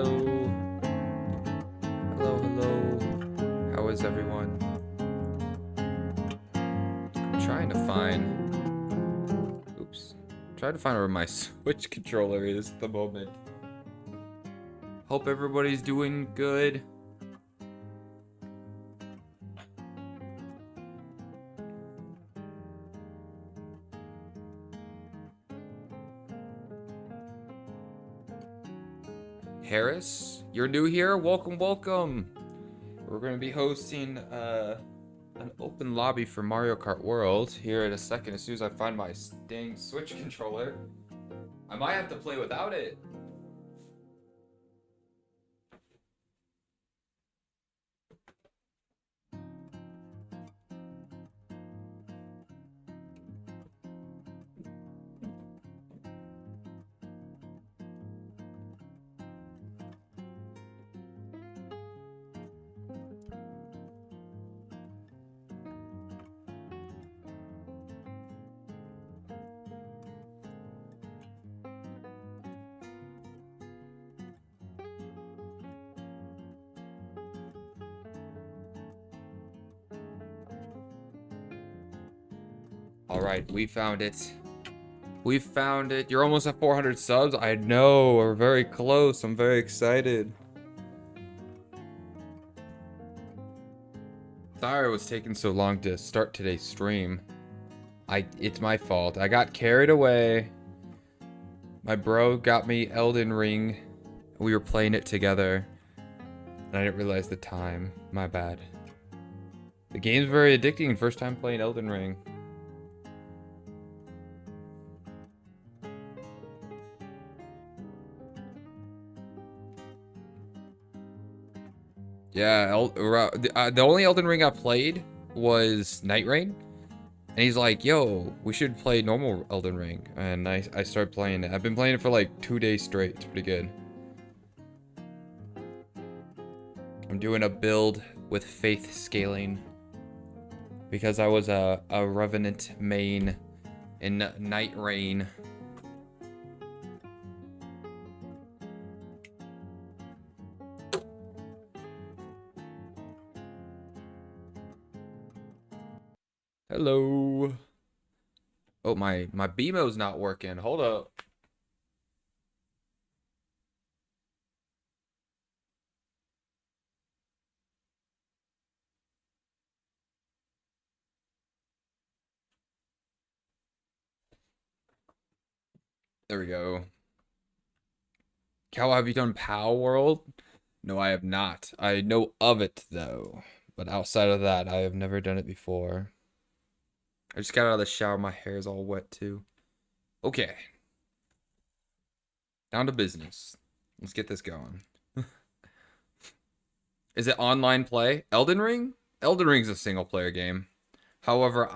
Hello. Hello, hello. How is everyone? I'm trying to find... Oops. I'm trying to find where my Switch controller is at the moment. Hope everybody's doing good. Harris, you're new here? Welcome, welcome. We're going to be hosting an open lobby for Mario Kart World here in a second. As soon as I find my dang Switch controller, I might have to play without it. All right, we found it. We found it. You're almost at 400 subs. I know, we're very close. I'm very excited. Sorry it was taking so long to start today's stream. It's my fault. I got carried away. My bro got me Elden Ring. We were playing it together. And I didn't realize the time. My bad. The game's very addicting. First time playing Elden Ring. Yeah, the only Elden Ring I played was Night Rain. And he's like, yo, we should play normal Elden Ring. And I started playing it. I've been playing it for like 2 days straight. It's pretty good. I'm doing a build with faith scaling. Because I was a Revenant main in Night Rain. Hello. Oh, my BMO's not working. Hold up. There we go. Cal, have you done POW World? No, I have not. I know of it, though. But outside of that, I have never done it before. I just got out of the shower. My hair is all wet, too. Okay. Down to business. Let's get this going. Is it online play? Elden Ring? Elden Ring's a single-player game. However,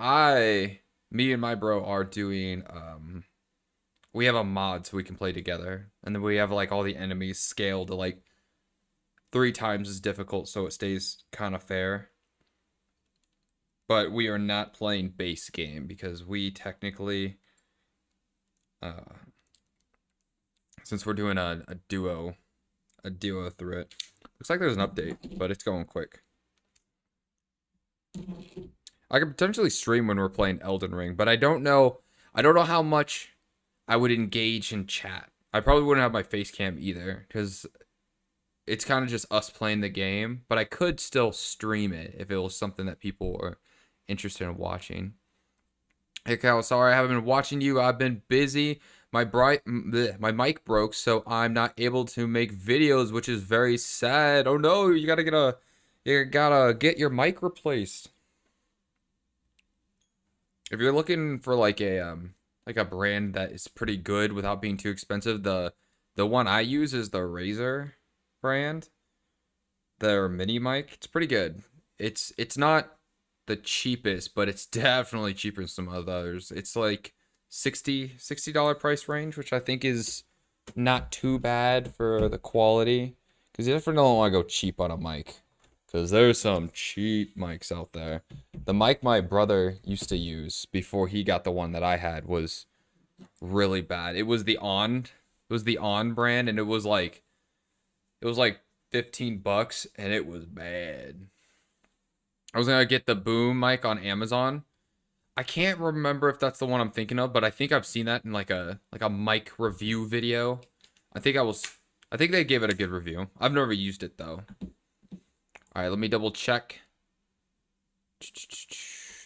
me and my bro are doing... we have a mod so we can play together. And then we have, like, all the enemies scaled to, like, 3 times as difficult so it stays kind of fair. But we are not playing base game because we technically, since we're doing a duo through it. Looks like there's an update, but it's going quick. I could potentially stream when we're playing Elden Ring, but I don't know how much I would engage in chat. I probably wouldn't have my face cam either because it's kind of just us playing the game, but I could still stream it if it was something that people were interested in watching. Hey Cal, sorry I haven't been watching you. I've been busy. My mic broke, so I'm not able to make videos, which is very sad. Oh no, you gotta get your mic replaced. If you're looking for like a brand that is pretty good without being too expensive, the one I use is the Razer brand. Their mini mic, it's pretty good. It's not the cheapest, but it's definitely cheaper than some others. It's like $60 price range, which I think is not too bad for the quality. Because you definitely don't want to go cheap on a mic. Because there's some cheap mics out there. The mic my brother used to use before he got the one that I had was really bad. It was the On brand, and it was It was like 15 bucks and it was bad. I was gonna get the boom mic on Amazon. I can't remember if that's the one I'm thinking of, but I think I've seen that in like a mic review video. I think they gave it a good review. I've never used it though. All right, let me double check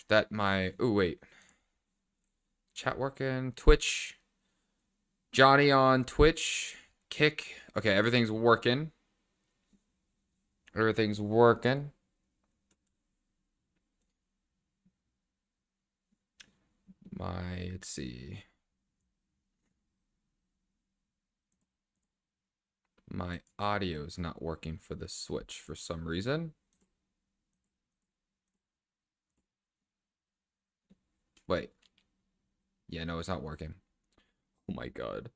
that my oh wait. Chat working, Twitch. Johnny on Twitch, Kick. Okay, everything's working. Everything's working. Let's see. My audio is not working for the Switch for some reason. Wait. Yeah, no, it's not working. Oh my god.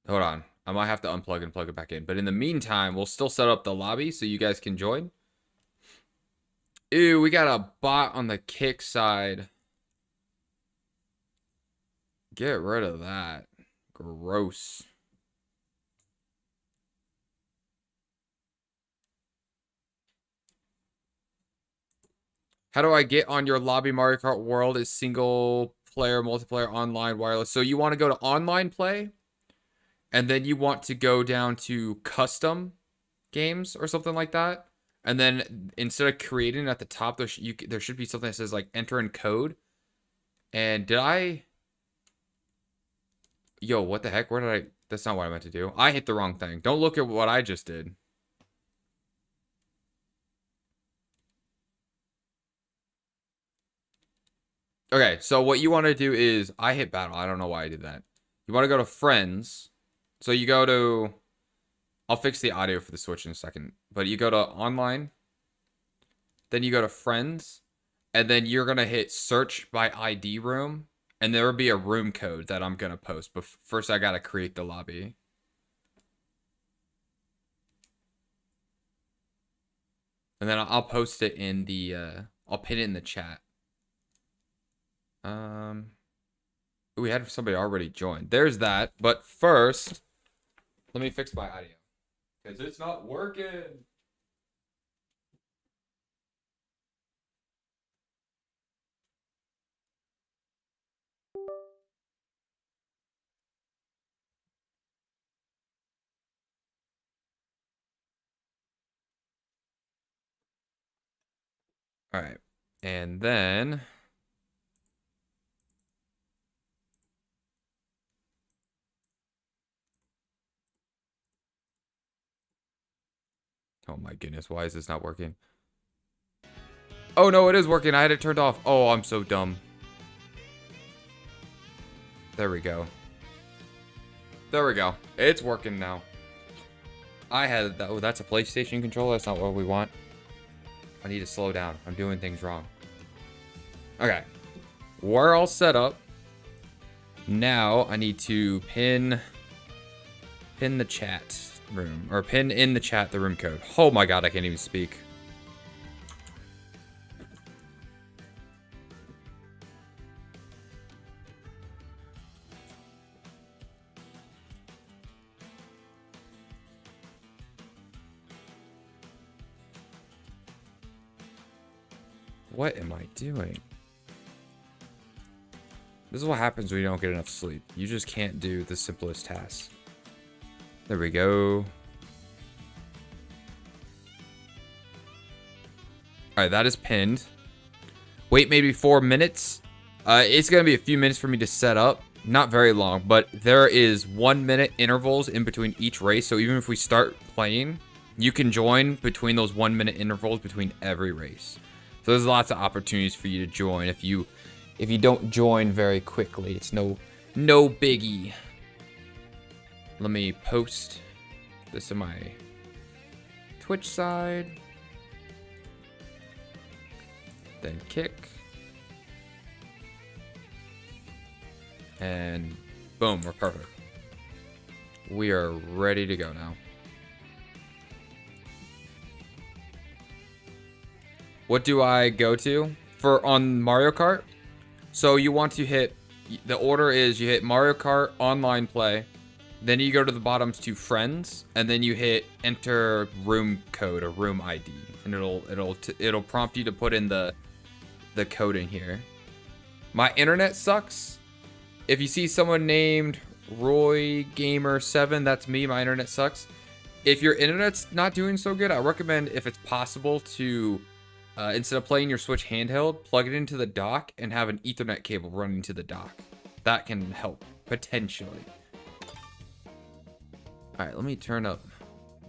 Hold on. I might have to unplug and plug it back in. But in the meantime, we'll still set up the lobby so you guys can join. Ew, we got a bot on the Kick side. Get rid of that. Gross. How do I get on your lobby? Mario Kart World is single player, multiplayer, online, wireless. So you want to go to online play, and then you want to go down to custom games or something like that. And then instead of creating at the top, there should be something that says like enter in code. And did I? Yo, what the heck? Where did I? That's not what I meant to do. I hit the wrong thing. Don't look at what I just did. Okay, so what you want to do is, I hit battle. I don't know why I did that. You want to go to friends. So you go to, I'll fix the audio for the Switch in a second. But you go to online. Then you go to friends. And then you're going to hit search by ID room. And there will be a room code that I'm going to post. But first I got to create the lobby. And then I'll post it in the, I'll pin it in the chat. We had somebody already joined. There's that. But first, let me fix my audio. Because it's not working. All right. And then oh my goodness, why is this not working? Oh no, it is working. I had it turned off. Oh, I'm so dumb. There we go. There we go. It's working now. I had that. Oh, that's a PlayStation controller. That's not what we want. I need to slow down. I'm doing things wrong. Okay. We're all set up. Now I need to pin the chat room, or pin in the chat the room code. Oh my god, I can't even speak. What am I doing? This is what happens when you don't get enough sleep. You just can't do the simplest tasks. There we go. Alright, that is pinned. Wait maybe 4 minutes. It's going to be a few minutes for me to set up. Not very long, but there is 1 minute intervals in between each race. So even if we start playing, you can join between those 1 minute intervals between every race. So there's lots of opportunities for you to join. If you don't join very quickly, it's no biggie. Let me post this in my Twitch side. Then Kick. And boom, we're perfect. We are ready to go now. What do I go to for on Mario Kart? So you want to hit, the order is you hit Mario Kart online play, Then you go to the bottom to friends, and then you hit enter room code or room ID, and it'll prompt you to put in the code in here. My internet sucks. If you see someone named Roy Gamer 7, that's me. My internet sucks. If your internet's not doing so good, I recommend, if it's possible, to instead of playing your Switch handheld, plug it into the dock and have an Ethernet cable running to the dock. That can help potentially. All right, let me turn up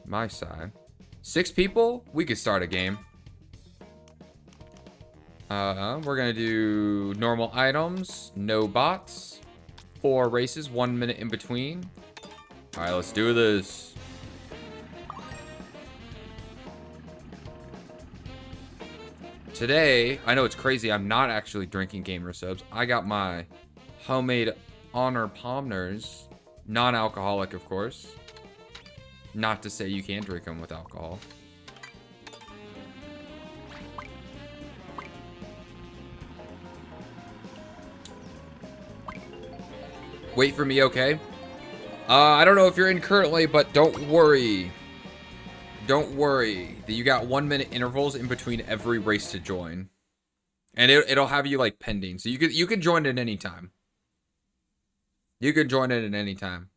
my side. 6 people, we could start a game. We're gonna do normal items, no bots, 4 races, 1 minute in between. All right, let's do this. Today, I know it's crazy, I'm not actually drinking Gamer Subs. I got my homemade Honor Palmers, non-alcoholic, of course. Not to say you can't drink them with alcohol. Wait for me, okay? I don't know if you're in currently, but don't worry. Don't worry. You got 1 minute intervals in between every race to join. And it'll have you like pending. So you could join at any time. You could join it at any time.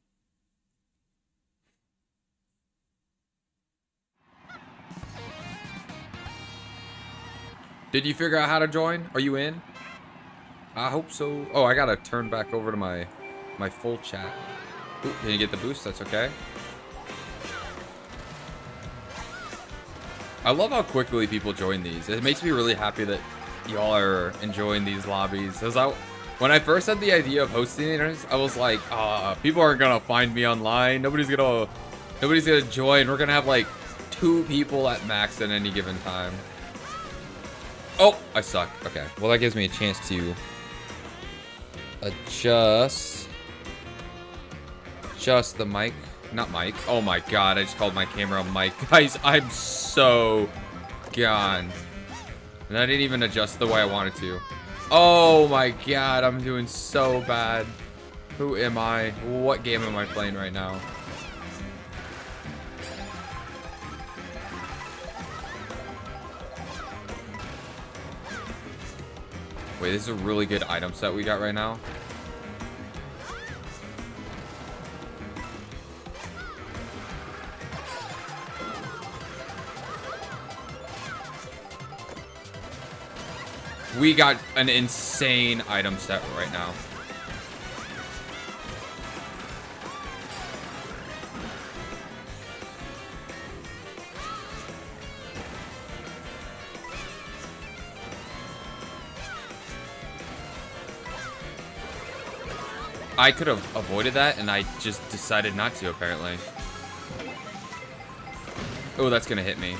Did you figure out how to join? Are you in? I hope so. Oh, I gotta turn back over to my full chat. Ooh, didn't get the boost. That's okay. I love how quickly people join these. It makes me really happy that y'all are enjoying these lobbies. When I first had the idea of hosting it, I was like, people aren't gonna find me online. Nobody's gonna join. We're gonna have like 2 people at max at any given time. Oh, I suck. Okay. Well, that gives me a chance to adjust the mic. Not mic. Oh my god, I just called my camera mic. Guys, I'm so gone. And I didn't even adjust the way I wanted to. Oh my god, I'm doing so bad. Who am I? What game am I playing right now? Wait, this is a really good item set we got right now. We got an insane item set right now. I could have avoided that, and I just decided not to, apparently. Oh, that's gonna hit me.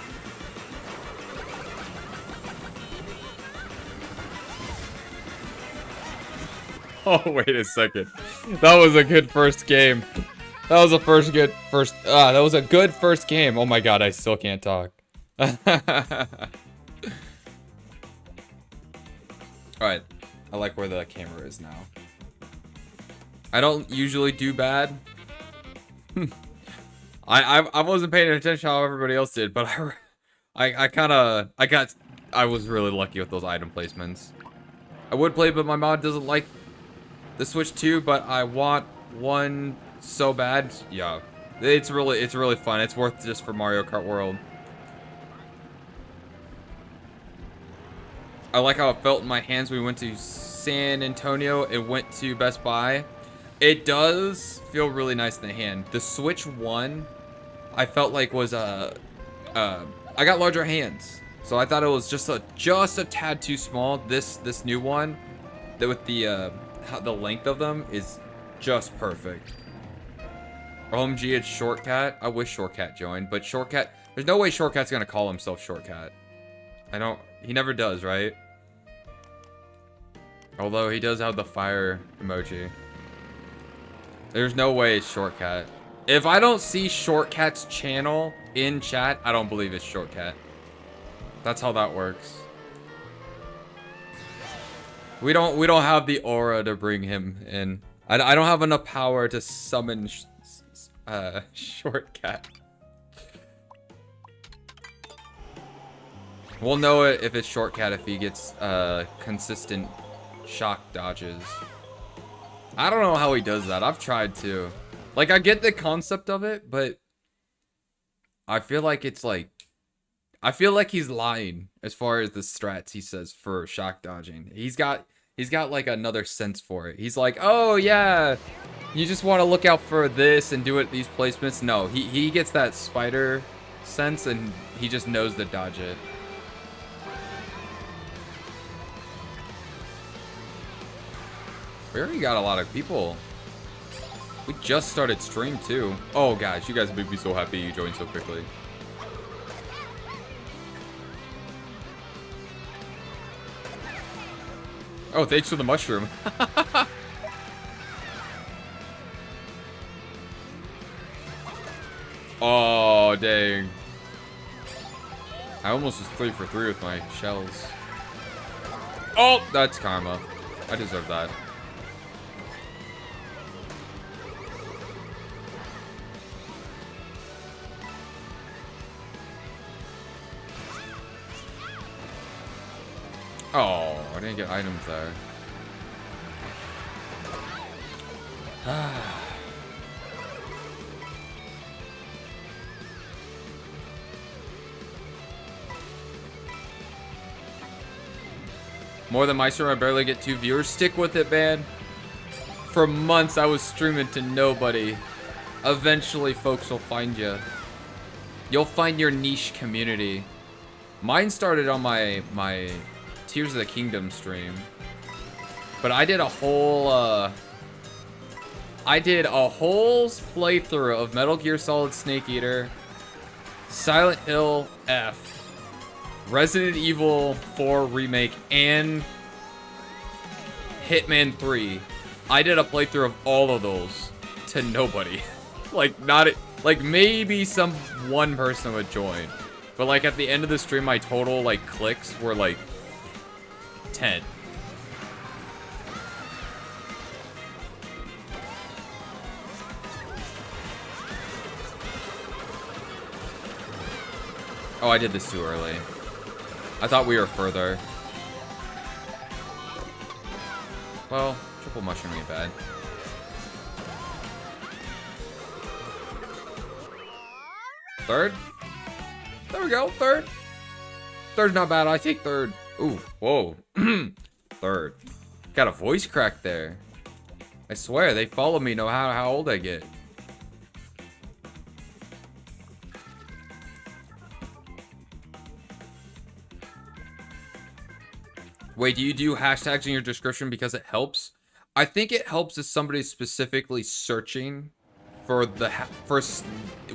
Oh, wait a second. That was a good first game. That was a good first game. Oh my god, I still can't talk. Alright. I like where the camera is now. I don't usually do bad. I wasn't paying attention how everybody else did, but I was really lucky with those item placements. I would play, but my mom doesn't like the Switch 2, but I want one so bad. Yeah, it's really fun. It's worth just for Mario Kart World. I like how it felt in my hands when we went to San Antonio and went to Best Buy. It does feel really nice in the hand. The Switch 1, I felt like was I got larger hands, so I thought it was just a tad too small. This new one, that with the length of them is just perfect. OMG, it's Shortcat. I wish Shortcat joined, but Shortcat, there's no way Shortcat's gonna call himself Shortcat. He never does, right? Although he does have the fire emoji. There's no way it's Shortcat. If I don't see Shortcat's channel in chat, I don't believe it's Shortcat. That's how that works. We don't have the aura to bring him in. I don't have enough power to summon Short cat. We'll know it if it's short cat if he gets consistent shock dodges. I don't know how he does that. I've tried to. Like, I get the concept of it, but I feel like it's like, I feel like he's lying as far as the strats he says for shock dodging. He's got like another sense for it. He's like, oh yeah, you just want to look out for this and do it these placements. No, he gets that spider sense and he just knows to dodge it. We already got a lot of people. We just started stream too. Oh gosh, you guys make me so happy you joined so quickly. Oh, thanks for the mushroom. Oh, dang. I almost was 3 for 3 with my shells. Oh, that's karma. I deserve that. Oh, I didn't get items there. More than my stream, I barely get 2 viewers. Stick with it, man. For months, I was streaming to nobody. Eventually, folks will find you. You'll find your niche community. Mine started on my Tears of the Kingdom stream. But I did a whole, playthrough of Metal Gear Solid Snake Eater, Silent Hill F, Resident Evil 4 Remake, and Hitman 3. I did a playthrough of all of those to nobody. Like, like maybe one person would join. But like at the end of the stream, my total like clicks were like 10. Oh, I did this too early. I thought we were further. Well, triple mushroom ain't bad. Third? There we go, third. Third's not bad, I take third. Ooh, whoa. Third. Got a voice crack there. I swear, they follow me no matter how old I get. Wait, do you do hashtags in your description because it helps? I think it helps if somebody's specifically searching for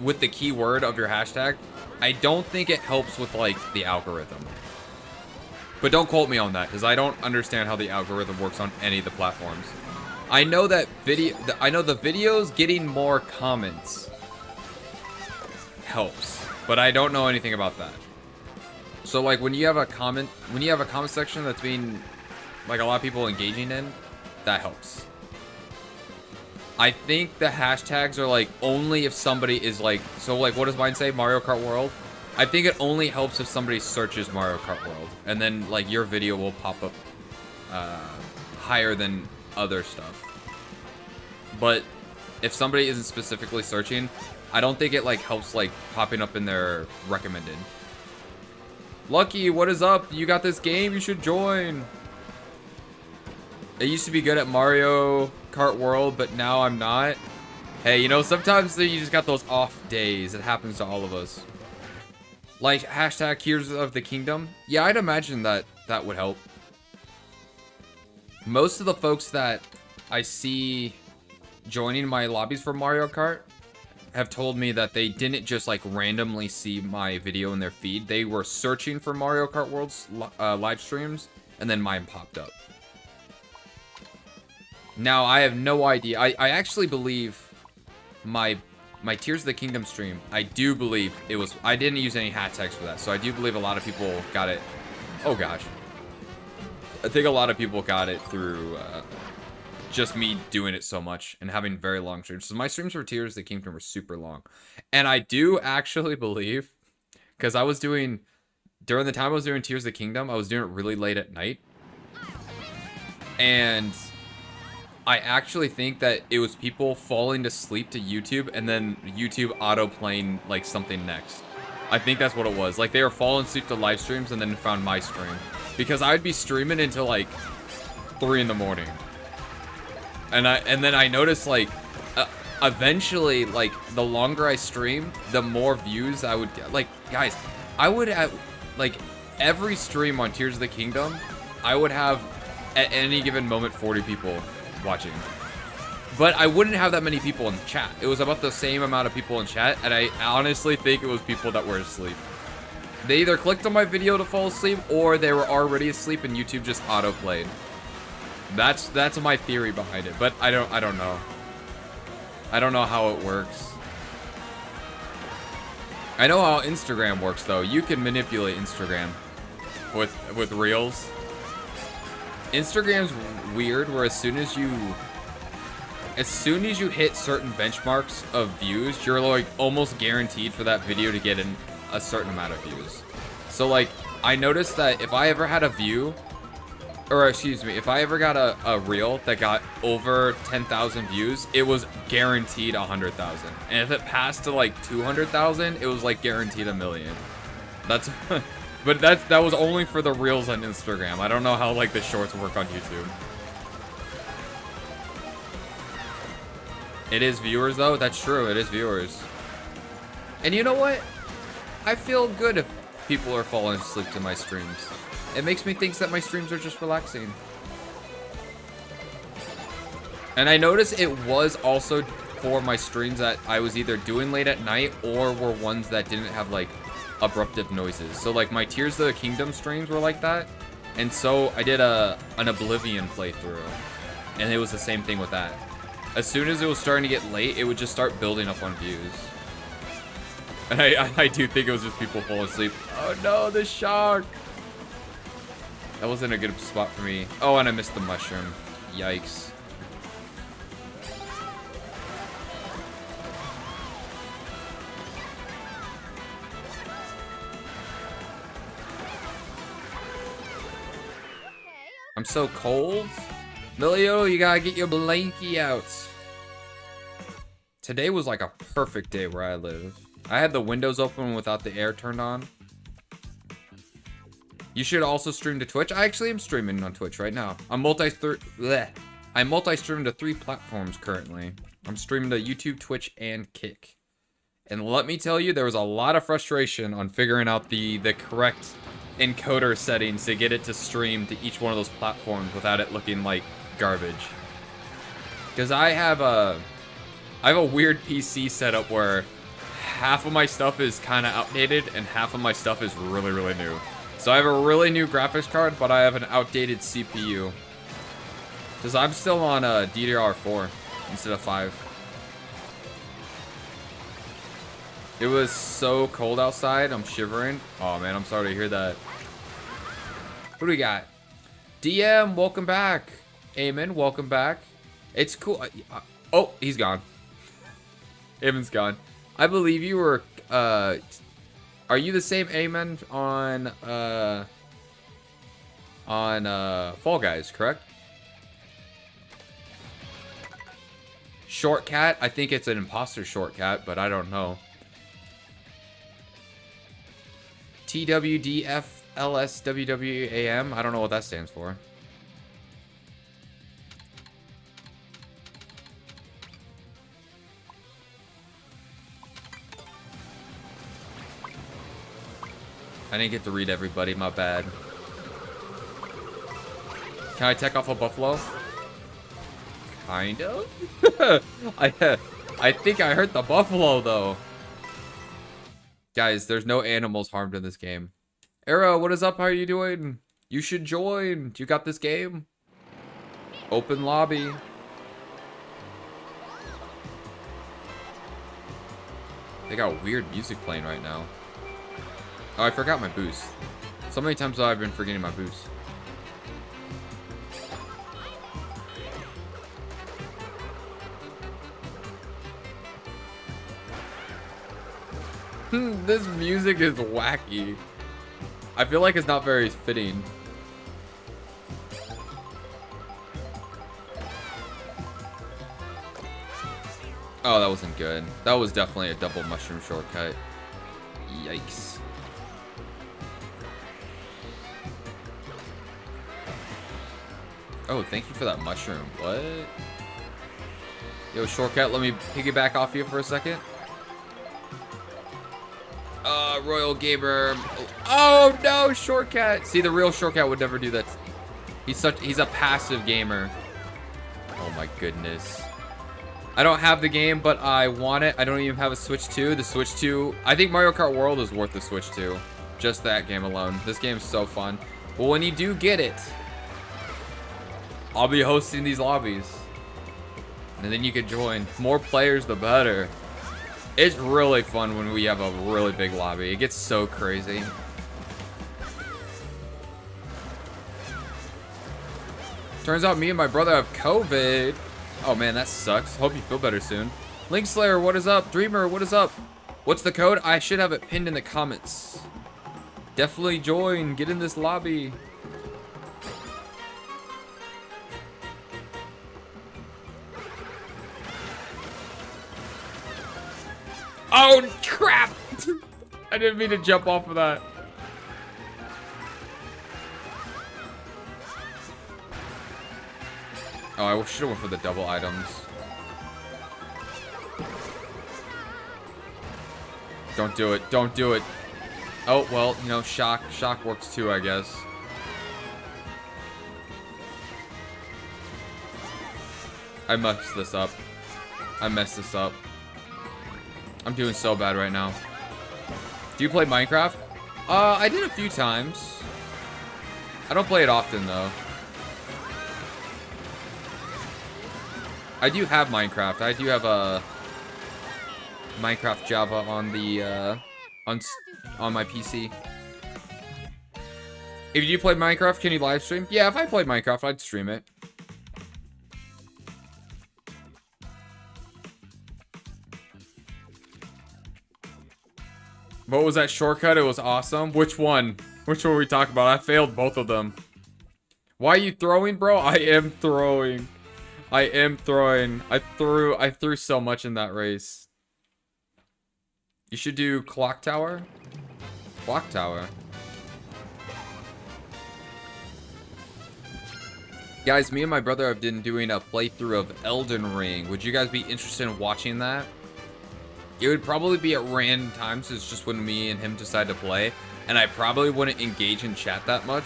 with the keyword of your hashtag. I don't think it helps with like the algorithm. But don't quote me on that because I don't understand how the algorithm works on any of the platforms. I know that I know the videos getting more comments helps, but I don't know anything about that. So like when you have a comment section that's being like a lot of people engaging in, that helps. I think the hashtags are like only if somebody is like, so like what does mine say? Mario Kart World? I think it only helps if somebody searches Mario Kart World and then like your video will pop up higher than other stuff. But if somebody isn't specifically searching, I don't think it like helps like popping up in their recommended. Lucky, what is up? You got this game? You should join. I used to be good at Mario Kart World, but now I'm not. Hey, you know, sometimes you just got those off days. It happens to all of us. Like, hashtag Tears of the Kingdom. Yeah, I'd imagine that that would help. Most of the folks that I see joining my lobbies for Mario Kart have told me that they didn't just like randomly see my video in their feed. They were searching for Mario Kart World's live streams, and then mine popped up. Now, I have no idea. I actually believe my Tears of the Kingdom stream, I do believe it was... I didn't use any hat text for that, so I do believe a lot of people got it... Oh, gosh. I think a lot of people got it through just me doing it so much and having very long streams. So my streams for Tears of the Kingdom were super long. And I do actually believe, because I was doing, during the time I was doing Tears of the Kingdom, I was doing it really late at night. And I actually think that it was people falling to sleep to YouTube and then YouTube auto-playing like something next. I think that's what it was. Like they were falling asleep to live streams and then found my stream. Because I'd be streaming until like 3 in the morning. And then I noticed like eventually like the longer I streamed, the more views I would get. Like guys, I would have like every stream on Tears of the Kingdom, I would have at any given moment 40 people watching. But I wouldn't have that many people in chat. It was about the same amount of people in chat, and I honestly think it was people that were asleep. They either clicked on my video to fall asleep, or they were already asleep and YouTube just auto-played. That's my theory behind it, but I don't know. I don't know how it works. I know how Instagram works though. You can manipulate Instagram with Reels. Instagram's weird where as soon as you hit certain benchmarks of views, you're like almost guaranteed for that video to get a certain amount of views. So like I noticed that if I ever had a view, or excuse me, if I ever got a reel that got over 10,000 views, it was guaranteed 100,000. And if it passed to like 200,000, it was like guaranteed 1 million. That's but that was only for the reels on Instagram. I don't know how like the shorts work on YouTube. It is viewers though. That's true. It is viewers. And you know what? I feel good if people are falling asleep to my streams. It makes me think that my streams are just relaxing. And I noticed it was also for my streams that I was either doing late at night or were ones that didn't have like abruptive noises. So like my Tears of the Kingdom streams were like that. And so I did an Oblivion playthrough. And it was the same thing with that. As soon as it was starting to get late, it would just start building up on views. And I do think it was just people falling asleep. Oh no, the shark! That wasn't a good spot for me. Oh, and I missed the mushroom. Yikes. I'm so cold. Milio, you gotta get your blankie out. Today was like a perfect day where I live. I had the windows open without the air turned on. You should also stream to Twitch. I actually am streaming on Twitch right now. I'm multi-streaming to 3 platforms currently. I'm streaming to YouTube, Twitch, and Kick. And let me tell you, there was a lot of frustration on figuring out the correct encoder settings to get it to stream to each one of those platforms without it looking like garbage. Because I have a weird PC setup where half of my stuff is kind of outdated and half of my stuff is really, really new. So I have a really new graphics card, but I have an outdated CPU. Because I'm still on a DDR4 instead of 5. It was so cold outside, I'm shivering. Oh man, I'm sorry to hear that. What do we got? DM, welcome back. Eamon, welcome back. It's cool. Oh, he's gone. Eamon's gone. I believe you were, are you the same Eamon on Fall Guys, correct? Short Cat, I think it's an imposter Short Cat, but I don't know. TWDFLSWWAM, I don't know what that stands for. I didn't get to read everybody, my bad. Can I tech off a buffalo? Kind of? I think I hurt the buffalo, though. Guys, there's no animals harmed in this game. Arrow, what is up? How are you doing? You should join. You got this game? Open lobby. They got weird music playing right now. Oh, I forgot my boost. So many times I've been forgetting my boost. This music is wacky. I feel like it's not very fitting. Oh, that wasn't good. That was definitely a double mushroom shortcut. Yikes. Oh, thank you for that mushroom. What? Yo, shortcut, let me piggyback off you for a second. Royal Gamer. Oh no, shortcut. See, the real shortcut would never do that. He's a passive gamer. Oh my goodness. I don't have the game, but I want it. I don't even have a Switch 2. The Switch 2, I think Mario Kart World is worth the Switch 2. Just that game alone. This game's so fun. But when you do get it, I'll be hosting these lobbies. And then you can join. More players, the better. It's really fun when we have a really big lobby. It gets so crazy. Turns out me and my brother have COVID. Oh man, that sucks. Hope you feel better soon. Link Slayer, what is up? Dreamer, what is up? What's the code? I should have it pinned in the comments. Definitely join. Get in this lobby. Oh, crap! I didn't mean to jump off of that. Oh, I should have went for the double items. Don't do it. Don't do it. Oh, well, you know, shock. Shock works too, I guess. I messed this up. I messed this up. I'm doing so bad right now. Do you play Minecraft? I did a few times. I don't play it often, though. I do have Minecraft. I do have a Minecraft Java on the on my PC. If you play Minecraft, can you live stream? Yeah, if I played Minecraft, I'd stream it. What was that shortcut? It was awesome. Which one? Which one were we talking about? I failed both of them. Why are you throwing, bro? I am throwing. I am throwing. I threw so much in that race. You should do clock tower. Clock tower. Guys, me and my brother have been doing a playthrough of Elden Ring. Would you guys be interested in watching that? It would probably be at random times. It's just when me and him decide to play. And I probably wouldn't engage in chat that much.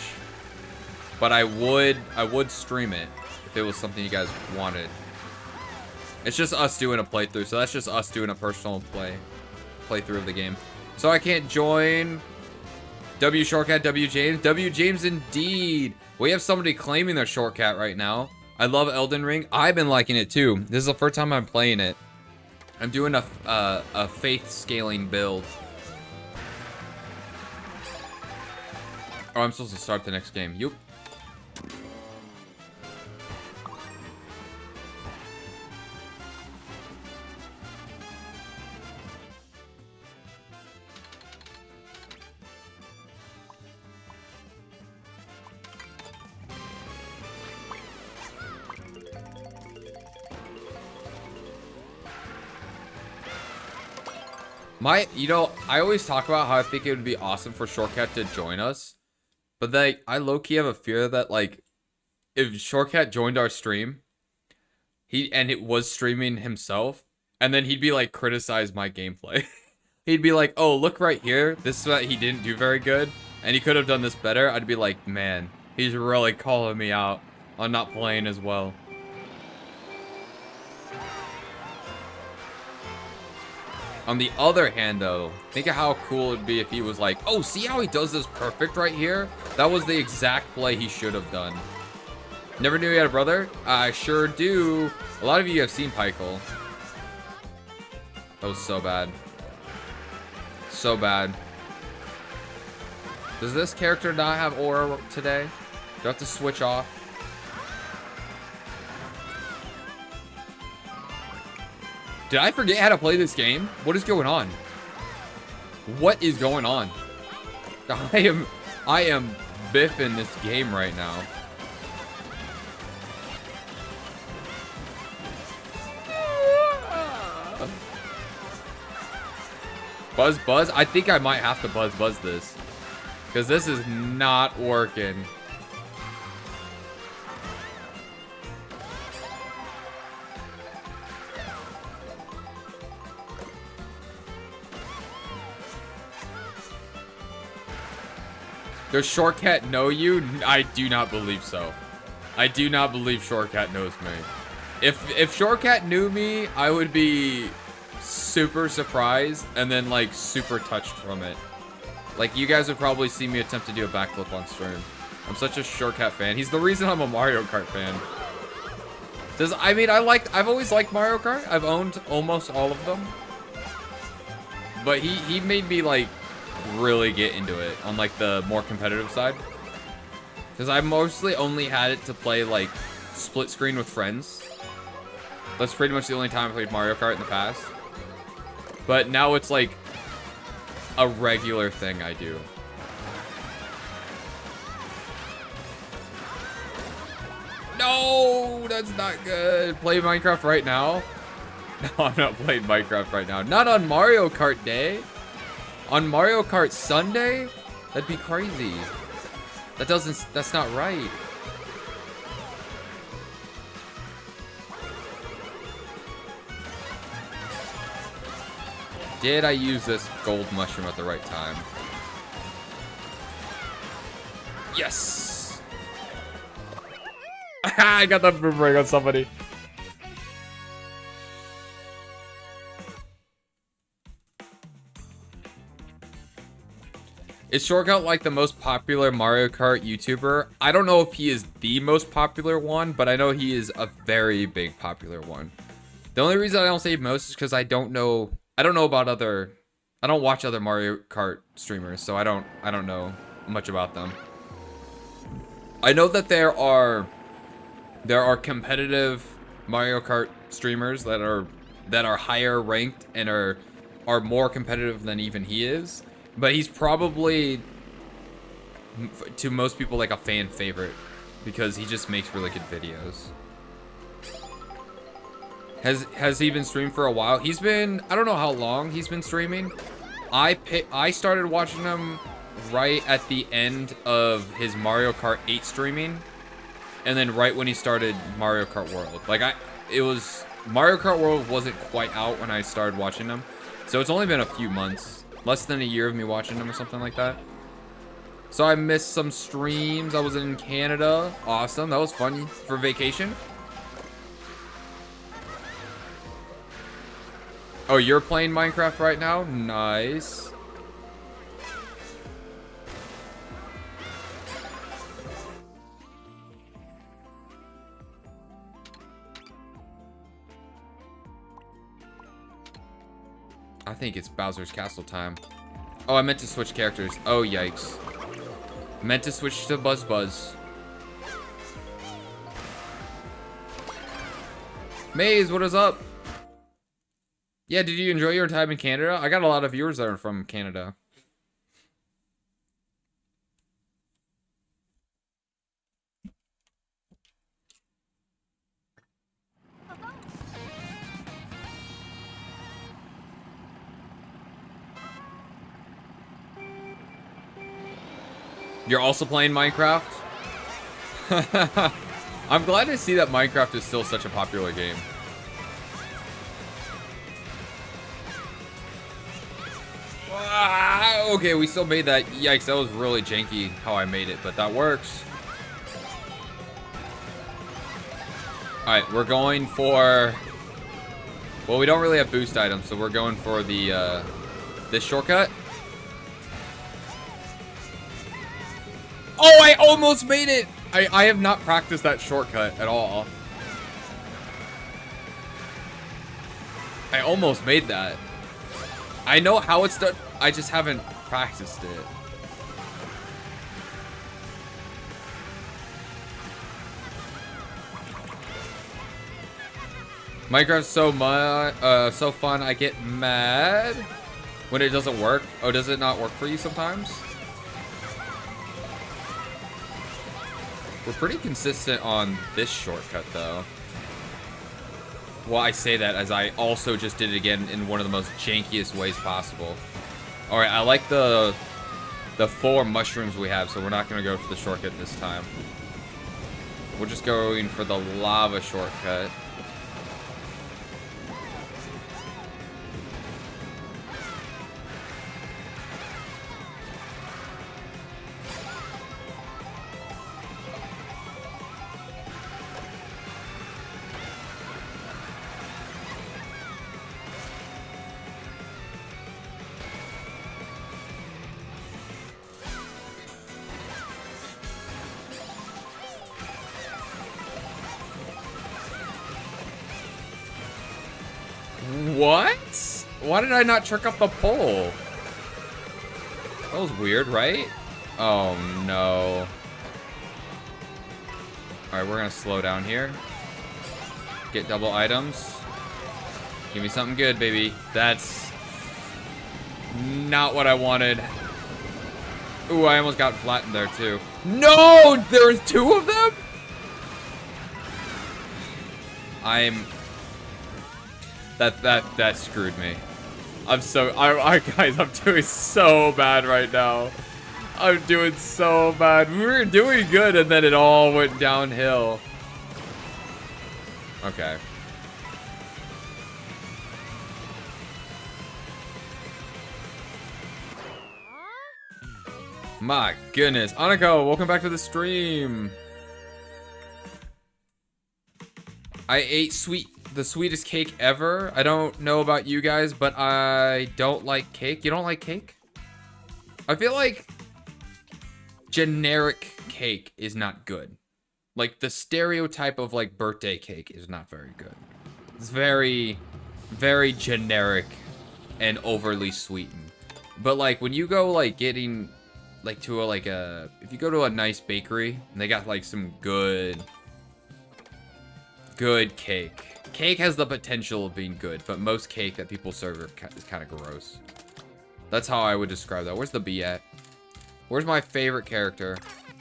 But I would stream it if it was something you guys wanted. It's just us doing a playthrough. So that's just us doing a personal playthrough of the game. So I can't join. W Shortcat, W James. W James indeed. We have somebody claiming their shortcut right now. I love Elden Ring. I've been liking it too. This is the first time I'm playing it. I'm doing a faith scaling build. Oh, I'm supposed to start the next game. Yup. You know, I always talk about how I think it would be awesome for Shortcat to join us. But I low-key have a fear that, like, if Shortcat joined our stream, and it was streaming himself, and then he'd be like, criticize my gameplay. He'd be like, oh, look right here. This is what he didn't do very good, and he could have done this better. I'd be like, man, he's really calling me out on not playing as well. On the other hand, though, think of how cool it'd be if he was like, oh, see how he does this perfect right here? That was the exact play he should have done. Never knew he had a brother? I sure do. A lot of you have seen Pykel. That was so bad. So bad. Does this character not have aura today? Do I have to switch off? Did I forget how to play this game? What is going on? What is going on? I am biffing this game right now. Buzz? I think I might have to buzz this. Because this is not working. Does Shortcat know you? I do not believe so. I do not believe Shortcat knows me. If Shortcat knew me, I would be super surprised and then like super touched from it. Like you guys would probably see me attempt to do a backflip on stream. I'm such a Shortcat fan. He's the reason I'm a Mario Kart fan. I've always liked Mario Kart. I've owned almost all of them. But he made me like really get into it on like the more competitive side. Because I mostly only had it to play like split screen with friends. That's pretty much the only time I played Mario Kart in the past. But now it's like a regular thing I do. No, that's not good. Play Minecraft right now? No, I'm not playing Minecraft right now. Not on Mario Kart Day. On Mario Kart Sunday? That'd be crazy. That's not right. Did I use this gold mushroom at the right time? Yes! I got that boomerang on somebody. Is Shortcut like the most popular Mario Kart YouTuber? I don't know if he is the most popular one, but I know he is a very big popular one. The only reason I don't say most is because I don't know about other, I don't watch other Mario Kart streamers, so I don't know much about them. I know that there are competitive Mario Kart streamers that are higher ranked and are more competitive than even he is. But he's probably, to most people, like a fan favorite because he just makes really good videos. Has he been streaming for a while? He's been, I don't know how long he's been streaming. I started watching him right at the end of his Mario Kart 8 streaming, and then right when he started Mario Kart World. Like Mario Kart World wasn't quite out when I started watching him, so it's only been a few months. Less than a year of me watching him or something like that. So I missed some streams. I was in Canada. Awesome. That was fun for vacation. Oh, you're playing Minecraft right now? Nice. I think it's Bowser's Castle time. Oh, I meant to switch characters. Oh, yikes. Meant to switch to Buzz. Maze, what is up? Yeah, did you enjoy your time in Canada? I got a lot of viewers that are from Canada. You're also playing Minecraft? I'm glad to see that Minecraft is still such a popular game. Okay, we still made that. Yikes, that was really janky how I made it, but that works. Alright, we're going for... Well, we don't really have boost items, so we're going for the, this shortcut. Oh, I almost made it! I have not practiced that shortcut at all. I almost made that. I know how it's done. I just haven't practiced it. Minecraft's so fun. I get mad. When it doesn't work? Oh, does it not work for you sometimes? We're pretty consistent on this shortcut, though. Well, I say that as I also just did it again in one of the most jankiest ways possible. Alright, I like the 4 mushrooms we have, so we're not going to go for the shortcut this time. We're just going for the lava shortcut. What? Why did I not trick up the pole? That was weird, right? Oh, no. Alright, we're gonna slow down here. Get double items. Give me something good, baby. That's not what I wanted. Ooh, I almost got flattened there, too. No! There's 2 of them? That screwed me. Guys, I'm doing so bad right now. I'm doing so bad. We were doing good and then it all went downhill. Okay. My goodness. Aniko, welcome back to the stream. I ate the sweetest cake ever. I don't know about you guys, but I don't like cake. You don't like cake? I feel like generic cake is not good. Like the stereotype of like birthday cake is not very good. It's very, very generic and overly sweetened. But like when you go like getting like to if you go to a nice bakery and they got like some good cake. Cake has the potential of being good, but most cake that people serve is kind of gross. That's how I would describe that. Where's the bee at? Where's my favorite character?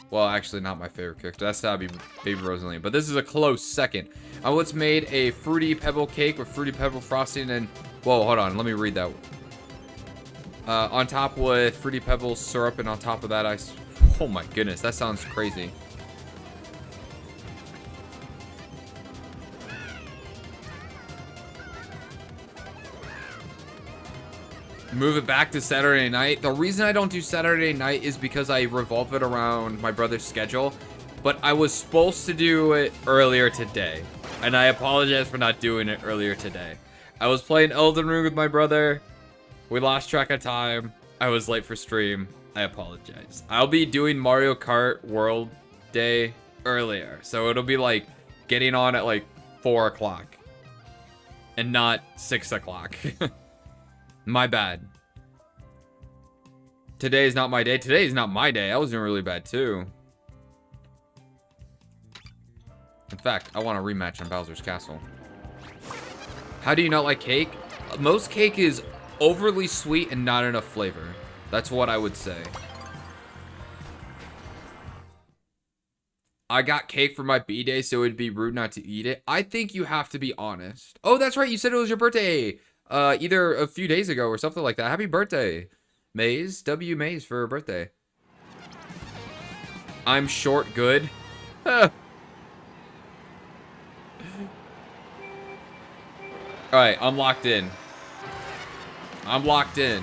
Well, actually not my favorite character. That's gotta be Baby Rosalie. But this is a close second. I once made a Fruity Pebble cake with Fruity Pebble frosting and... Whoa, hold on. Let me read that. On top with Fruity Pebble syrup, and on top of that oh my goodness, that sounds crazy. Move it back to Saturday night. The reason I don't do Saturday night is because I revolve it around my brother's schedule. But I was supposed to do it earlier today. And I apologize for not doing it earlier today. I was playing Elden Ring with my brother. We lost track of time. I was late for stream. I apologize. I'll be doing Mario Kart World Day earlier. So it'll be like getting on at like 4 o'clock. And not 6 o'clock. My bad. Today is not my day. Today is not my day. I was doing really bad too. In fact, I want a rematch on Bowser's Castle. How do you not like cake? Most cake is overly sweet and not enough flavor. That's what I would say. I got cake for my B-day, so it'd be rude not to eat it. I think you have to be honest. Oh, that's right. You said it was your birthday. Either a few days ago or something like that. Happy birthday, Maze. W Maze for her birthday. I'm short good. Alright, I'm locked in. I'm locked in.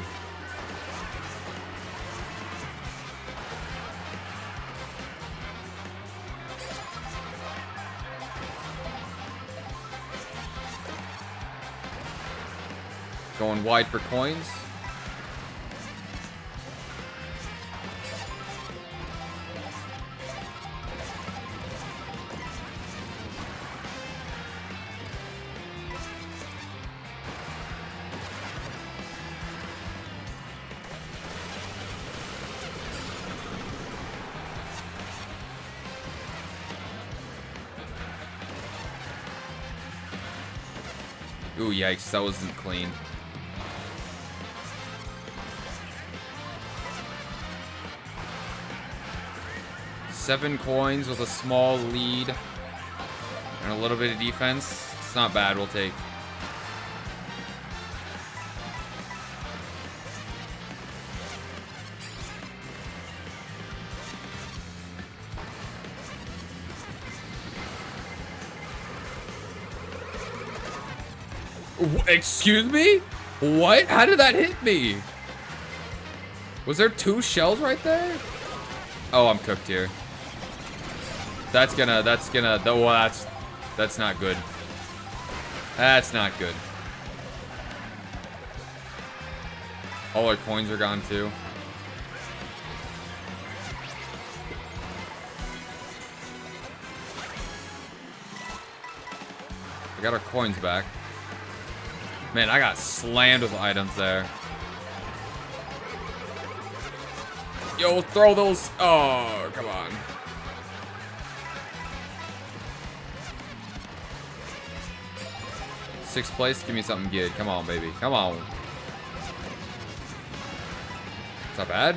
Going wide for coins. Ooh, yikes, that wasn't clean. 7 coins with a small lead and a little bit of defense. It's not bad. We'll take. Excuse me? What? How did that hit me? Was there 2 shells right there? Oh, I'm cooked here. That's not good. That's not good. All our coins are gone too. We got our coins back. Man, I got slammed with items there. Yo, throw those. Oh, come on. Sixth place, give me something good. Come on, baby. Come on. It's not bad.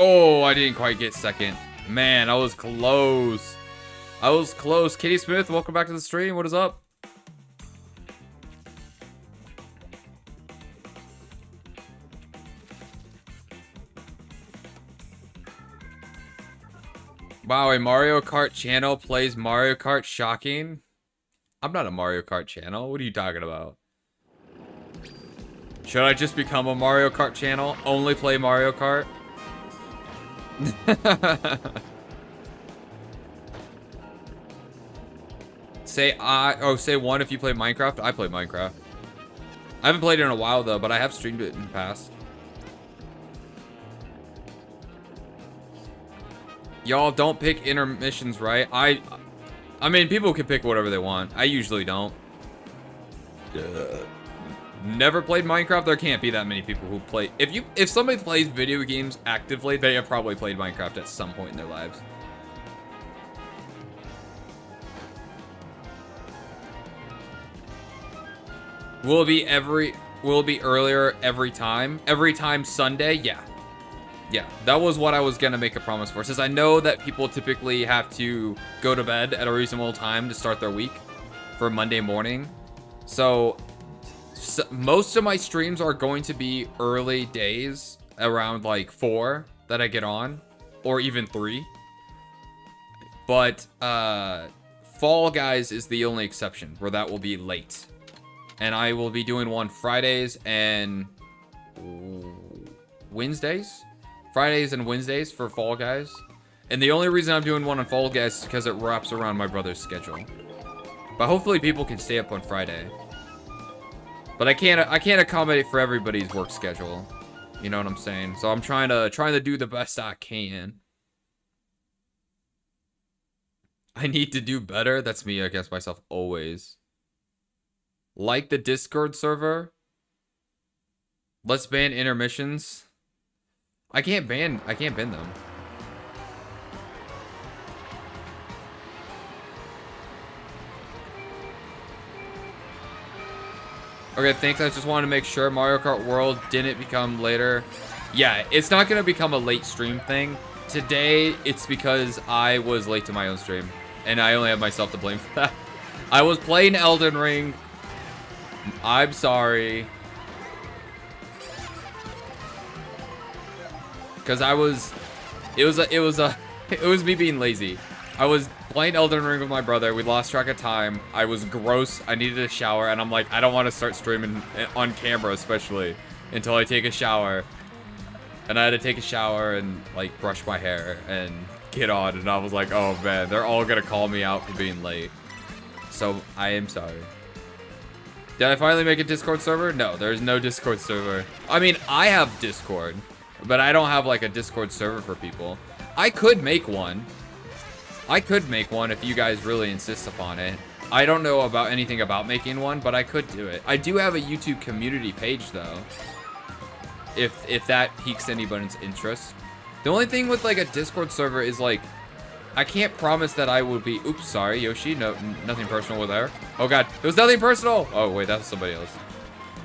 Oh, I didn't quite get second. Man, I was close. I was close. Kitty Smith, welcome back to the stream. What is up? Wow, a Mario Kart channel plays Mario Kart. Shocking. I'm not a Mario Kart channel. What are you talking about? Should I just become a Mario Kart channel? Only play Mario Kart? Say one if you play Minecraft. I play Minecraft. I haven't played it in a while though, but I have streamed it in the past. Y'all don't pick intermissions, right? I mean, people can pick whatever they want. I usually don't. Never played Minecraft. There can't be that many people who play. If somebody plays video games actively, they have probably played Minecraft at some point in their lives. Will it be earlier every time? Every time Sunday? Yeah. Yeah, that was what I was gonna make a promise for. Since I know that people typically have to go to bed at a reasonable time to start their week for Monday morning. So most of my streams are going to be early days, around like 4 that I get on, or even 3. But Fall Guys is the only exception where that will be late. And I will be doing one Fridays and Wednesdays. Fridays and Wednesdays for Fall Guys. And the only reason I'm doing one on Fall Guys is because it wraps around my brother's schedule. But hopefully people can stay up on Friday. But I can't accommodate for everybody's work schedule. You know what I'm saying? So I'm trying to do the best I can. I need to do better. That's me against myself always. Like the Discord server. Let's ban intermissions. I can't ban them. Okay, thanks. I just wanted to make sure Mario Kart World didn't become later. Yeah, it's not going to become a late stream thing. Today, it's because I was late to my own stream. And I only have myself to blame for that. I was playing Elden Ring. I'm sorry. Because it was me being lazy. I was playing Elden Ring with my brother. We lost track of time. I was gross. I needed a shower, and I'm like, I don't want to start streaming on camera, especially until I take a shower. And I had to take a shower and like brush my hair and get on. And I was like, oh man, they're all gonna call me out for being late. So I am sorry. Did I finally make a Discord server? No, there's no Discord server. I mean, I have Discord, but I don't have like a Discord server for people. I could make one. I could make one if you guys really insist upon it. I don't know about anything about making one, but I could do it. I do have a YouTube community page though. if that piques anybody's interest. The only thing with like a Discord server is like I can't promise that I will be. Oops, sorry, Yoshi. No, nothing personal with there. Oh god, it was nothing personal. Oh wait, that's somebody else.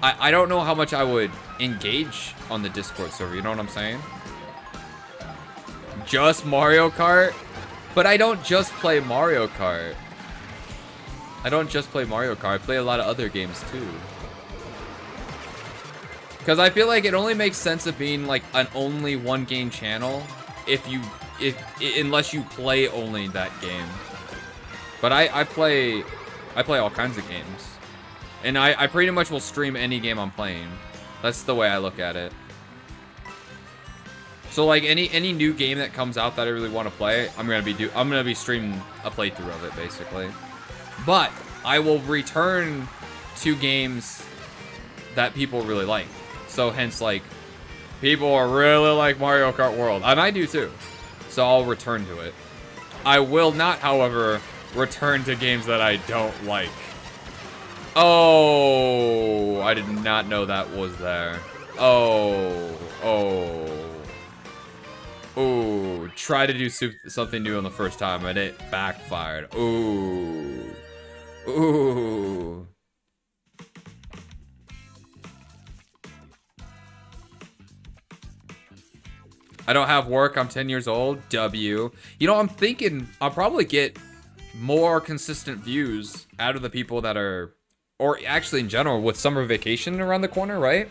I don't know how much I would engage on the Discord server. You know what I'm saying? Just Mario Kart, but I don't just play Mario Kart. I don't just play Mario Kart. I play a lot of other games too. Because I feel like it only makes sense of being like an only one game channel unless you play only that game. But I play all kinds of games. And I pretty much will stream any game I'm playing. That's the way I look at it. So like any new game that comes out that I really want to play, I'm gonna be streaming a playthrough of it basically. But I will return to games that people really like. So hence like people are really like Mario Kart World, and I do too. So I'll return to it. I will not, however, return to games that I don't like. Oh, I did not know that was there. Oh. Ooh, try to do something new on the first time and it backfired. Ooh. I don't have work. I'm 10 years old. W. You know, I'm thinking I'll probably get more consistent views out of the people that are, or actually in general, with summer vacation around the corner, right?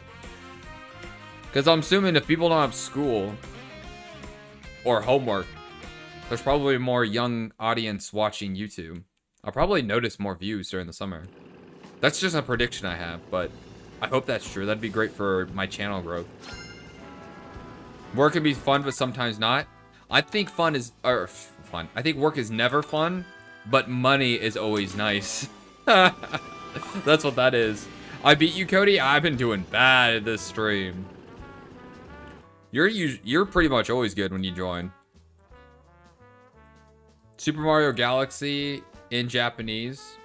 Because I'm assuming if people don't have school or homework, there's probably more young audience watching YouTube. I'll probably notice more views during the summer. That's just a prediction I have, but I hope that's true. That'd be great for my channel growth. Work can be fun, but sometimes not. I think fun. I think work is never fun, but money is always nice. That's what that is. I beat you, Cody. I've been doing bad at this stream. You're pretty much always good when you join. Super Mario Galaxy in Japanese.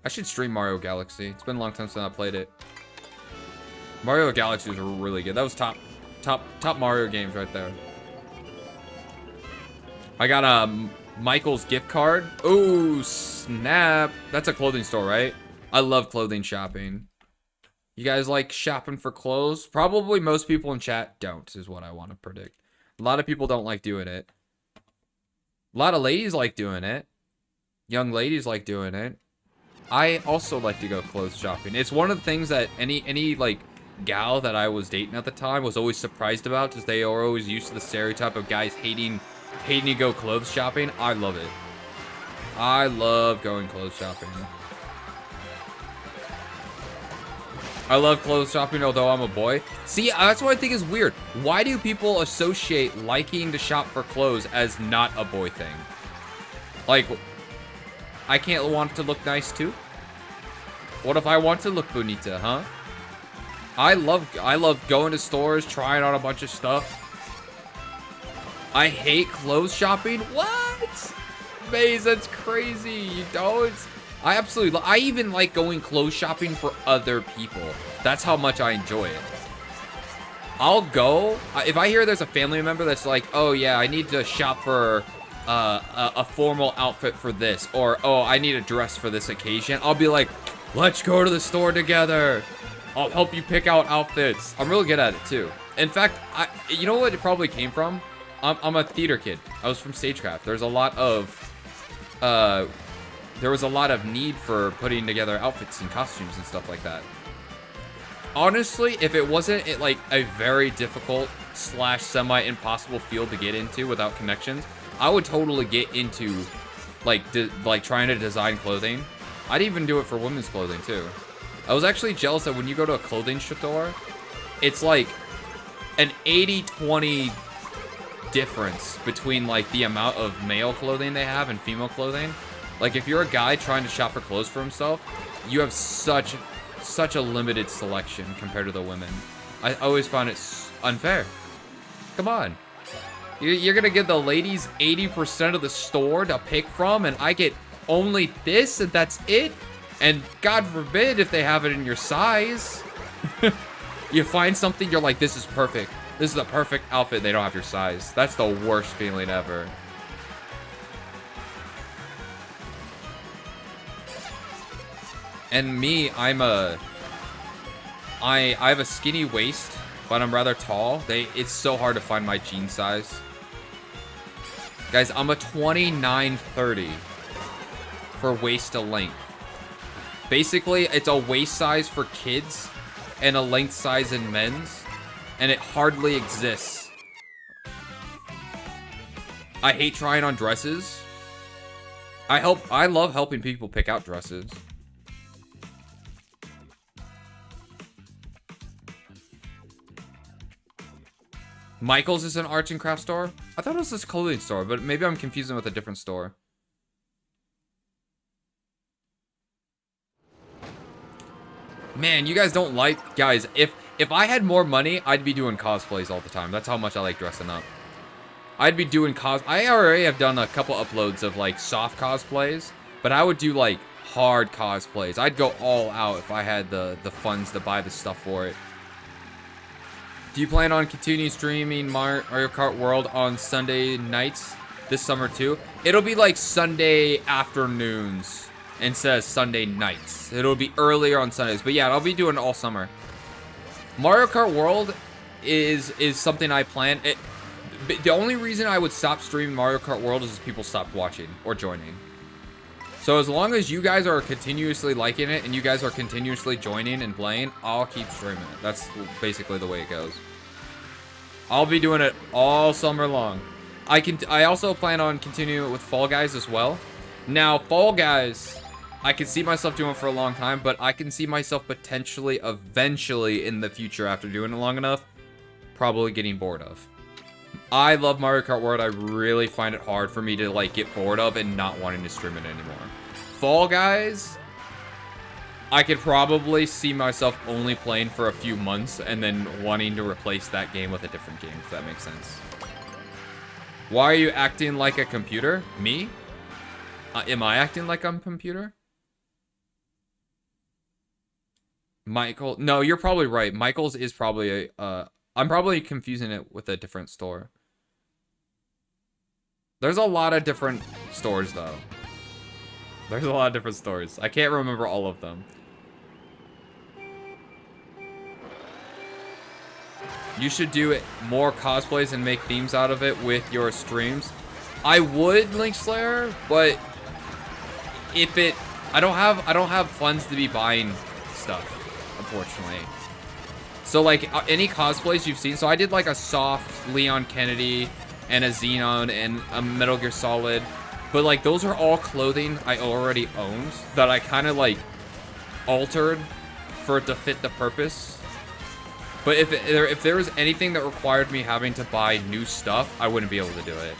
I should stream Mario Galaxy. It's been a long time since I played it. Mario Galaxy was really good. That was top Mario games right there. I got Michael's gift card. Oh, snap. That's a clothing store, right? I love clothing shopping. You guys like shopping for clothes? Probably most people in chat don't, is what I want to predict. A lot of people don't like doing it. A lot of ladies like doing it. Young ladies like doing it. I also like to go clothes shopping. It's one of the things that any like gal that I was dating at the time was always surprised about, because they are always used to the stereotype of guys hating to go clothes shopping. I love it. I love going clothes shopping. I love clothes shopping, although I'm a boy. See, that's what I think is weird. Why do people associate liking to shop for clothes as not a boy thing? Like, I can't want to look nice too? What if I want to look bonita, huh? I love going to stores, trying on a bunch of stuff. I hate clothes shopping? What? Maze, that's crazy. You don't? I even like going clothes shopping for other people. That's how much I enjoy it. I'll go, if I hear there's a family member that's like, oh yeah, I need to shop for a formal outfit for this, or oh, I need a dress for this occasion, I'll be like, let's go to the store together. I'll help you pick out outfits. I'm really good at it too. In fact, you know what it probably came from? I'm a theater kid. I was from Stagecraft. There was a lot of need for putting together outfits and costumes and stuff like that. Honestly, if it wasn't like a very difficult / semi-impossible field to get into without connections, I would totally get into like trying to design clothing. I'd even do it for women's clothing too. I was actually jealous that when you go to a clothing store, it's like an 80-20 difference between like the amount of male clothing they have and female clothing. Like if you're a guy trying to shop for clothes for himself, you have such a limited selection compared to the women. I always found it unfair. Come on. You're gonna give the ladies 80% of the store to pick from, and I get only this and that's it? And God forbid if they have it in your size. You find something, you're like, this is perfect. This is the perfect outfit. They don't have your size. That's the worst feeling ever. And me, I have a skinny waist, but I'm rather tall. It's so hard to find my jean size. Guys, I'm a 29-30 for waist to length. Basically, it's a waist size for kids and a length size in men's, and it hardly exists. I hate trying on dresses. I love helping people pick out dresses. Michael's is an arts and crafts store? I thought it was this clothing store, but maybe I'm confusing with a different store. Man, you guys don't like... Guys, if I had more money, I'd be doing cosplays all the time. That's how much I like dressing up. I'd be doing I already have done a couple uploads of, like, soft cosplays. But I would do, like, hard cosplays. I'd go all out if I had the funds to buy the stuff for it. Do you plan on continuing streaming Mario Kart World on Sunday nights this summer too? It'll be like Sunday afternoons instead of Sunday nights. It'll be earlier on Sundays. But yeah, I'll be doing it all summer. Mario Kart World is something I plan. The only reason I would stop streaming Mario Kart World is if people stopped watching or joining. So as long as you guys are continuously liking it and you guys are continuously joining and playing, I'll keep streaming it. That's basically the way it goes. I'll be doing it all summer long. I also plan on continuing it with Fall Guys as well. Now, Fall Guys, I can see myself doing it for a long time, but I can see myself potentially, eventually, in the future, after doing it long enough, probably getting bored of. I love Mario Kart World. I really find it hard for me to, like, get bored of and not wanting to stream it anymore. Fall Guys, I could probably see myself only playing for a few months and then wanting to replace that game with a different game, if that makes sense. Why are you acting like a computer? Me? Am I acting like I'm a computer? Michael? No, you're probably right. Michael's is probably a... I'm probably confusing it with a different store. There's a lot of different stores, though. There's a lot of different stores. I can't remember all of them. You should do more cosplays and make themes out of it with your streams. I would, Link Slayer, but if it... I don't have funds to be buying stuff, unfortunately. So, like, any cosplays you've seen... So, I did, like, a soft Leon Kennedy and a Xenon and a Metal Gear Solid. But, like, those are all clothing I already owned that I kind of, like, altered for it to fit the purpose. But if there was anything that required me having to buy new stuff, I wouldn't be able to do it.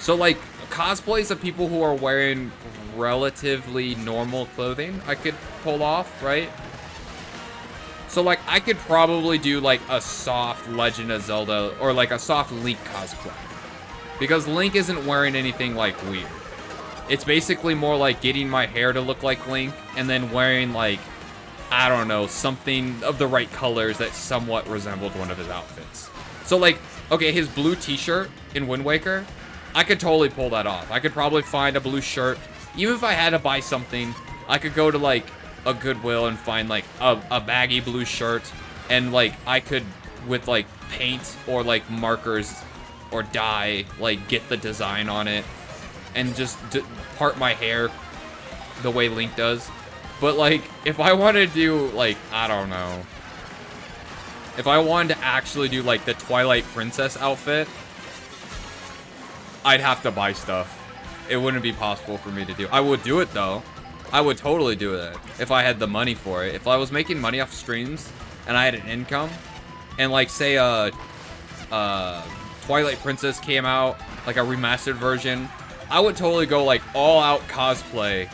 So, like, cosplays of people who are wearing relatively normal clothing, I could pull off, right? So, like, I could probably do, like, a soft Legend of Zelda or, like, a soft Link cosplay. Because Link isn't wearing anything, like, weird. It's basically more like getting my hair to look like Link and then wearing, like, I don't know, something of the right colors that somewhat resembled one of his outfits. So, like, okay, his blue t-shirt in Wind Waker, I could totally pull that off. I could probably find a blue shirt. Even if I had to buy something, I could go to, like, a Goodwill and find, like, a baggy blue shirt. And, like, I could, with, like, paint or, like, markers or dye, like, get the design on it. And just part my hair the way Link does. But, like, if I wanted to do, like, I don't know. If I wanted to actually do, like, the Twilight Princess outfit, I'd have to buy stuff. It wouldn't be possible for me to do. I would do it, though. I would totally do it if I had the money for it. If I was making money off streams and I had an income, and, like, say, Twilight Princess came out, like, a remastered version, I would totally go, like, all-out cosplay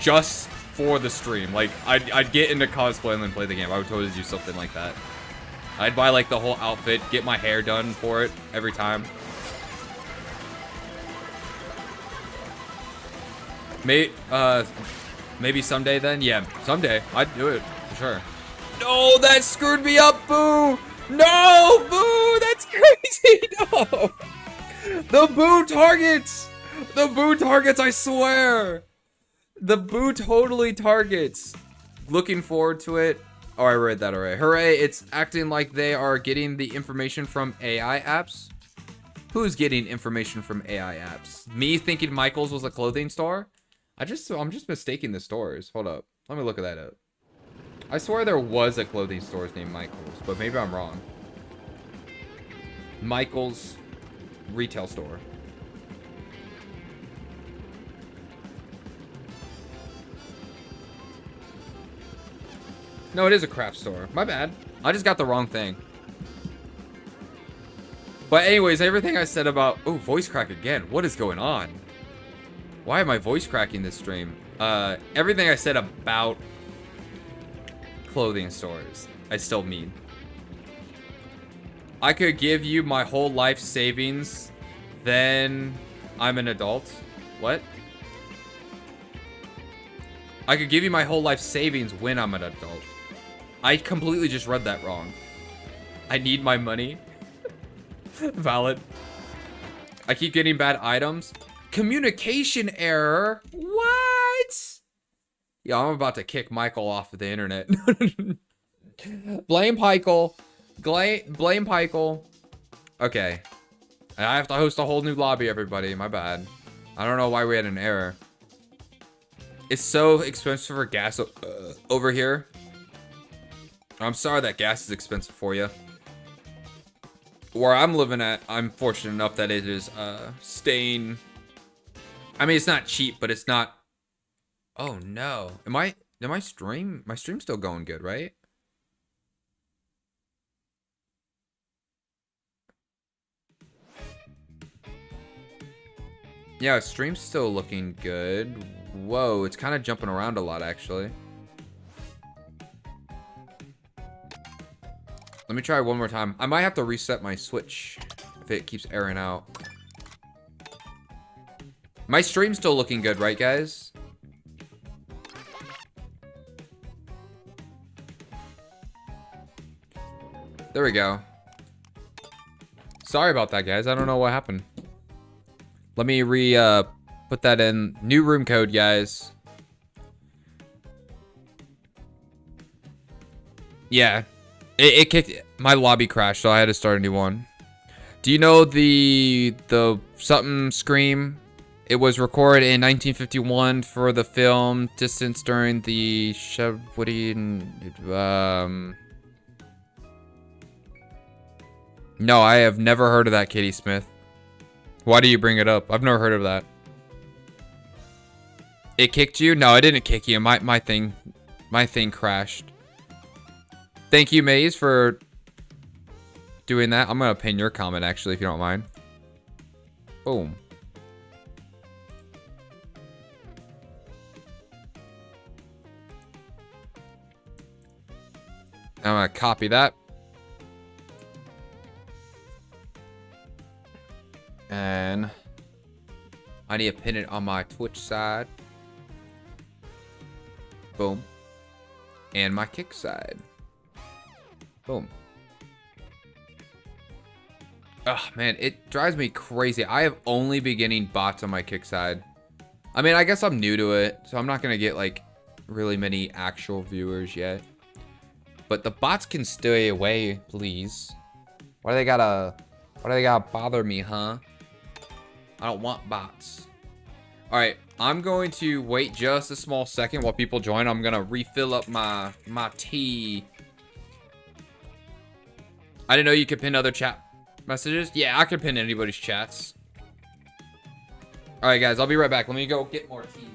just for the stream. Like, I'd get into cosplay and then play the game. I would totally do something like that. I'd buy, like, the whole outfit, get my hair done for it every time. Maybe someday then? Yeah, someday. I'd do it, for sure. No, that screwed me up, Boo! No, Boo! That's crazy! No! The Boo targets! The Boo targets, I swear! The Boo totally targets. Looking forward to it. Oh, I read that already. Hooray, it's acting like they are getting the information from AI apps. Who's getting information from AI apps? Me thinking Michael's was a clothing store? I'm just mistaking the stores. Hold up. Let me look at that up. I swear there was a clothing store named Michael's, but maybe I'm wrong. Michael's retail store. No, it is a craft store. My bad. I just got the wrong thing. But anyways, everything I said about... Oh, voice crack again. What is going on? Why am I voice cracking this stream? Everything I said about clothing stores, I still mean. I could give you my whole life savings, then I'm an adult. What? I could give you my whole life savings when I'm an adult. I completely just read that wrong. I need my money. Valid. I keep getting bad items. Communication error? What? Yeah, I'm about to kick Michael off of the internet. Blame Michael. Blame Michael. Okay. I have to host a whole new lobby, everybody. My bad. I don't know why we had an error. It's so expensive for gas over here. I'm sorry that gas is expensive for you. Where I'm living at, I'm fortunate enough that it is staying. I mean, it's not cheap, but it's not. Oh no! My stream's still going good, right? Yeah, stream's still looking good. Whoa, it's kind of jumping around a lot, actually. Let me try one more time. I might have to reset my Switch if it keeps airing out. My stream's still looking good, right, guys? There we go. Sorry about that, guys. I don't know what happened. Let me put that in. New room code, guys. Yeah. It kicked, my lobby crashed, so I had to start a new one. Do you know the something scream? It was recorded in 1951 for the film Distance during the No, I have never heard of that, Katie Smith. Why do you bring it up? I've never heard of that. It kicked you? No, it didn't kick you. My thing crashed. Thank you, Maze, for doing that. I'm gonna pin your comment, actually, if you don't mind. Boom. I'm gonna copy that. And I need to pin it on my Twitch side. Boom. And my Kick side. Boom. Oh, man, it drives me crazy. I have only been getting bots on my Kick side. I mean, I guess I'm new to it, so I'm not going to get, like, really many actual viewers yet. But the bots can stay away, please. Why do they gotta bother me, huh? I don't want bots. Alright, I'm going to wait just a small second while people join. I'm going to refill up my tea. I didn't know you could pin other chat messages. Yeah, I could pin anybody's chats. Alright, guys, I'll be right back. Let me go get more tea.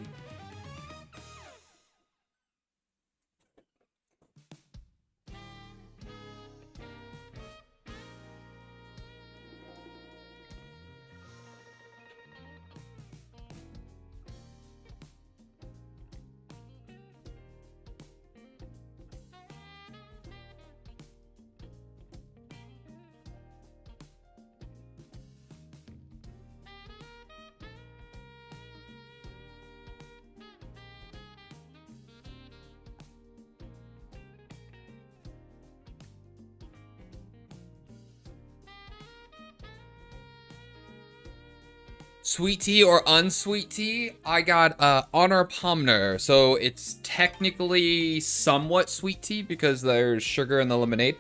Sweet tea or unsweet tea? I got Honor Palmer. So it's technically somewhat sweet tea because there's sugar in the lemonade.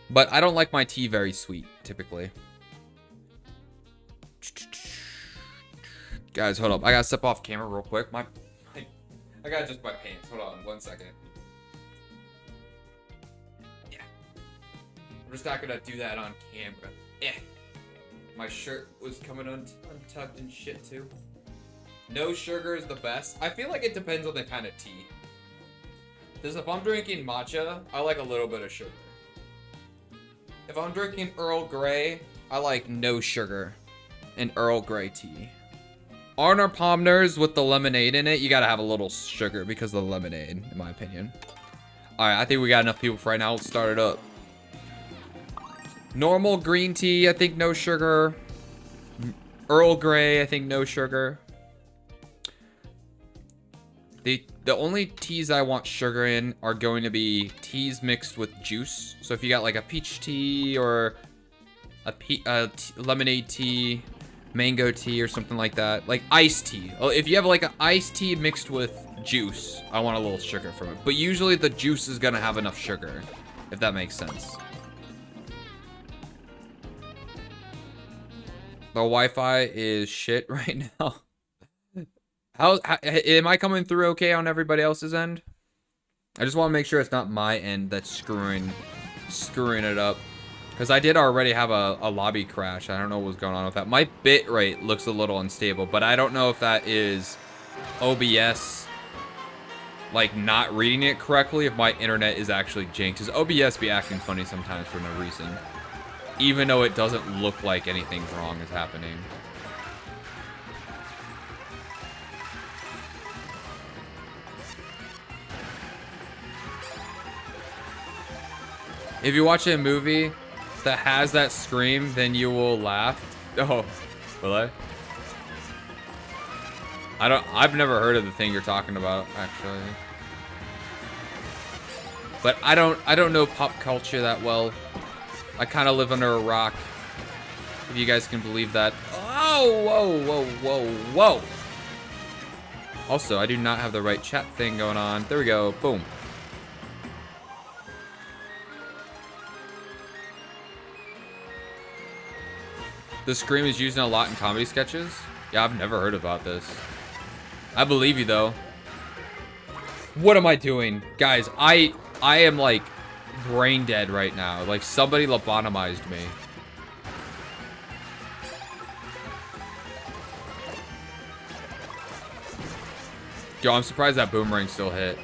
But I don't like my tea very sweet, typically. Guys, hold up. I gotta step off camera real quick. I gotta adjust my pants. Hold on 1 second. Yeah. I'm just not gonna do that on camera. Yeah. My shirt was coming untucked and shit too. No sugar is the best. I feel like it depends on the kind of tea. Because if I'm drinking matcha, I like a little bit of sugar. If I'm drinking Earl Grey, I like no sugar in Earl Grey tea. Arnold Palmer's with the lemonade in it, you gotta have a little sugar because of the lemonade, in my opinion. Alright, I think we got enough people for right now. Let's start it up. Normal green tea, I think no sugar. Earl Grey, I think no sugar. The only teas I want sugar in are going to be teas mixed with juice. So if you got like a peach tea or a lemonade tea, mango tea or something like that. Like iced tea. If you have like an iced tea mixed with juice, I want a little sugar from it. But usually the juice is going to have enough sugar, if that makes sense. The Wi-Fi is shit right now. How am I coming through okay on everybody else's end? I just want to make sure it's not my end that's screwing it up. Because I did already have a lobby crash. I don't know what was going on with that. My bit rate looks a little unstable, but I don't know if that is OBS like not reading it correctly, if my internet is actually jinxed. Because OBS be acting funny sometimes for no reason. Even though it doesn't look like anything wrong is happening. If you watch a movie that has that scream, then you will laugh. Oh, will I? I've never heard of the thing you're talking about, actually. But I don't know pop culture that well. I kind of live under a rock, if you guys can believe that. Oh, whoa, whoa, whoa, whoa. Also, I do not have the right chat thing going on. There we go. Boom. The scream is used a lot in comedy sketches. Yeah, I've never heard about this. I believe you, though. What am I doing? Guys, I am, like, brain dead right now. Like, somebody lobotomized me. Yo, I'm surprised that boomerang still hit.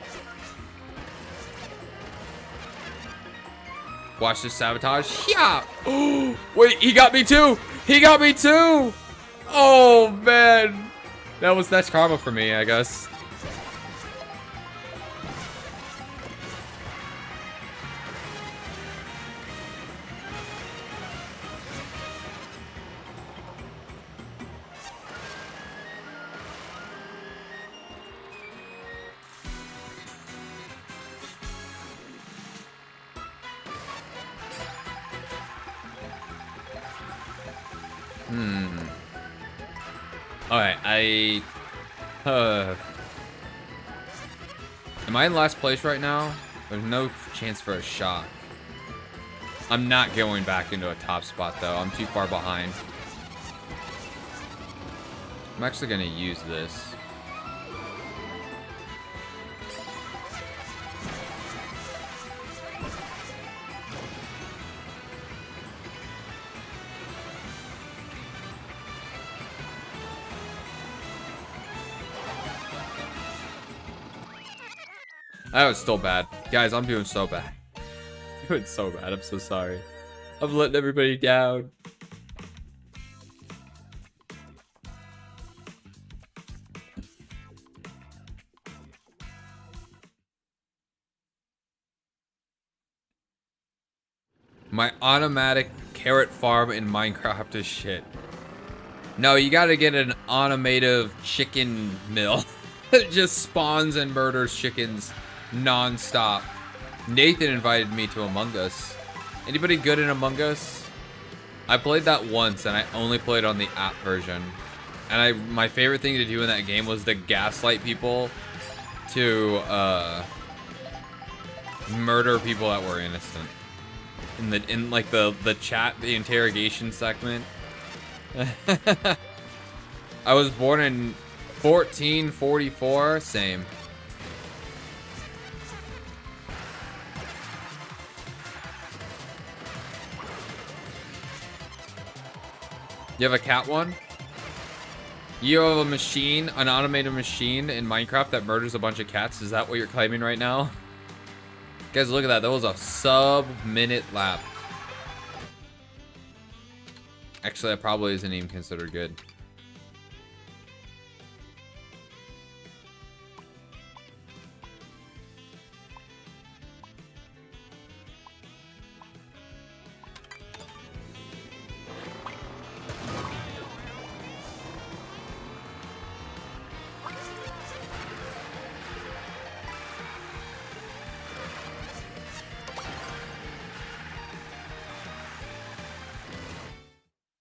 Watch this sabotage. Yeah. Wait, he got me too. He got me too. Oh man, that's karma for me, I guess. Alright, am I in last place right now? There's no chance for a shot. I'm not going back into a top spot, though. I'm too far behind. I'm actually going to use this. That was still bad. Guys, I'm doing so bad. Doing so bad. I'm so sorry. I'm letting everybody down. My automatic carrot farm in Minecraft is shit. No, you gotta get an automative chicken mill. It just spawns and murders chickens non-stop. Nathan invited me to Among Us. Anybody good in Among Us? I played that once, and I only played on the app version. And my favorite thing to do in that game was to gaslight people to murder people that were innocent. In like the chat, the interrogation segment. I was born in 1444. Same. You have a cat one? You have a machine, an automated machine in Minecraft that murders a bunch of cats. Is that what you're claiming right now? Guys, look at that. That was a sub-minute lap. Actually, that probably isn't even considered good.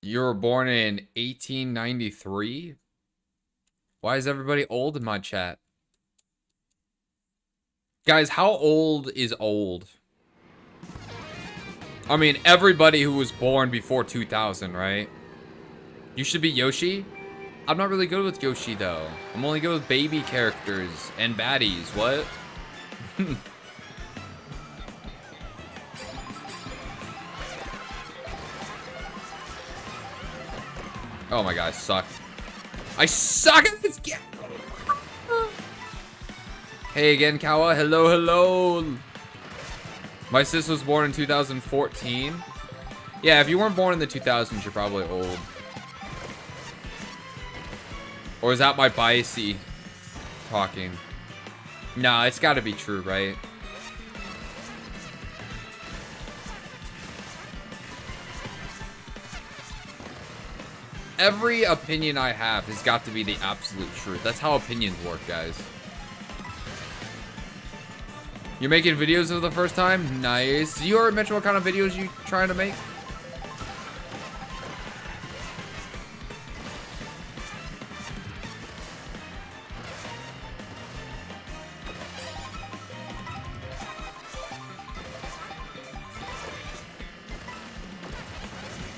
You were born in 1893? Why is everybody old in my chat? Guys, how old is old? I mean, everybody who was born before 2000, right? You should be Yoshi? I'm not really good with Yoshi, though. I'm only good with baby characters and baddies. What? Oh my god, I suck. I suck at this game! Hey again, Kawa. Hello, hello. My sis was born in 2014. Yeah, if you weren't born in the 2000s, you're probably old. Or is that my biasy talking? Nah, it's gotta be true, right? Every opinion I have has got to be the absolute truth. That's how opinions work, guys. You're making videos for the first time? Nice. You already mention what kind of videos you trying to make?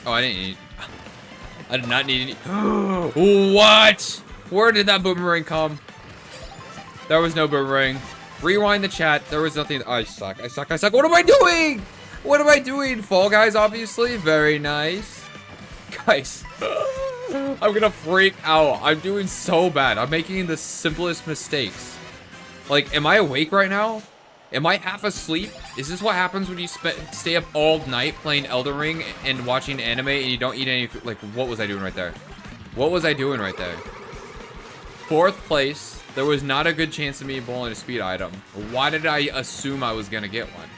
Oh, I didn't eat. I did not need any. What? Where did that boomerang come? There was no boomerang. Rewind the chat. There was nothing. I suck. I suck. I suck. What am I doing? What am I doing? Fall Guys, obviously. Very nice. Guys. I'm gonna freak out. I'm doing so bad. I'm making the simplest mistakes. Like, am I awake right now? Am I half asleep? Is this what happens when you stay up all night playing Elden Ring and watching anime and you don't eat any? Like, what was I doing right there? What was I doing right there? 4th place. There was not a good chance of me pulling a speed item. Why did I assume I was gonna get one?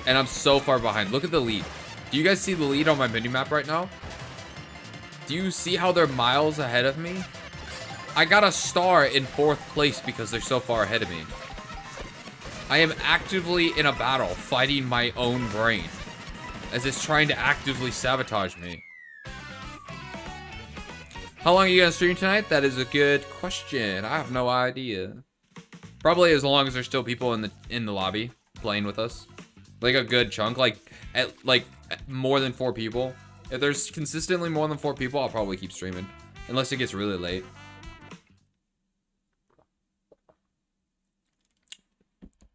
And I'm so far behind. Look at the lead. Do you guys see the lead on my minimap right now? Do you see how they're miles ahead of me? I got a star in 4th place because they're so far ahead of me. I am actively in a battle fighting my own brain as it's trying to actively sabotage me. How long are you gonna stream tonight? That is a good question. I have no idea. Probably as long as there's still people in the lobby playing with us. Like a good chunk, like more than 4 people. If there's consistently more than 4 people, I'll probably keep streaming. Unless it gets really late.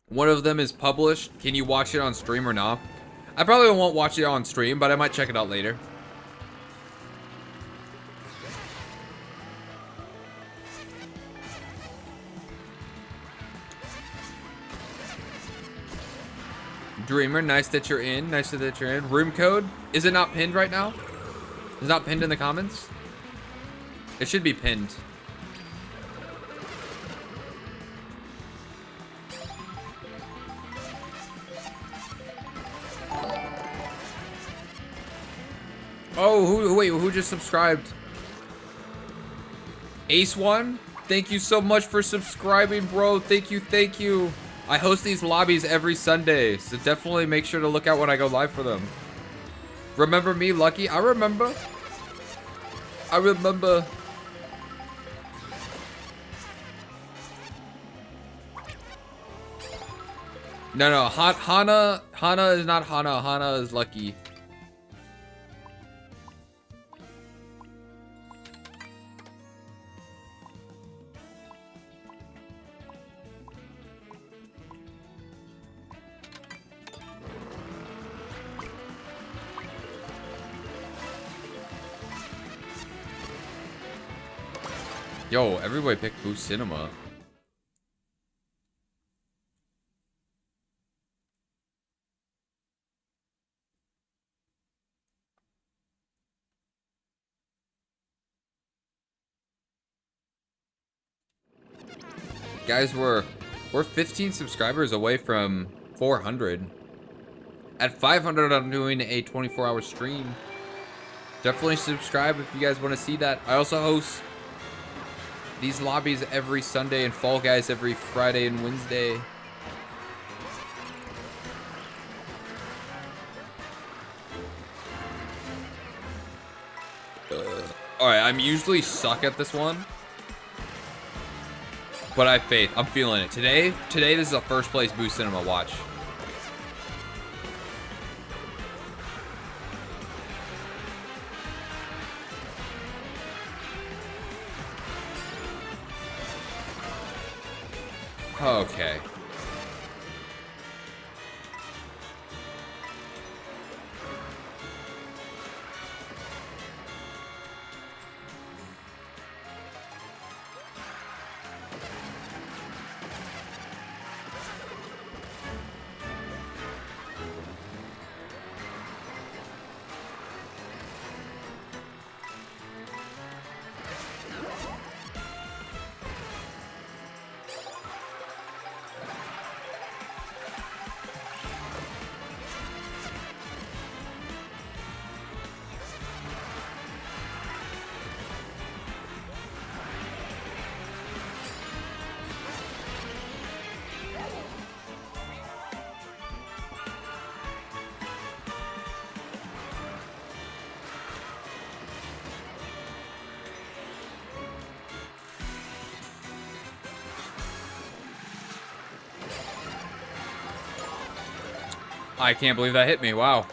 One of them is published. Can you watch it on stream or not? I probably won't watch it on stream, but I might check it out later. Dreamer, nice that you're in. Nice that you're in. Room code. Is it not pinned right now? Is it not pinned in the comments? It should be pinned. Oh, wait, who just subscribed? Ace1? Thank you so much for subscribing, bro. Thank you, thank you. I host these lobbies every Sunday, so definitely make sure to look out when I go live for them. Remember me, Lucky? I remember. I remember. No, Hana is not Hana. Hana is Lucky. Yo, everybody picked Boost Cinema. Guys, we're 15 subscribers away from 400. At 500, I'm doing a 24-hour stream. Definitely subscribe if you guys want to see that. I also host these lobbies every Sunday and Fall Guys every Friday and Wednesday. Alright, I'm usually suck at this one. But I have faith. I'm feeling it. Today this is a first place Boost Cinema watch. Okay. I can't believe that hit me. Wow.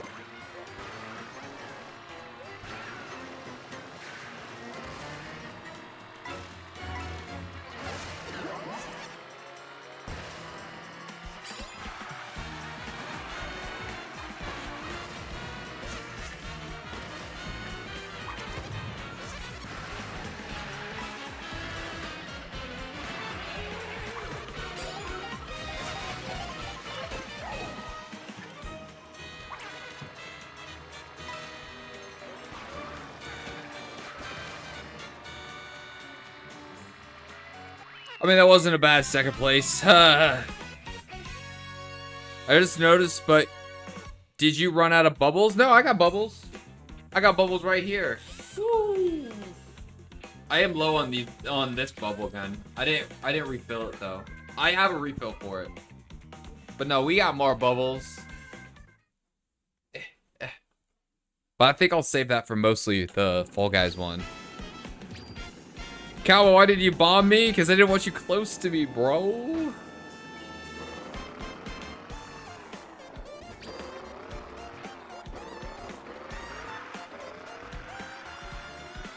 I mean, that wasn't a bad second place. I just noticed, but did you run out of bubbles? No, I got bubbles. I got bubbles right here. Woo. I am low on this bubble gun. I didn't refill it though. I have a refill for it. But no, we got more bubbles. But I think I'll save that for mostly the Fall Guys one. Cal, why did you bomb me? Because I didn't want you close to me, bro.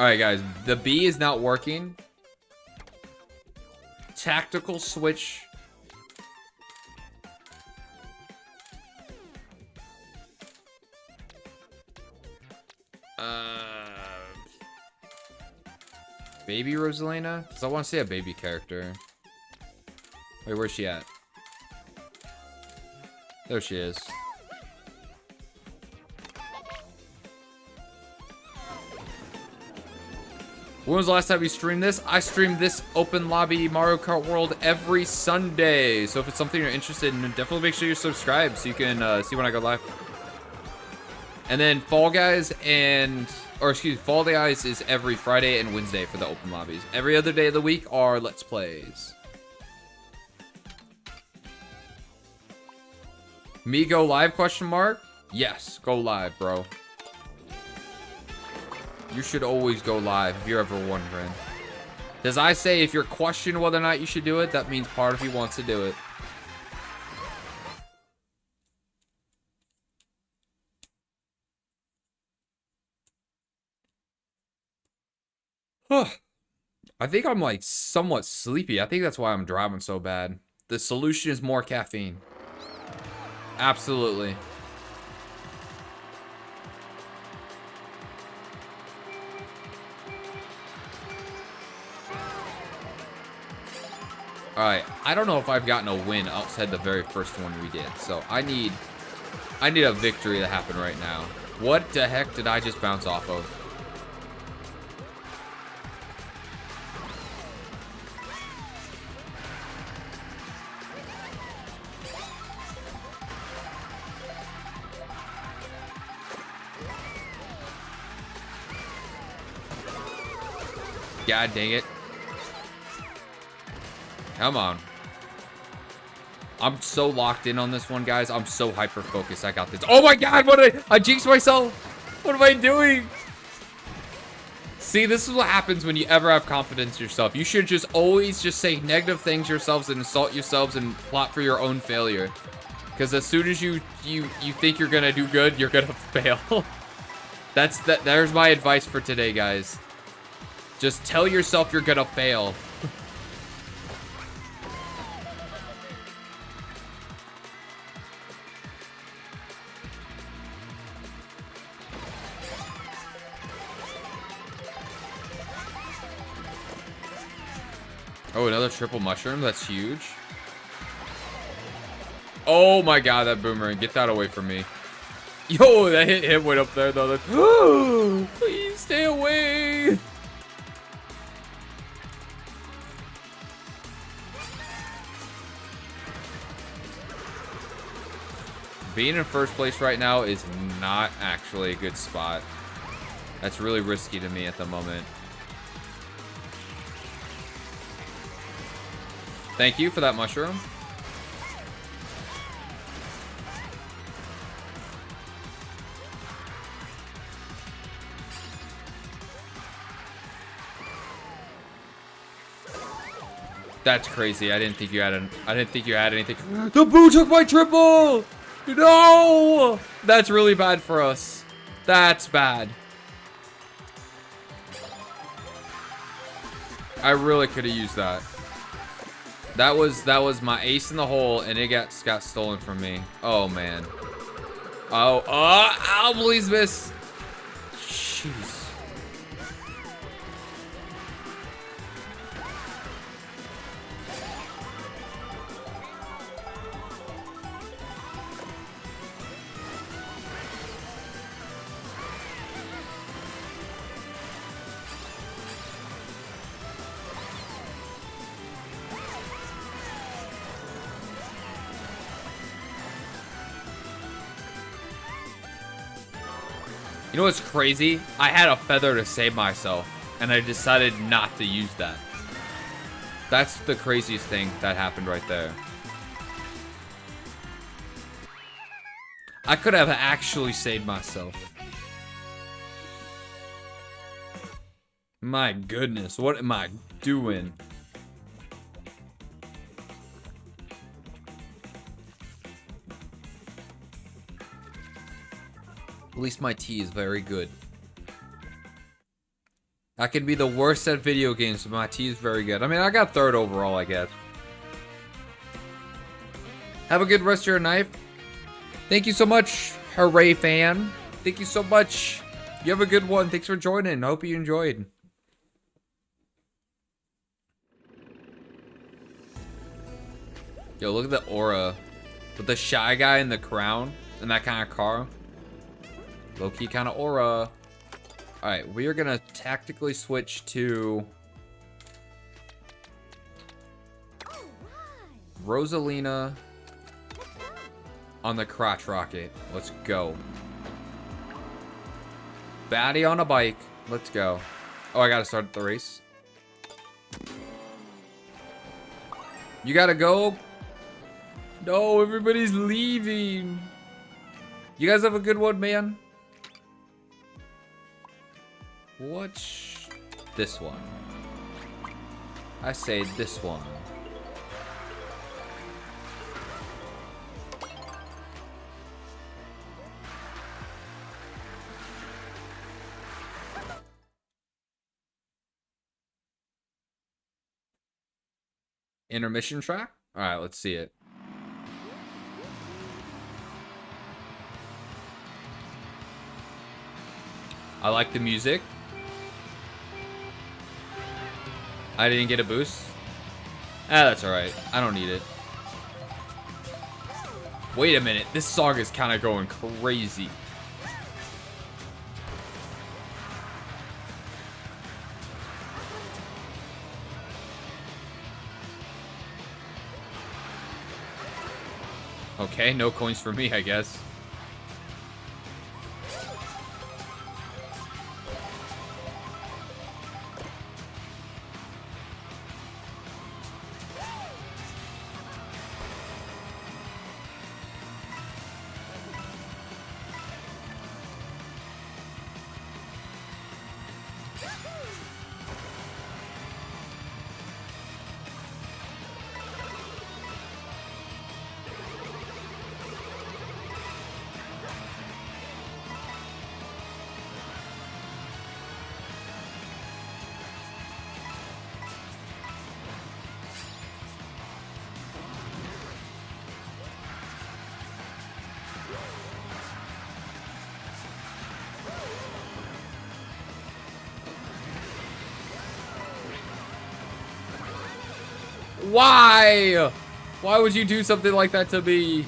Alright, guys. The B is not working. Tactical switch. Baby Rosalina? Because I want to see a baby character. Wait, where's she at? There she is. When was the last time you streamed this? I stream this open lobby Mario Kart World every Sunday. So if it's something you're interested in, definitely make sure you're subscribed so you can see when I go live. And then Fall Guys Fall Guys is every Friday and Wednesday for the open lobbies. Every other day of the week are Let's Plays. Me go live, question mark? Yes, go live, bro. You should always go live if you're ever wondering. As I say, if you're questioning whether or not you should do it, that means part of you wants to do it. I think I'm like somewhat sleepy. I think that's why I'm driving so bad. The solution is more caffeine. Absolutely. Alright, I don't know if I've gotten a win outside the very first one we did. So I need a victory to happen right now. What the heck did I just bounce off of? God dang it. Come on. I'm so locked in on this one, guys. I'm so hyper-focused. I got this. Oh my god, I jinxed myself. What am I doing? See, this is what happens when you ever have confidence in yourself. You should just always just say negative things yourselves and insult yourselves and plot for your own failure. Because as soon as you think you're gonna do good, you're gonna fail. There's my advice for today, guys. Just tell yourself you're gonna fail. Oh, another triple mushroom. That's huge. Oh my god, that boomerang. Get that away from me. Yo, that hit him went up there, though. Please stay away. Being in first place right now is not actually a good spot. That's really risky to me at the moment. Thank you for that mushroom. That's crazy. I didn't think you had anything. The boo took my triple! No! That's really bad for us. That's bad. I really could have used that. That was my ace in the hole, and it got stolen from me. Oh man. Oh, please miss. Jeez. You know what's crazy? I had a feather to save myself, and I decided not to use that. That's the craziest thing that happened right there. I could have actually saved myself. My goodness, what am I doing? At least my tea is very good. I can be the worst at video games, but my tea is very good. I mean, I got third overall, I guess. Have a good rest of your night. Thank you so much, Hooray fan. Thank you so much. You have a good one. Thanks for joining. I hope you enjoyed. Yo, look at the aura. With the Shy Guy in the crown and that kind of car. Low-key kind of aura. Alright, we are going to tactically switch to Rosalina on the crotch rocket. Let's go. Batty on a bike. Let's go. Oh, I got to start the race. You got to go. No, everybody's leaving. You guys have a good one, man. What's this one? I say this one. Intermission track? All right, let's see it. I like the music. I didn't get a boost. Ah, that's all right. I don't need it. Wait a minute. This song is kind of going crazy. Okay, no coins for me, I guess. Why? Why would you do something like that to me?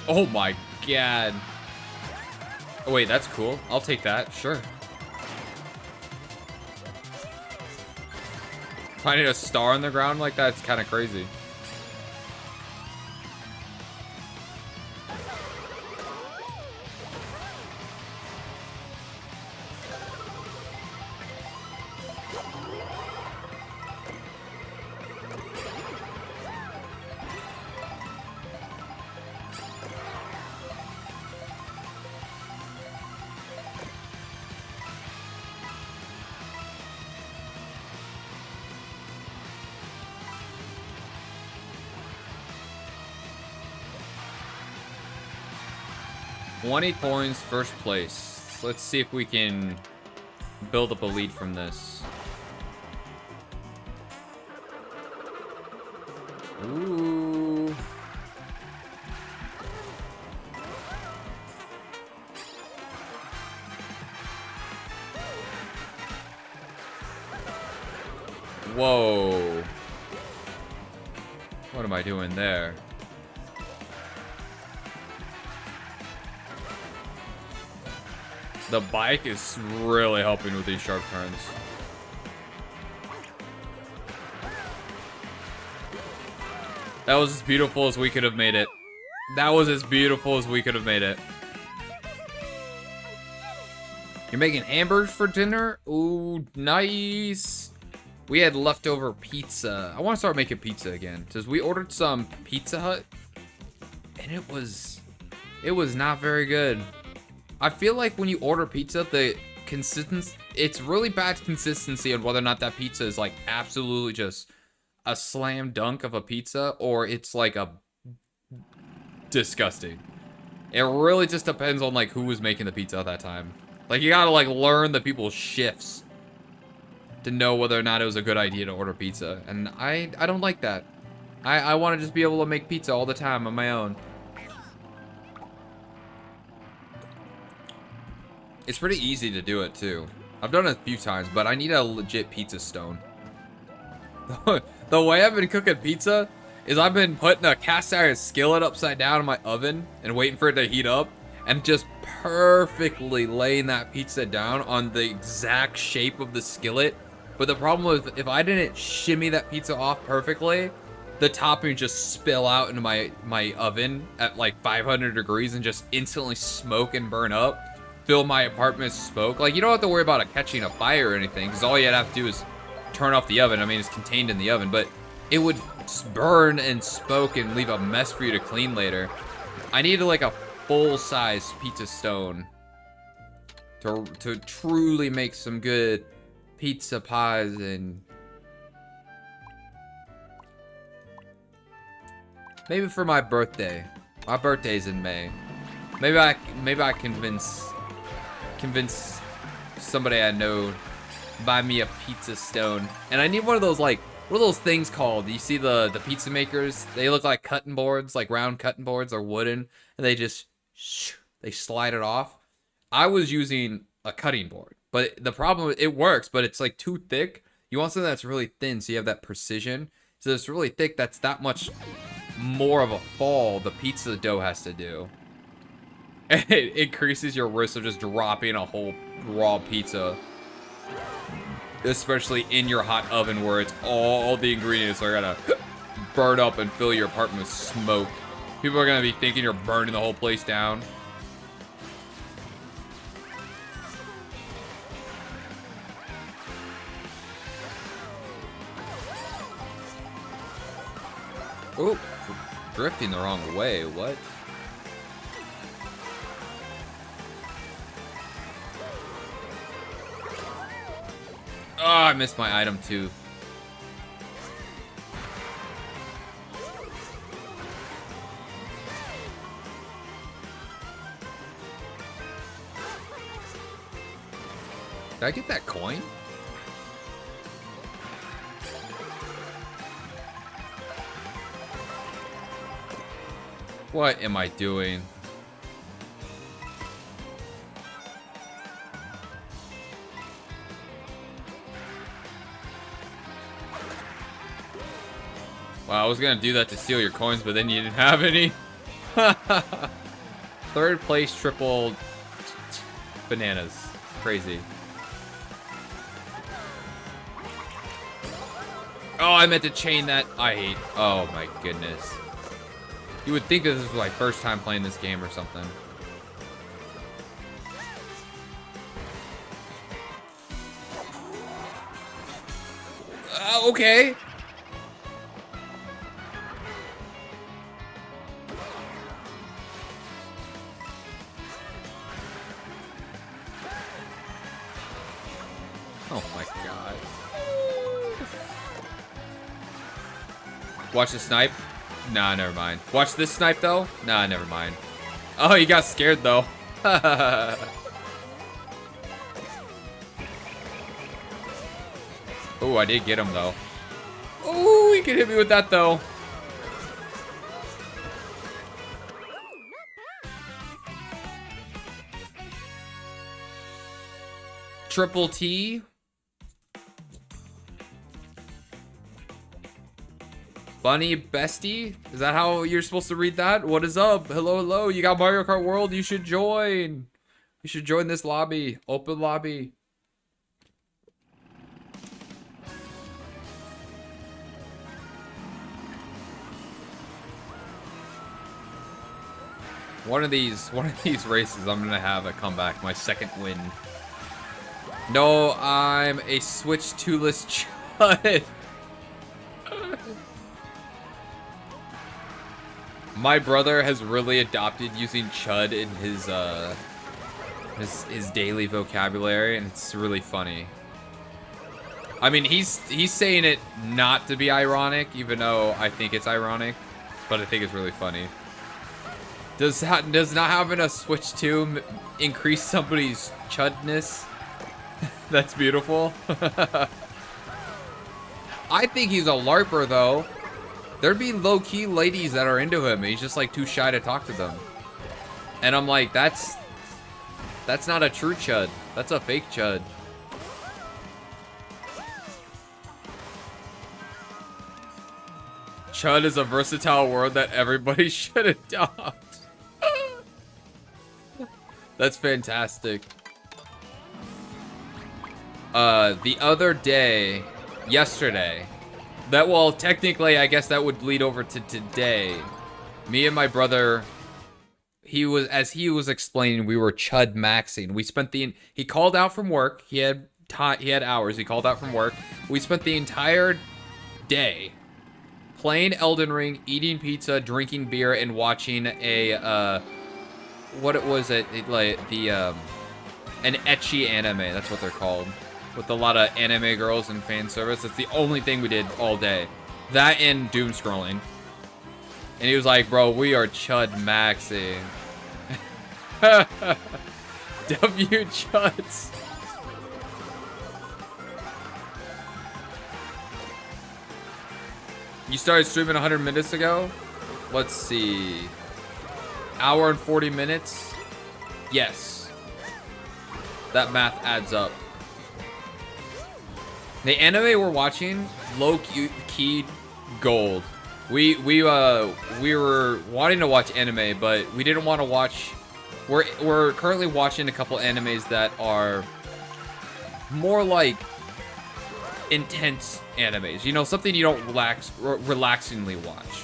Oh my god. Oh wait, that's cool. I'll take that, sure. Finding a star on the ground like that's kind of crazy. $20 points, first place. Let's see if we can build up a lead from this. Ooh. Whoa. What am I doing there? The bike is really helping with these sharp turns. That was as beautiful as we could have made it. That was as beautiful as we could have made it. You're making hamburgers for dinner? Ooh, nice. We had leftover pizza. I want to start making pizza again. Because we ordered some Pizza Hut. And it was not very good. I feel like when you order pizza, the consistency, it's really bad consistency on whether or not that pizza is like absolutely just a slam dunk of a pizza or it's like a disgusting. It really just depends on like who was making the pizza at that time. Like you gotta like learn the people's shifts to know whether or not it was a good idea to order pizza. And I don't like that. I want to just be able to make pizza all the time on my own. It's pretty easy to do it too. I've done it a few times, but I need a legit pizza stone. The way I've been cooking pizza is I've been putting a cast iron skillet upside down in my oven and waiting for it to heat up and just perfectly laying that pizza down on the exact shape of the skillet. But the problem is if I didn't shimmy that pizza off perfectly, the topping just spill out into my oven at like 500 degrees and just instantly smoke and burn up. Fill my apartment with smoke. Like, you don't have to worry about it catching a fire or anything, because all you'd have to do is turn off the oven. I mean, it's contained in the oven, but it would burn and smoke and leave a mess for you to clean later. I needed like a full-size pizza stone to truly make some good pizza pies. And maybe for my birthday. My birthday's in May. Maybe I convince somebody I know buy me a pizza stone. And I need one of those, like, what are those things called? You see the pizza makers? They look like cutting boards, like round cutting boards, or wooden, and they just they slide it off. I was using a cutting board, but the problem, it works, but it's like too thick. You want something that's really thin, so you have that precision. So it's really thick. That's that much more of a fall the pizza dough has to do. It increases your risk of just dropping a whole raw pizza, especially in your hot oven where it's all the ingredients are gonna burn up and fill your apartment with smoke. People are gonna be thinking you're burning the whole place down. Oh, drifting the wrong way. What? Oh, I missed my item too. Did I get that coin? What am I doing? Wow, I was gonna do that to steal your coins, but then you didn't have any. Third place, triple bananas. Crazy. Oh, I meant to chain that. I hate. Oh my goodness. You would think this was my first time playing this game or something. Okay. Oh my god. Watch the snipe. Nah, never mind. Watch this snipe though. Nah, never mind. Oh, you got scared though. Oh, I did get him though. Oh, he can hit me with that though. Triple T. Bunny Bestie? Is that how you're supposed to read that? What is up? Hello, hello. You got Mario Kart World? You should join. You should join this lobby. Open lobby. One of these races, I'm gonna have a comeback. My second win. No, I'm a Switch 2-less chud. My brother has really adopted using chud in his daily vocabulary, and it's really funny. I mean, he's saying it not to be ironic, even though I think it's ironic, but I think it's really funny. Does not having a Switch 2 increase somebody's chudness? That's beautiful. I think he's a LARPer though. There'd be low-key ladies that are into him. He's just like too shy to talk to them. And I'm like, that's not a true chud. That's a fake chud. Chud is a versatile word that everybody should adopt. That's fantastic. The other day, yesterday, that, well, technically, I guess that would bleed over to today. Me and my brother, as he was explaining, we were chud maxing. We spent he called out from work. He had hours. He called out from work. We spent the entire day playing Elden Ring, eating pizza, drinking beer, and watching a what it was it like the an ecchi anime. That's what they're called, with a lot of anime girls and fan service. That's the only thing we did all day. That and doom scrolling. And he was like, "Bro, we are chud maxing." W chuds. You started streaming 100 minutes ago? Let's see. Hour and 40 minutes? Yes. That math adds up. The anime we're watching, low-key gold. We were wanting to watch anime, but we didn't want to watch. We're currently watching a couple animes that are more like intense animes. You know, something you don't relaxingly watch.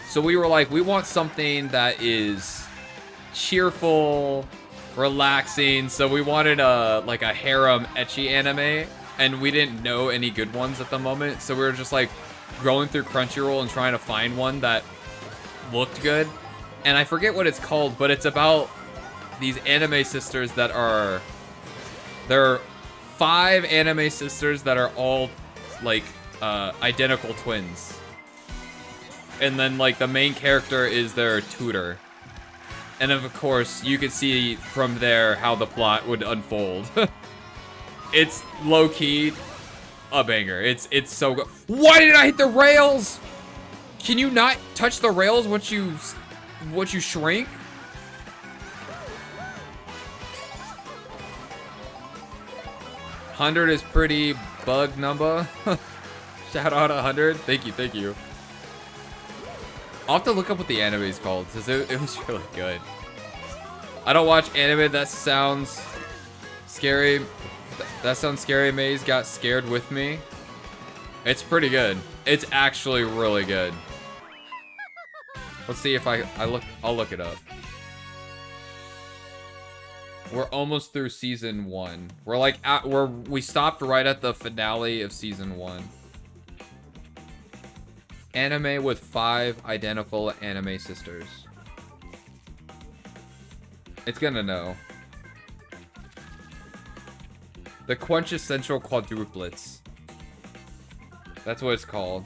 So we were like, we want something that is cheerful, relaxing. So we wanted like a harem ecchi anime, and we didn't know any good ones at the moment. So we were just like going through Crunchyroll and trying to find one that looked good. And I forget what it's called, but it's about these anime sisters that are... There are 5 anime sisters that are all like identical twins. And then like the main character is their tutor. And of course, you can see from there how the plot would unfold. It's low-key a banger. It's so good. Why did I hit the rails? Can you not touch the rails once you shrink? $100 is pretty bug number. Shout out 100. Thank you. I'll have to look up what the anime is called, because it was really good. I don't watch anime that sounds scary. That sounds scary. Maze got scared with me. It's pretty good. It's actually really good. Let's see if I'll look it up. We're almost through season 1. We're like we stopped right at the finale of season 1. Anime with 5 identical anime sisters. It's gonna know. The quintessential quadruplets. That's what it's called.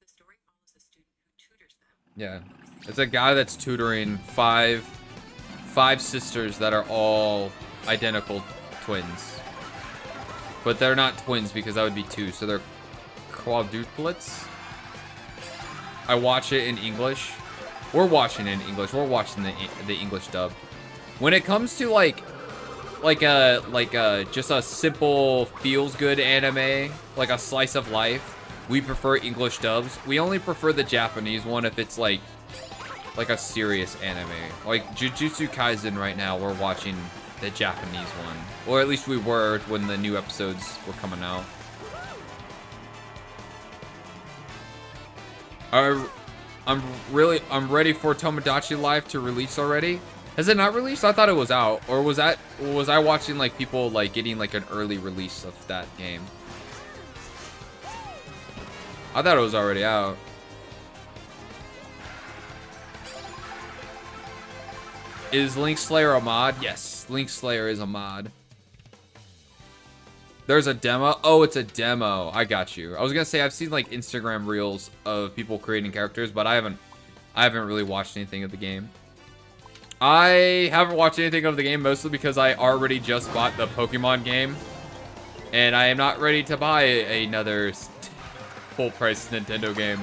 The story follows a student who tutors them. Yeah. It's a guy that's tutoring five sisters that are all identical twins. But they're not twins because that would be 2, so they're quadruplets. I watch it in English. We're watching it in English. We're watching the English dub. When it comes to like just a simple feels good anime, like a slice of life, we prefer English dubs. We only prefer the Japanese one if it's like a serious anime. Like Jujutsu Kaisen right now, we're watching the Japanese one. Or at least we were when the new episodes were coming out. I'm ready for Tomodachi Life to release already. Has it not released? I thought it was out. Or was I watching like people like getting like an early release of that game? I thought it was already out. Is Link Slayer a mod? Yes, Link Slayer is a mod. There's a demo? Oh, it's a demo. I got you. I was gonna say I've seen like Instagram reels of people creating characters, but I haven't really watched anything of the game. I haven't watched anything of the game mostly because I already just bought the Pokemon game, and I am not ready to buy another full price Nintendo game.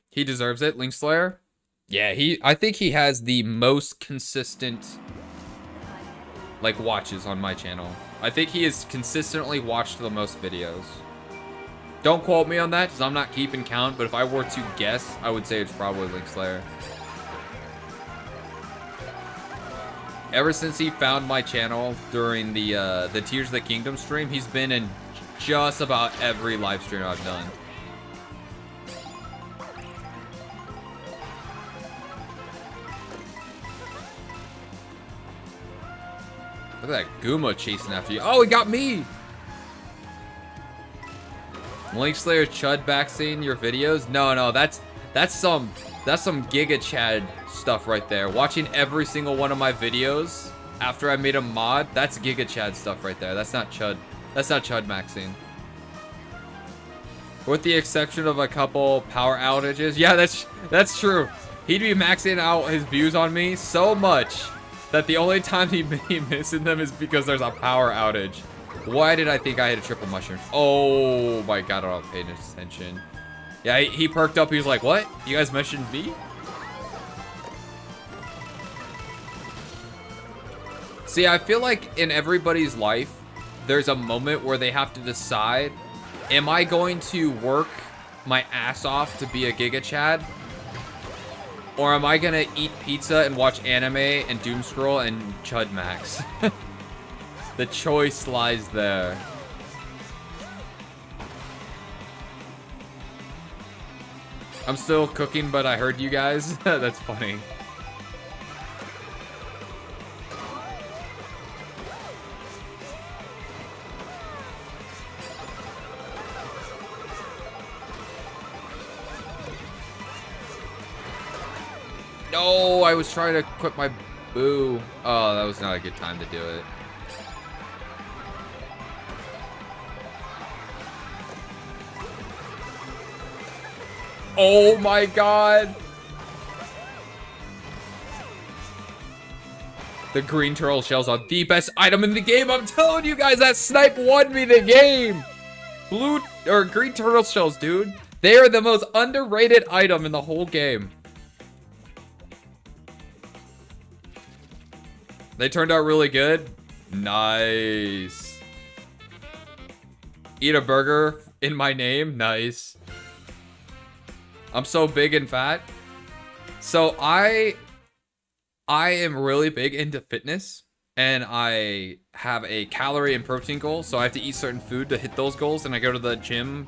He deserves it, Link Slayer. Yeah, I think he has the most consistent like watches on my channel. I think he has consistently watched the most videos. Don't quote me on that because I'm not keeping count, but if I were to guess, I would say it's probably Link Slayer. Ever since he found my channel during the Tears of the Kingdom stream, he's been in just about every live stream I've done. Look at that Guma chasing after you. Oh, he got me! Link Slayer Chud backseeing your videos? No, that's some Giga Chad stuff right there. Watching every single one of my videos after I made a mod, that's Giga Chad stuff right there. That's not Chud. That's not Chud maxing. With the exception of a couple power outages. Yeah, that's true. He'd be maxing out his views on me so much that the only time he'd be missing them is because there's a power outage. Why did I think I had a triple mushroom? Oh my god, I'm not paying attention. Yeah, he perked up. He was like, what? You guys mentioned me? See, I feel like in everybody's life, there's a moment where they have to decide, am I going to work my ass off to be a Giga Chad? Or am I gonna eat pizza and watch anime and doom scroll and Chud max? The choice lies there. I'm still cooking, but I heard you guys. That's funny. No, I was trying to quit my boo. Oh, that was not a good time to do it. Oh my god. The green turtle shells are the best item in the game. I'm telling you guys, that snipe won me the game. Blue or green turtle shells, dude. They are the most underrated item in the whole game. They turned out really good. Nice. Eat a burger in my name. Nice. I'm so big and fat. So I am really big into fitness, and I have a calorie and protein goal. So I have to eat certain food to hit those goals, and I go to the gym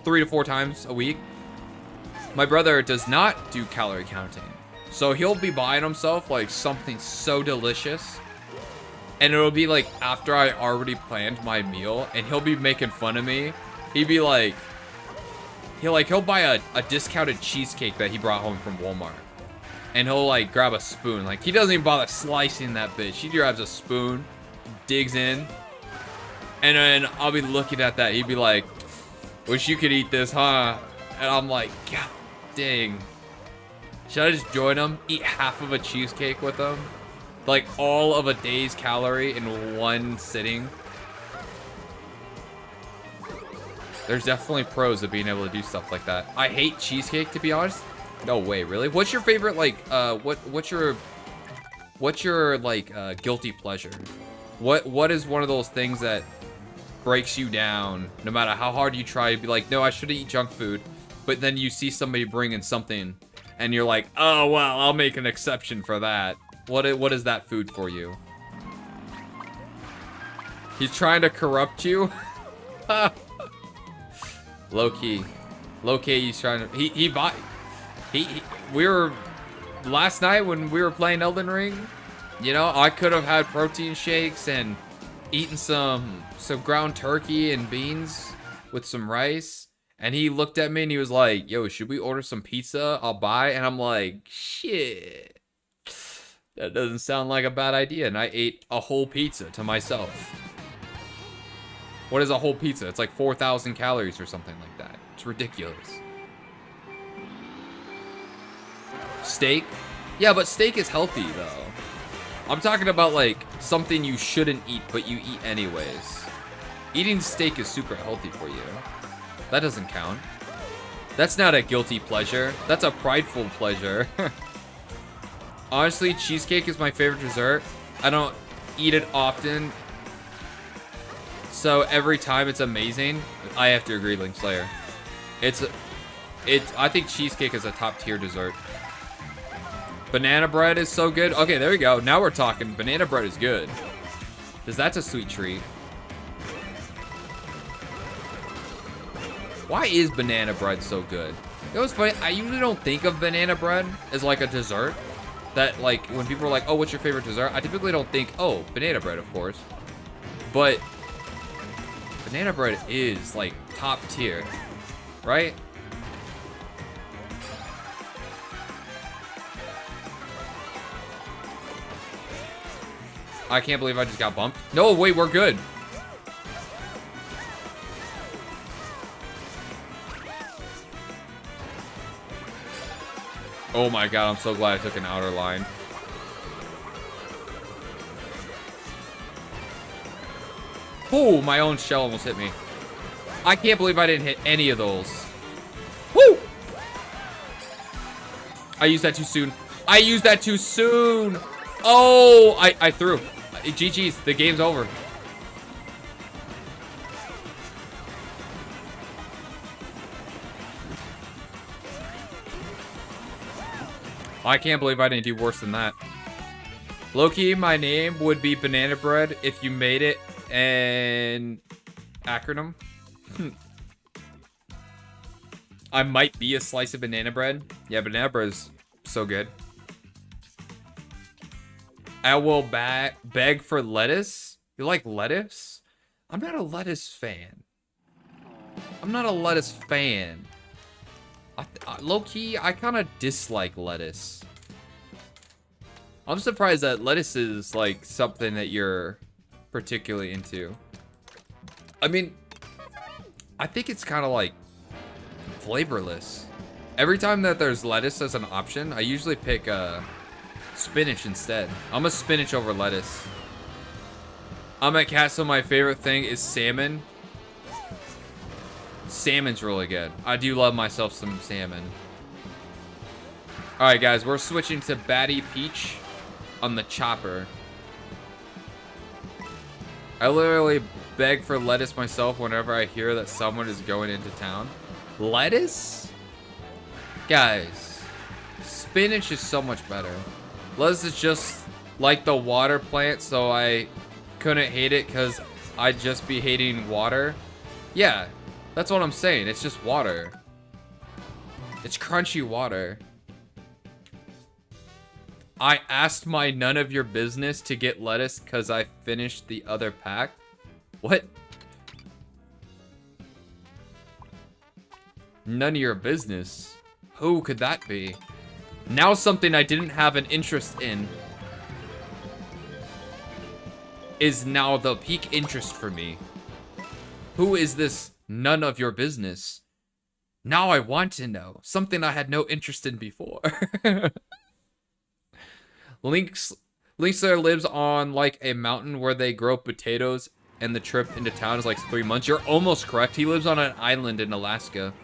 3 to 4 times a week. My brother does not do calorie counting. So he'll be buying himself like something so delicious, and it'll be like after I already planned my meal, and he'll be making fun of me. He'd be like, he'll buy a discounted cheesecake that he brought home from Walmart, and he'll like grab a spoon. Like, he doesn't even bother slicing that bitch. He grabs a spoon, digs in, and then I'll be looking at that. He'd be like, wish you could eat this, huh? And I'm like, god dang. Should I just join him? Eat half of a cheesecake with him? Like all of a day's calorie in one sitting? There's definitely pros of being able to do stuff like that. I hate cheesecake, to be honest. No way, really? What's your favorite, like, what's your like, guilty pleasure? What is one of those things that breaks you down no matter how hard you try to be like, no, I shouldn't eat junk food, but then you see somebody bring in something and you're like, oh, well, I'll make an exception for that. What is that food for you? He's trying to corrupt you? Low key, he's trying to, we were, last night when we were playing Elden Ring, you know, I could have had protein shakes and eaten some ground turkey and beans with some rice. And he looked at me and he was like, yo, should we order some pizza? I'll buy. And I'm like, shit, that doesn't sound like a bad idea. And I ate a whole pizza to myself. What is a whole pizza? It's like 4,000 calories or something like that. It's ridiculous. Steak? Yeah, but steak is healthy, though. I'm talking about, like, something you shouldn't eat, but you eat anyways. Eating steak is super healthy for you. That doesn't count. That's not a guilty pleasure. That's a prideful pleasure. Honestly, cheesecake is my favorite dessert. I don't eat it often, so every time it's amazing. I have to agree, Link Slayer. I think cheesecake is a top tier dessert. Banana bread is so good. Okay, there we go. Now we're talking. Banana bread is good, because that's a sweet treat. Why is banana bread so good? You know what's funny? I usually don't think of banana bread as like a dessert. that, like, when people are like, oh, what's your favorite dessert? I typically don't think, oh, banana bread, of course. But banana bread is, like, top tier, right? I can't believe I just got bumped. No, wait, we're good. Oh my god, I'm so glad I took an outer line. Oh, my own shell almost hit me. I can't believe I didn't hit any of those. Woo! I used that too soon. I used that too soon. Oh, I threw. GG's, the game's over. I can't believe I didn't do worse than that. Low-key, my name would be Banana Bread if you made it an acronym. I might be a slice of banana bread. Yeah, banana bread is so good. I will beg for lettuce. You like lettuce? I'm not a lettuce fan. I'm not a lettuce fan. Low-key, I kind of dislike lettuce. I'm surprised that lettuce is, like, something that you're particularly into. I mean, I think it's kind of, like, flavorless. Every time that there's lettuce as an option, I usually pick spinach instead. I'm a spinach over lettuce. I'm at Castle. My favorite thing is salmon. Salmon's really good. I do love myself some salmon. Alright, guys. We're switching to Batty Peach on the chopper. I literally beg for lettuce myself whenever I hear that someone is going into town. Lettuce? Guys, spinach is so much better. Lettuce is just like the water plant, so I couldn't hate it because I'd just be hating water. Yeah, that's what I'm saying. It's just water. It's crunchy water. I asked my none of your business to get lettuce because I finished the other pack. What? None of your business? Who could that be? Now something I didn't have an interest in is now the peak interest for me. Who is this none of your business? Now I want to know. Something I had no interest in before. Lynx there lives on like a mountain where they grow potatoes, and the trip into town is like 3 months. You're almost correct. He lives on an island in Alaska.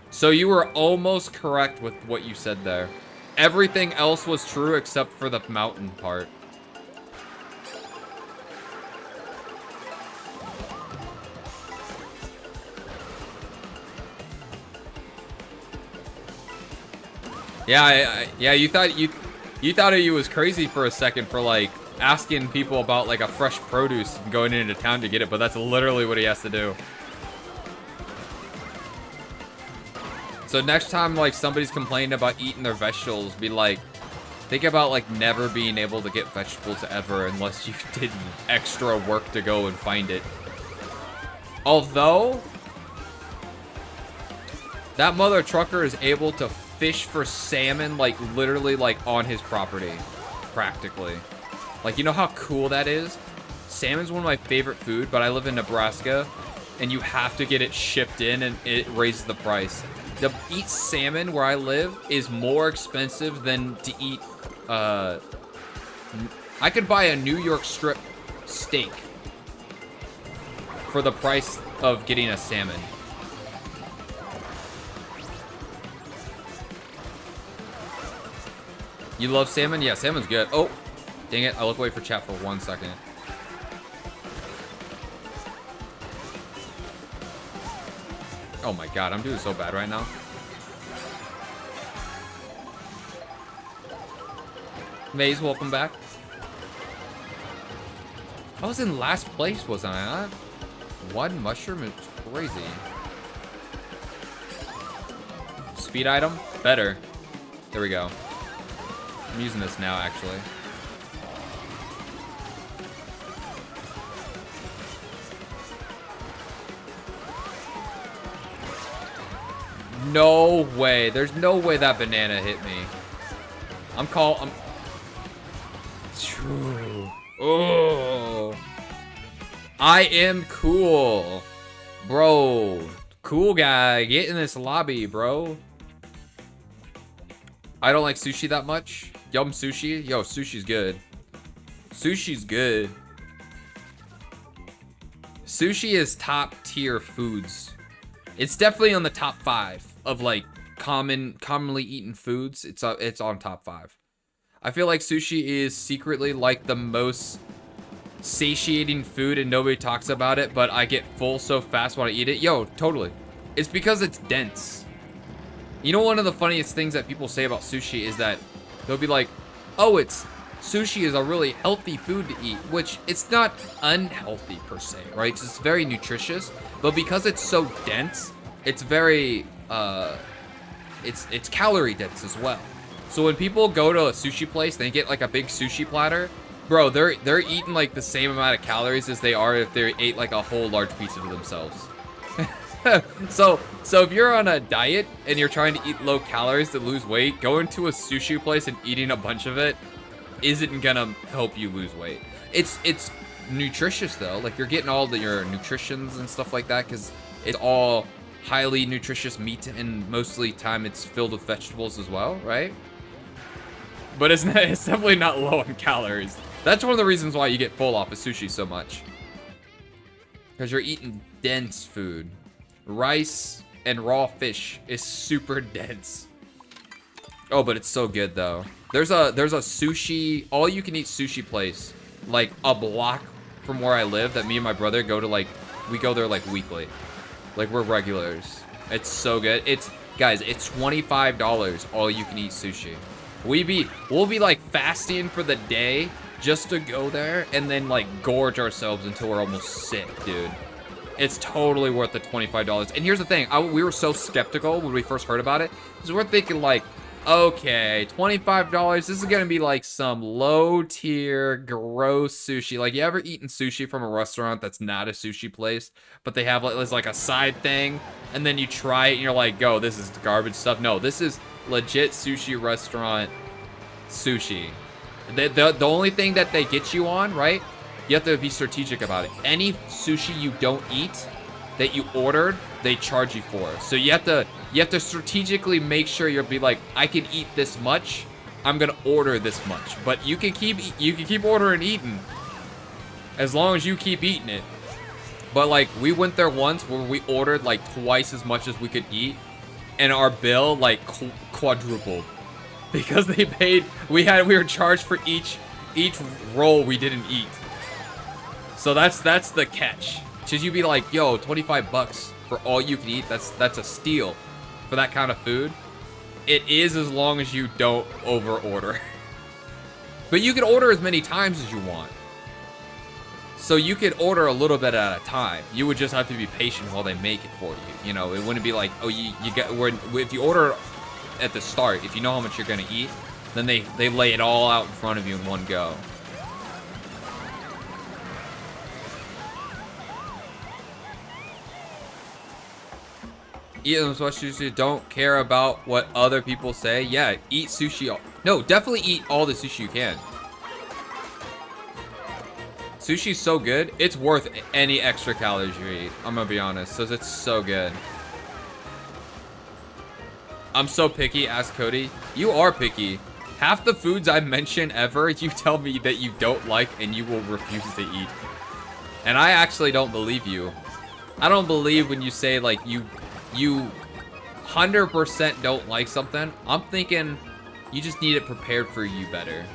So you were almost correct with what you said there. Everything else was true except for the mountain part. Yeah, yeah. You thought he was crazy for a second for like asking people about like a fresh produce and going into town to get it, but that's literally what he has to do. So next time like somebody's complaining about eating their vegetables, be like, think about like never being able to get vegetables ever unless you did extra work to go and find it. Although that mother trucker is able to fish for salmon like literally like on his property, practically. Like, you know how cool that is? Salmon's one of my favorite food, but I live in Nebraska and you have to get it shipped in and it raises the price. To eat salmon where I live is more expensive than to eat, I could buy a New York strip steak for the price of getting a salmon. You love salmon? Yeah, salmon's good. Oh, dang it. I look away for chat for 1 second. Oh my god, I'm doing so bad right now. Maze, welcome back. I was in last place, wasn't I not? One mushroom is crazy. Speed item? Better. There we go. I'm using this now, actually. No way. There's no way that banana hit me. I'm. Oh. I am cool. Bro. Cool guy. Get in this lobby, bro. I don't like sushi that much. Yum sushi. Yo, sushi's good. Sushi's good. Sushi is top tier foods. It's definitely on the top 5 of like commonly eaten foods. It's on top 5. I feel like sushi is secretly like the most satiating food and nobody talks about it, but I get full so fast when I eat it. Yo, totally. It's because it's dense. You know, one of the funniest things that people say about sushi is that they'll be like, oh, sushi is a really healthy food to eat, which it's not unhealthy per se, right? It's very nutritious, but because it's so dense, it's very, it's calorie dense as well. So when people go to a sushi place, they get like a big sushi platter, bro, they're eating like the same amount of calories as they are if they ate like a whole large pizza for themselves. So if you're on a diet and you're trying to eat low calories to lose weight, going to a sushi place and eating a bunch of it isn't gonna help you lose weight. It's nutritious though, like you're getting all your nutritions and stuff like that because it's all highly nutritious meat and mostly time it's filled with vegetables as well, right? But it's definitely not low on calories. That's one of the reasons why you get full off of sushi so much, because you're eating dense food. Rice and raw fish is super dense. Oh, but it's so good though. There's a sushi, all you can eat sushi place like a block from where I live that me and my brother go to, like we go there like weekly. Like we're regulars. It's so good. Guys, it's $25 all you can eat sushi. We'll be like fasting for the day just to go there and then like gorge ourselves until we're almost sick, dude. It's totally worth the $25. And here's the thing, we were so skeptical when we first heard about it, because we're thinking like, okay, $25, this is gonna be like some low tier, gross sushi. Like, you ever eaten sushi from a restaurant that's not a sushi place, but they have like a side thing, and then you try it and you're like, go, this is garbage stuff. No, this is legit sushi restaurant sushi. The only thing that they get you on, right? You have to be strategic about it. Any sushi you don't eat that you ordered, they charge you for. So you have to strategically make sure you'll be like, I can eat this much. I'm gonna order this much. But you can keep ordering and eating as long as you keep eating it. But like, we went there once where we ordered like twice as much as we could eat, and our bill like quadrupled because we were charged for each roll we didn't eat. So that's the catch. Should you be like, yo, 25 bucks for all you can eat? That's a steal for that kind of food. It is, as long as you don't over order. But you can order as many times as you want. So you could order a little bit at a time. You would just have to be patient while they make it for you. You know, it wouldn't be like, oh, if you order at the start, if you know how much you're gonna eat, then they lay it all out in front of you in one go. Eat as much sushi, don't care about what other people say. Yeah, eat sushi. No, definitely eat all the sushi you can. Sushi's so good, it's worth any extra calories you eat. I'm gonna be honest, so it's so good. I'm so picky, ask Cody. You are picky. Half the foods I mention ever, you tell me that you don't like and you will refuse to eat. And I actually don't believe you. I don't believe when you say like you 100% don't like something. I'm thinking you just need it prepared for you better.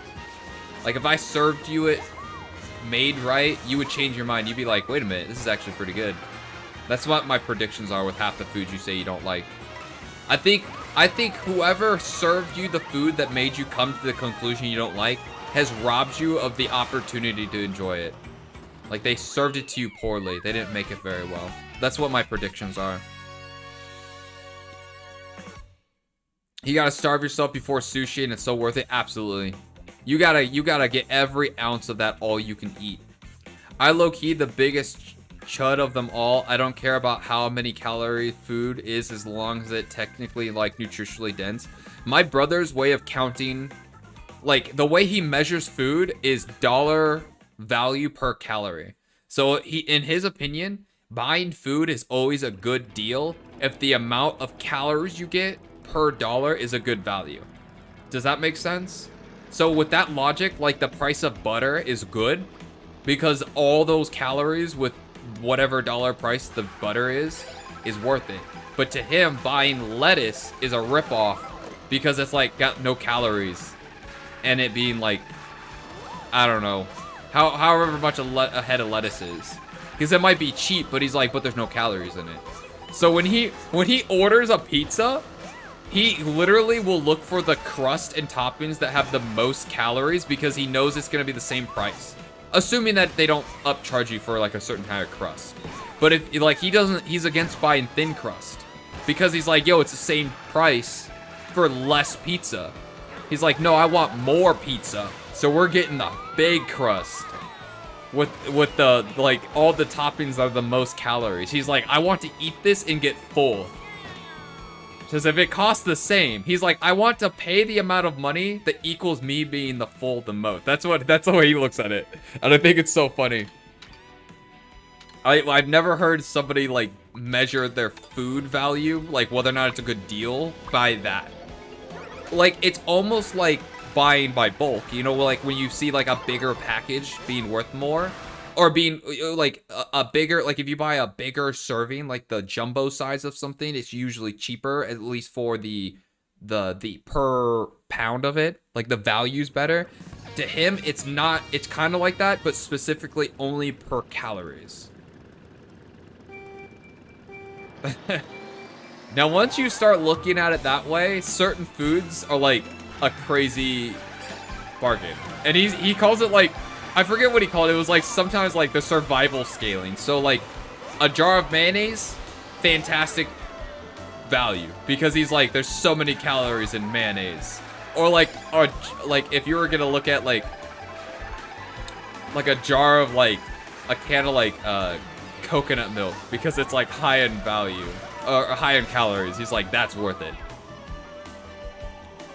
Like, if I served you it made right, you would change your mind. You'd be like, wait a minute, this is actually pretty good. That's what my predictions are with half the foods you say you don't like. I think whoever served you the food that made you come to the conclusion you don't like has robbed you of the opportunity to enjoy it. Like, they served it to you poorly. They didn't make it very well. That's what my predictions are. You gotta starve yourself before sushi, and it's so worth it. Absolutely. You gotta get every ounce of that all you can eat. I low-key the biggest chud of them all. I don't care about how many calories food is as long as it technically like nutritionally dense. My brother's way of counting, like the way he measures food is dollar value per calorie. So he, in his opinion, buying food is always a good deal if the amount of calories you get per dollar is a good value. Does that make sense? So with that logic, like the price of butter is good because all those calories with whatever dollar price the butter is worth it. But to him, buying lettuce is a ripoff because it's like got no calories, and it being like, I don't know, however much a head of lettuce is, because it might be cheap, but he's like, but there's no calories in it. So when he orders a pizza, he literally will look for the crust and toppings that have the most calories because he knows it's gonna be the same price. Assuming that they don't upcharge you for like a certain kind of crust. But if like he's against buying thin crust because he's like, yo, it's the same price for less pizza. He's like, no, I want more pizza. So we're getting the big crust with the like all the toppings that are the most calories. He's like, I want to eat this and get full. Because if it costs the same, he's like, I want to pay the amount of money that equals me being the full the most. That's the way he looks at it. And I think it's so funny. I've never heard somebody like measure their food value, like whether or not it's a good deal, by that. Like, it's almost like buying by bulk, you know, like when you see like a bigger package being worth more, or being like a bigger, like if you buy a bigger serving, like the jumbo size of something, it's usually cheaper, at least for the per pound of it, like the value's better. To him, it's not, it's kind of like that, but specifically only per calories. Now, once you start looking at it that way, certain foods are like a crazy bargain. And he calls it like, I forget what he called it. It was like sometimes like the survival scaling. So like a jar of mayonnaise, fantastic value, because he's like, there's so many calories in mayonnaise. Or like if you were gonna look at like a jar of like a can of like coconut milk, because it's like high in value or high in calories. He's like, that's worth it.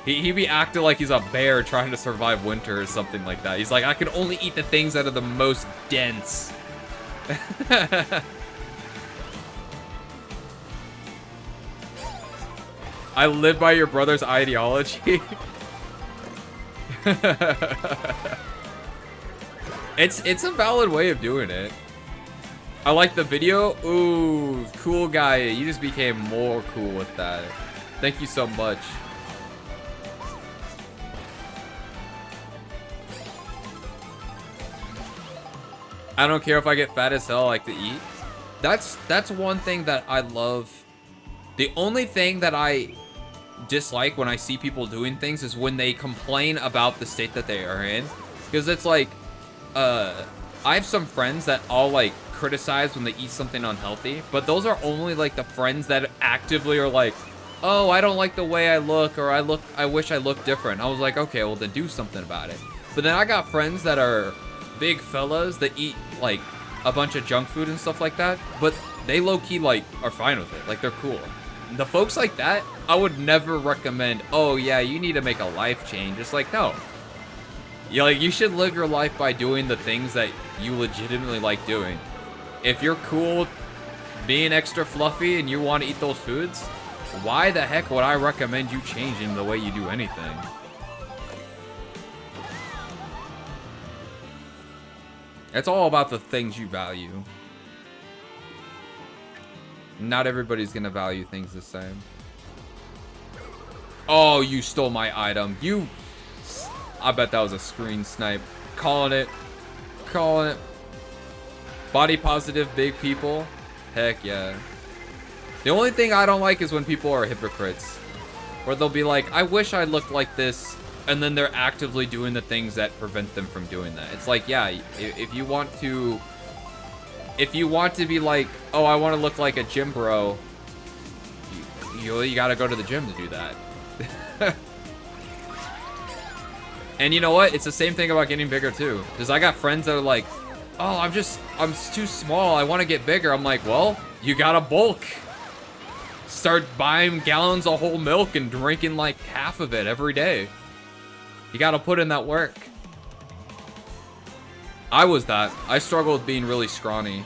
He be acting like he's a bear trying to survive winter or something like that. He's like, I can only eat the things that are the most dense. I live by your brother's ideology. It's a valid way of doing it. I like the video. Ooh, cool guy. You just became more cool with that. Thank you so much. I don't care if I get fat as hell, I like to eat. That's one thing that I love. The only thing that I dislike when I see people doing things is when they complain about the state that they are in. Because it's like, I have some friends that all like criticize when they eat something unhealthy, but those are only like the friends that actively are like, oh, I don't like the way I look, or I wish I looked different. I was like, okay, well then do something about it. But then I got friends that are big fellas that eat like a bunch of junk food and stuff like that, but they low-key like are fine with it, like they're cool. The folks like that, I would never recommend, oh yeah, you need to make a life change. It's like, no, you should live your life by doing the things that you legitimately like doing. If you're cool being extra fluffy and you want to eat those foods, why the heck would I recommend you changing the way you do anything? It's all about the things you value. Not everybody's gonna value things the same. Oh, you stole my item. I bet that was a screen snipe. Calling it. Calling it. Body positive, big people. Heck yeah. The only thing I don't like is when people are hypocrites. Where they'll be like, I wish I looked like this, and then they're actively doing the things that prevent them from doing that. It's like, yeah, if you want to be like, oh, I want to look like a gym bro, you gotta go to the gym to do that. And you know what? It's the same thing about getting bigger too. Because I got friends that are like, oh, I'm too small. I want to get bigger. I'm like, well, you gotta bulk. Start buying gallons of whole milk and drinking like half of it every day. You gotta put in that work. I was that. I struggled with being really scrawny.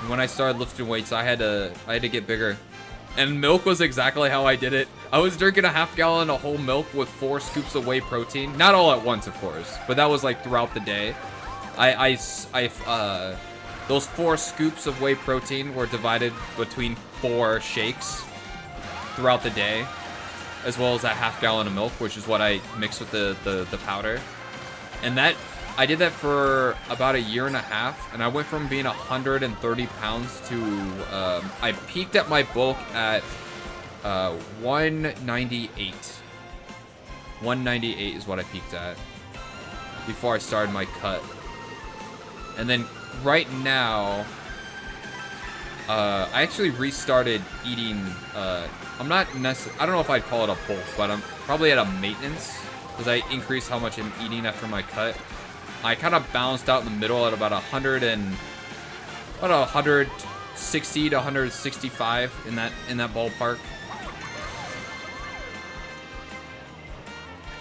When I started lifting weights, I had to get bigger. And milk was exactly how I did it. I was drinking a half gallon of whole milk with 4 scoops of whey protein. Not all at once, of course, but that was like throughout the day. Those 4 scoops of whey protein were divided between 4 shakes throughout the day, as well as that half gallon of milk, which is what I mixed with the powder. And I did that for about a year and a half, and I went from being 130 pounds to, I peaked at my bulk at 198. 198 is what I peaked at before I started my cut. And then right now, I actually restarted eating, I don't know if I'd call it a bulk, but I'm probably at a maintenance, because I increased how much I'm eating after my cut. I kind of balanced out in the middle at about 160 to 165 in that ballpark.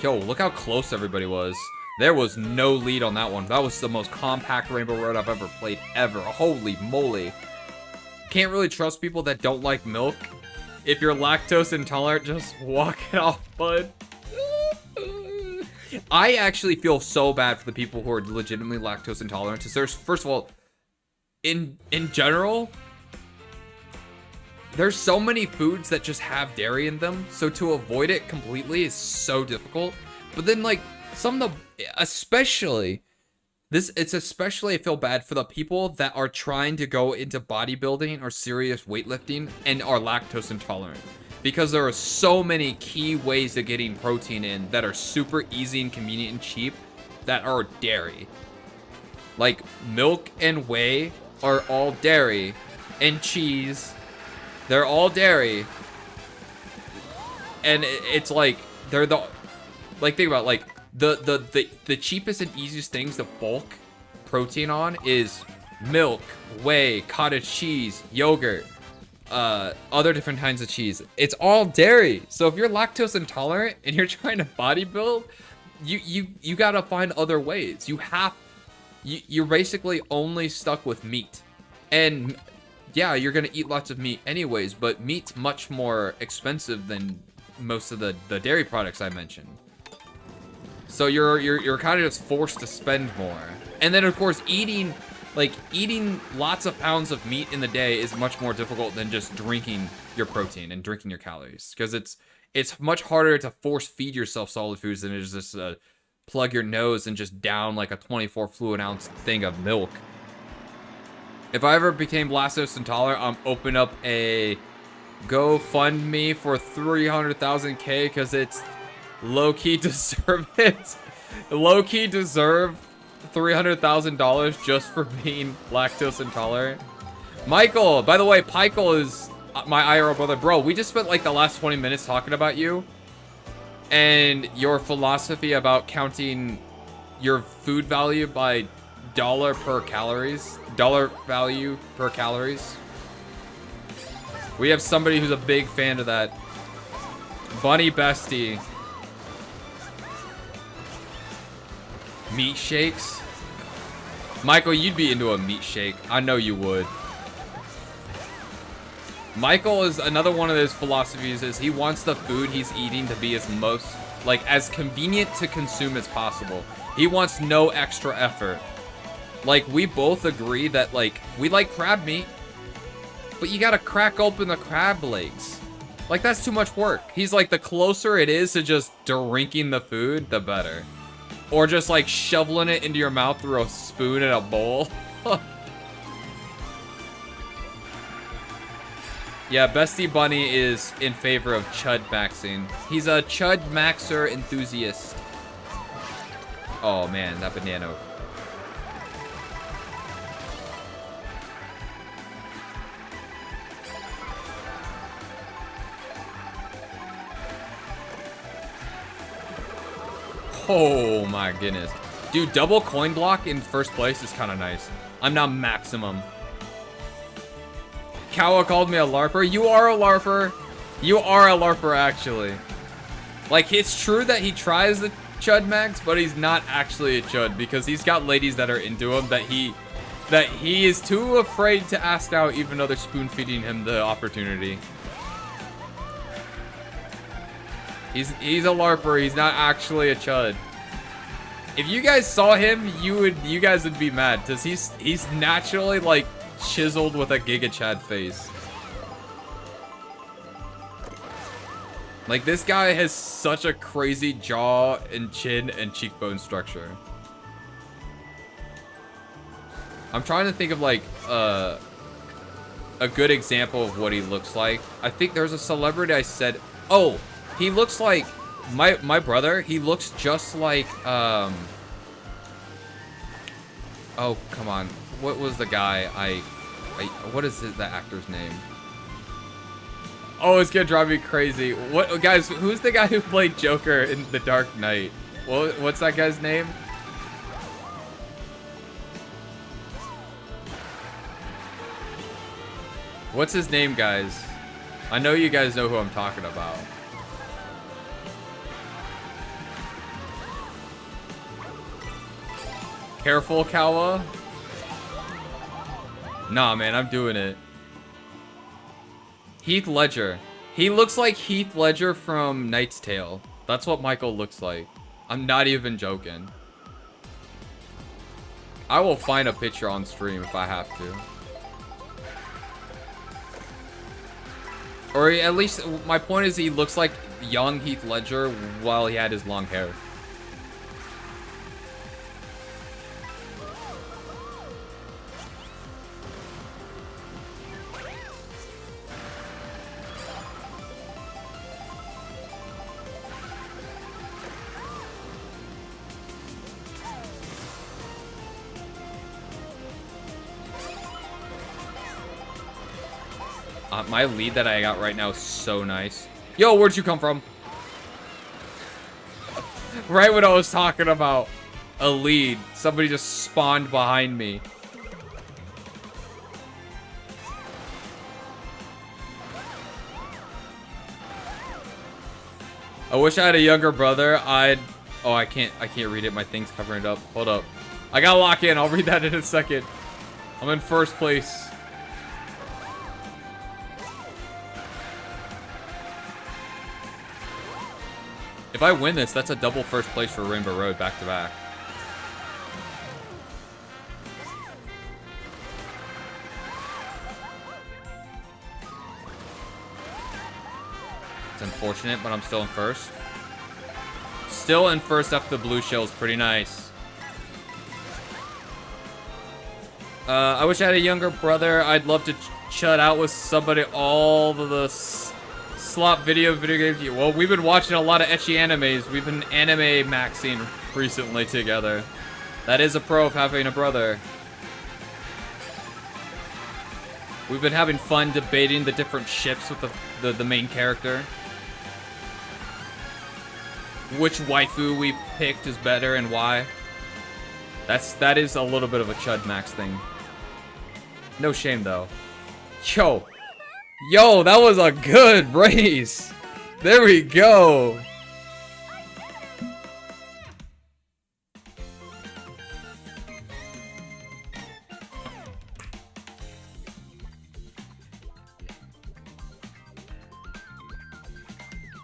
Yo, look how close everybody was. There was no lead on that one. That was the most compact Rainbow Road I've ever played ever. Holy moly. Can't really trust people that don't like milk. If you're lactose intolerant, just walk it off, bud. I actually feel so bad for the people who are legitimately lactose intolerant. Because there's, first of all, in general, there's so many foods that just have dairy in them. So to avoid it completely is so difficult. But then, like, some of the, especially, it's especially, I feel bad for the people that are trying to go into bodybuilding or serious weightlifting and are lactose intolerant. Because there are so many key ways of getting protein in that are super easy and convenient and cheap that are dairy. Like, milk and whey are all dairy. And cheese, they're all dairy. And it's like, they're the, like, think about it, like, the cheapest and easiest things to bulk protein on is milk, whey, cottage cheese, yogurt. Other different kinds of cheese. It's all dairy. So if you're lactose intolerant and you're trying to bodybuild, you gotta find other ways. You're basically only stuck with meat. And yeah, you're gonna eat lots of meat anyways, but meat's much more expensive than most of the dairy products I mentioned. So you're kind of just forced to spend more. And then of course eating lots of pounds of meat in the day is much more difficult than just drinking your protein and drinking your calories. Because it's much harder to force feed yourself solid foods than it is just plug your nose and just down like a 24 fluid ounce thing of milk. If I ever became lactose intolerant, I'm open up a GoFundMe for 300,000K because it's low-key deserve it. Low-key deserve $300,000 just for being lactose intolerant. Michael, by the way, Michael is my IRL brother. Bro, we just spent like the last 20 minutes talking about you and your philosophy about counting your food value by dollar value per calories. We have somebody who's a big fan of that. Bunny Bestie. Meat shakes? Michael, you'd be into a meat shake. I know you would. Michael is another one of his philosophies is he wants the food he's eating to be as convenient to consume as possible. He wants no extra effort. Like, we both agree that, like, we like crab meat, but you gotta crack open the crab legs. Like, that's too much work. He's like, the closer it is to just drinking the food, the better. Or just, like, shoveling it into your mouth through a spoon in a bowl. Yeah, Bestie Bunny is in favor of chud maxing. He's a chud maxer enthusiast. Oh, man, that banana. Oh my goodness. Dude, double coin block in first place is kind of nice. I'm now maximum. Kawa called me a LARPer. You are a LARPer. You are a LARPer, actually. Like, it's true that he tries the Chud Max, but he's not actually a Chud because he's got ladies that are into him that he is too afraid to ask out, even though they're spoon feeding him the opportunity. He's a LARPer. He's not actually a Chud. If you guys saw him, you guys would be mad because he's naturally like chiseled with a Giga Chad face. Like, this guy has such a crazy jaw and chin and cheekbone structure. I'm trying to think of like a good example of what he looks like. I think there's a celebrity I said, oh, he looks like my brother. He looks just like oh, come on. What was the guy what is the actor's name? Oh, it's gonna drive me crazy. What, guys, who's the guy who played Joker in The Dark Knight? What's that guy's name? What's his name, guys? I know you guys know who I'm talking about. Careful, Kawa. Nah, man, I'm doing it. Heath Ledger. He looks like Heath Ledger from Knight's Tale. That's what Michael looks like. I'm not even joking. I will find a picture on stream if I have to. Or at least, my point is he looks like young Heath Ledger while he had his long hair. My lead that I got right now is so nice. Yo, where'd you come from? Right when I was talking about a lead, somebody just spawned behind me. I wish I had a younger brother. Oh, I can't read it. My thing's covering it up. Hold up. I gotta lock in. I'll read that in a second. I'm in first place. If I win this, that's a double first place for Rainbow Road back to back. It's unfortunate, but I'm still in first. Still in first after the blue shell is pretty nice. I wish I had a younger brother. I'd love to chut out with somebody all the slop video games. Well, we've been watching a lot of ecchi animes. We've been anime maxing recently together. That is a pro of having a brother. We've been having fun debating the different ships with the main character. Which waifu we picked is better and why. That is a little bit of a Chud Max thing. No shame though. Yo, that was a good race. There we go.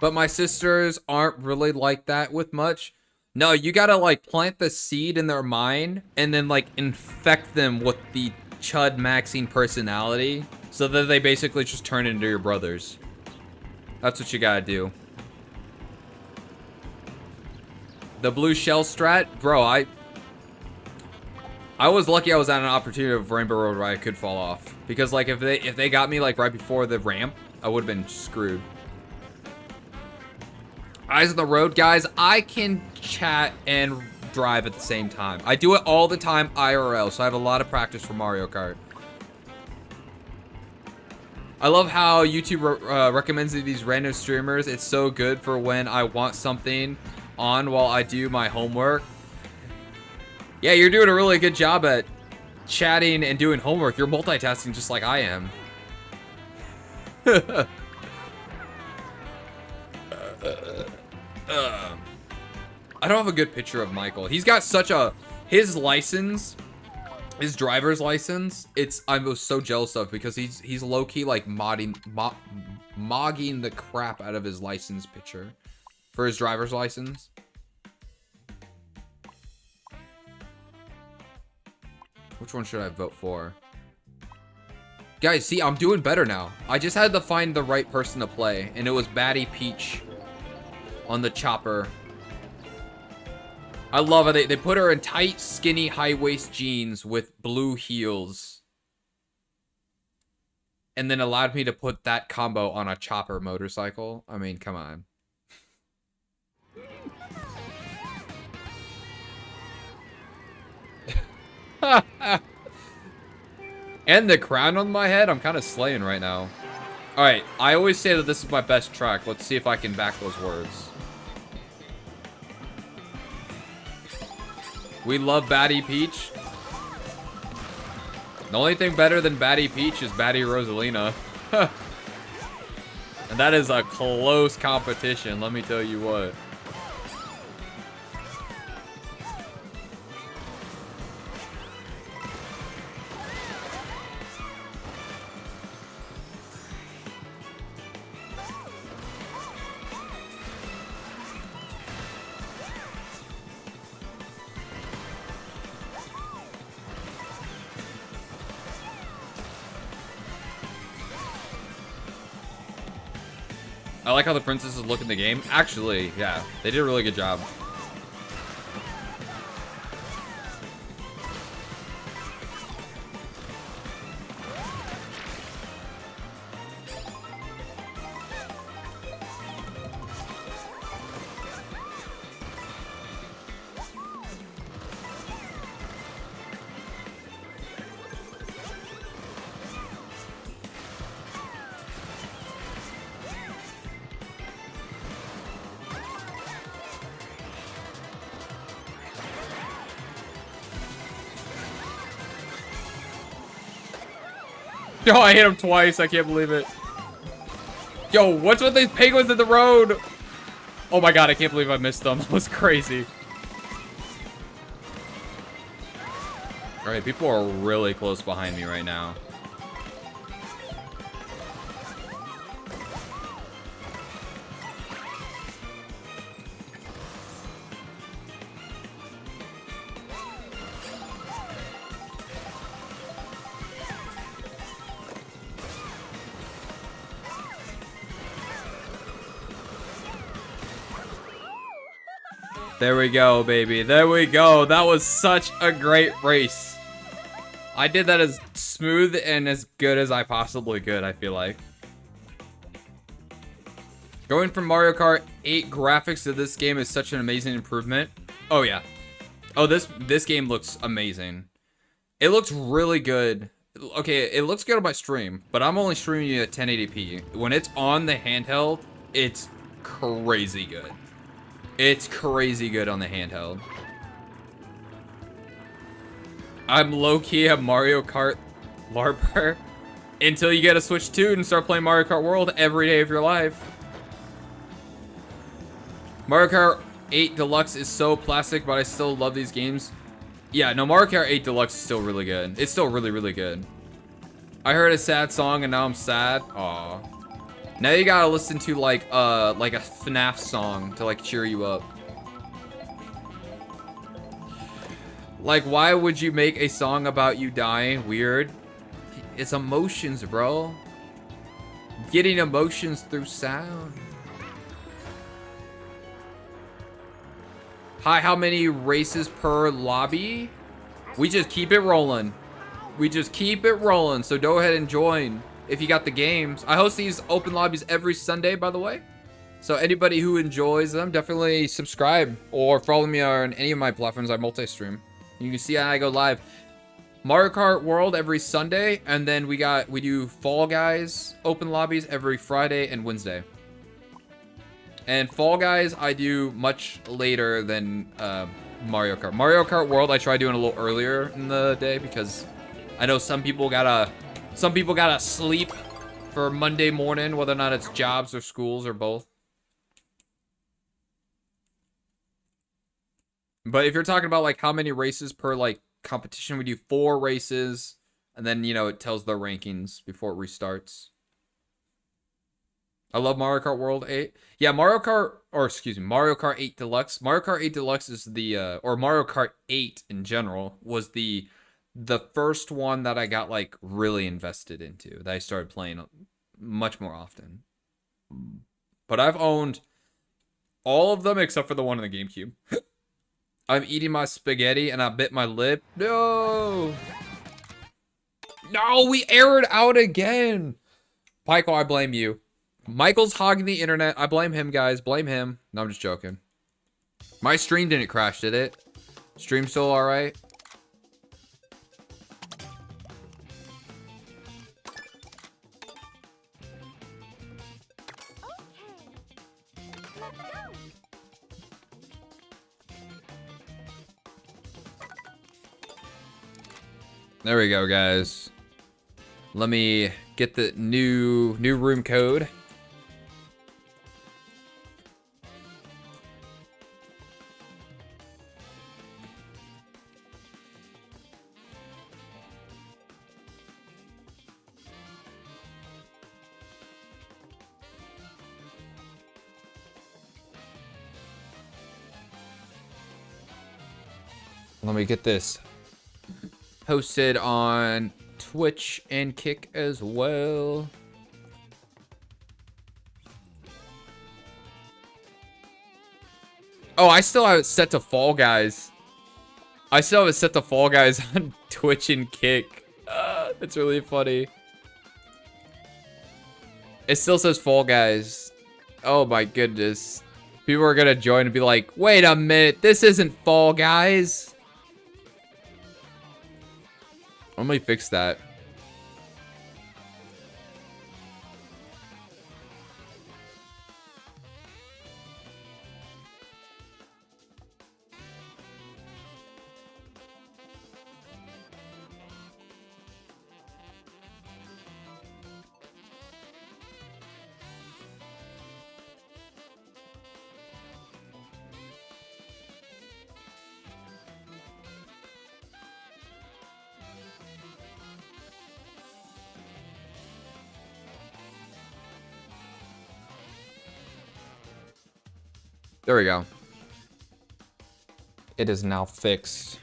But my sisters aren't really like that with much. No, you gotta like plant the seed in their mind and then like infect them with the Chud Maxing personality so that they basically just turn into your brothers. That's what you gotta do. The blue shell strat, bro, I was lucky I was at an opportunity of Rainbow Road where I could fall off. Because like if they got me like right before the ramp, I would have been screwed. Eyes on the road, guys. I can chat and drive at the same time. I do it all the time IRL, so I have a lot of practice for Mario Kart. I love how YouTube recommends these random streamers. It's so good for when I want something on while I do my homework. Yeah, you're doing a really good job at chatting and doing homework. You're multitasking just like I am. I don't have a good picture of Michael. He's got such a... His license, his driver's license, I was so jealous of because he's low-key like mogging the crap out of his license picture for his driver's license. Which one should I vote for? Guys, see, I'm doing better now. I just had to find the right person to play, and it was Batty Peach on the chopper. I love it. They put her in tight, skinny, high-waist jeans with blue heels. And then allowed me to put that combo on a chopper motorcycle. I mean, come on. And the crown on my head, I'm kind of slaying right now. Alright, I always say that this is my best track. Let's see if I can back those words. We love Batty Peach. The only thing better than Batty Peach is Batty Rosalina. And that is a close competition, let me tell you what. I like how the princesses look in the game. Actually, yeah, they did a really good job. Yo, I hit him twice. I can't believe it. Yo, what's with these penguins in the road? Oh my god, I can't believe I missed them. That was crazy. Alright, people are really close behind me right now. There we go, baby. There we go. That was such a great race. I did that as smooth and as good as I possibly could, I feel like. Going from Mario Kart 8 graphics to this game is such an amazing improvement. Oh, yeah. Oh, this game looks amazing. It looks really good. Okay, it looks good on my stream, but I'm only streaming it at 1080p. When it's on the handheld, it's crazy good. It's crazy good on the handheld. I'm low-key a Mario Kart LARPer until you get a Switch 2 and start playing Mario Kart World every day of your life. Mario Kart 8 Deluxe is so plastic, but I still love these games. Yeah, no, Mario Kart 8 Deluxe is still really good. It's still really, really good. I heard a sad song and now I'm sad. Aw. Now you gotta listen to like a FNAF song to like cheer you up. Like, why would you make a song about you dying? Weird. It's emotions, bro. Getting emotions through sound. Hi, how many races per lobby? We just keep it rolling. We just keep it rolling, so go ahead and join. If you got the games. I host these open lobbies every Sunday, by the way. So anybody who enjoys them, definitely subscribe or follow me on any of my platforms. I multi-stream. You can see how I go live. Mario Kart World every Sunday, and then we do Fall Guys open lobbies every Friday and Wednesday. And Fall Guys, I do much later than Mario Kart. Mario Kart World, I try doing a little earlier in the day because I know some people gotta sleep for Monday morning, whether or not it's jobs or schools or both. But if you're talking about like how many races per like competition, we do 4 races, and then you know it tells the rankings before it restarts. I love Mario Kart World 8. Yeah, Mario Kart 8 Deluxe. Mario Kart 8 Deluxe is the or Mario Kart 8 in general was the first one that I got like really invested into. That I started playing much more often. But I've owned all of them except for the one in the GameCube. I'm eating my spaghetti and I bit my lip. No! No, we aired out again. Michael, I blame you. Michael's hogging the internet. I blame him, guys. Blame him. No, I'm just joking. My stream didn't crash, did it? Stream still alright? There we go, guys. Let me get the new room code. Let me get this posted on Twitch and Kick as well. Oh, I still have it set to Fall Guys. I still have it set to Fall Guys on Twitch and Kick. That's really funny. It still says Fall Guys. Oh my goodness. People are gonna join and be like, wait a minute, this isn't Fall Guys. Let me fix that. There we go. It is now fixed.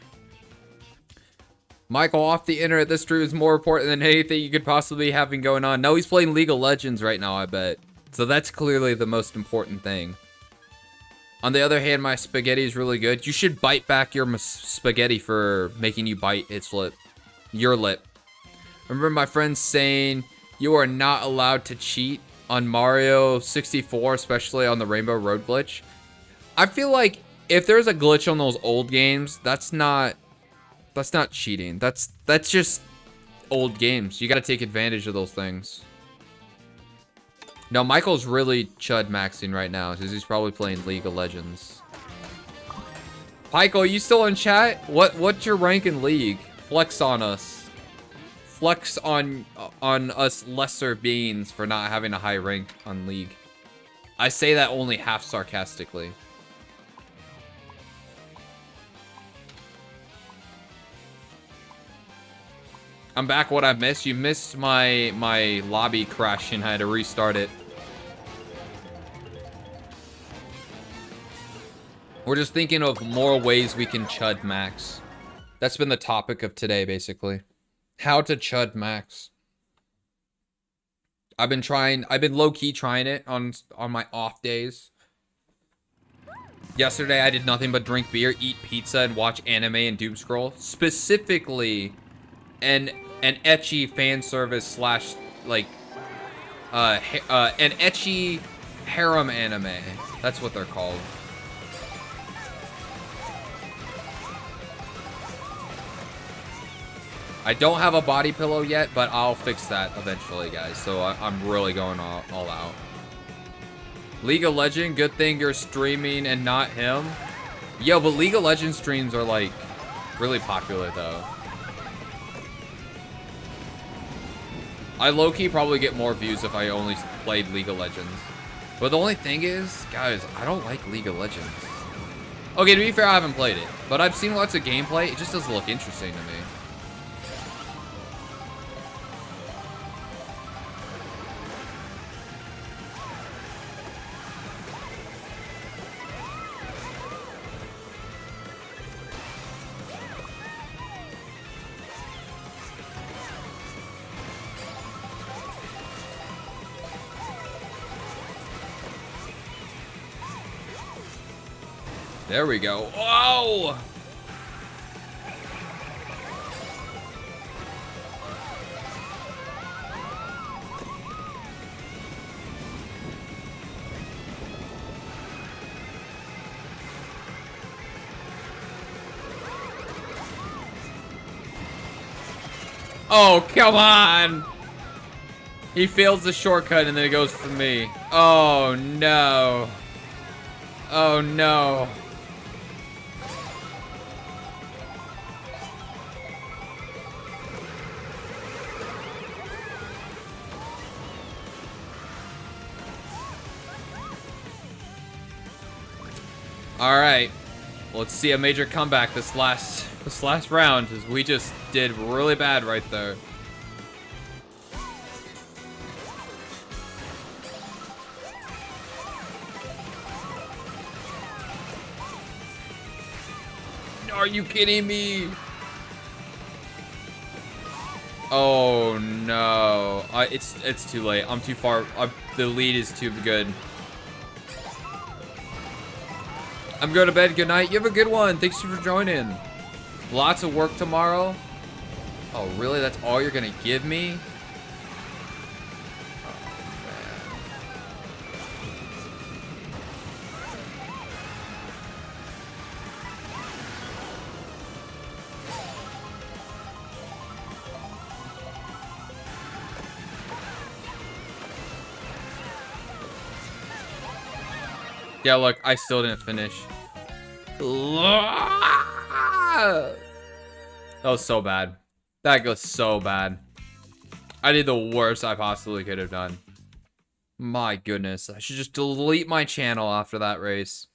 Michael, off the internet, this stream is more important than anything you could possibly be having going on. No, he's playing League of Legends right now, I bet. So that's clearly the most important thing. On the other hand, my spaghetti is really good. You should bite back your spaghetti for making you bite its lip. Your lip. Remember my friends saying you are not allowed to cheat on Mario 64, especially on the Rainbow Road glitch? I feel like if there's a glitch on those old games, that's not cheating. That's just old games. You got to take advantage of those things. No, Michael's really chud maxing right now because he's probably playing League of Legends. Michael, are you still in chat? What's your rank in League? Flex on us. Flex on us lesser beings for not having a high rank on League. I say that only half sarcastically. I'm back. What I missed? You missed my lobby crashing. I had to restart it. We're just thinking of more ways we can chud max. That's been the topic of today, basically. How to chud max. I've been low-key trying it on my off days. Yesterday, I did nothing but drink beer, eat pizza, and watch anime and doom scroll. Specifically, an ecchi fan service slash like an ecchi harem anime. That's what they're called. I don't have a body pillow yet, but I'll fix that eventually, guys. So I'm really going all out. League of Legends, good thing you're streaming and not him. Yo, but League of Legends streams are like really popular though. I low-key probably get more views if I only played League of Legends. But the only thing is, guys, I don't like League of Legends. Okay, to be fair, I haven't played it. But I've seen lots of gameplay. It just doesn't look interesting to me. There we go. Whoa! Oh, come on! He fails the shortcut and then it goes for me. Oh, no. Oh, no. All right, let's see a major comeback this last round, as we just did really bad right there. Are you kidding me? Oh no, it's too late. I'm too far. The lead is too good. I'm going to bed. Good night. You have a good one. Thanks for joining. Lots of work tomorrow. Oh, really? That's all you're going to give me? Yeah, look, I still didn't finish. That was so bad. That goes so bad. I did the worst I possibly could have done. My goodness. I should just delete my channel after that race.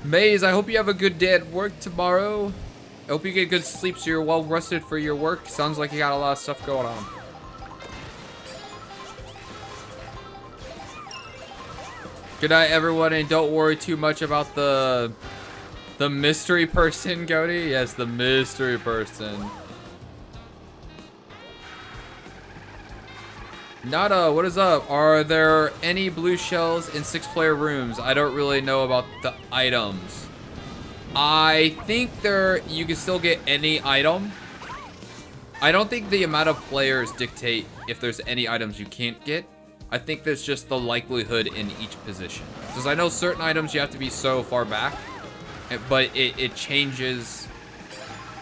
Maze, I hope you have a good day at work tomorrow. I hope you get good sleep so you're well rested for your work. Sounds like you got a lot of stuff going on. Good night, everyone, and don't worry too much about the mystery person, Cody. Yes, the mystery person. Nada, what is up? Are there any blue shells in 6-player rooms? I don't really know about the items. I think you can still get any item. I don't think the amount of players dictate if there's any items you can't get. I think there's just the likelihood in each position. Because I know certain items you have to be so far back, but it changes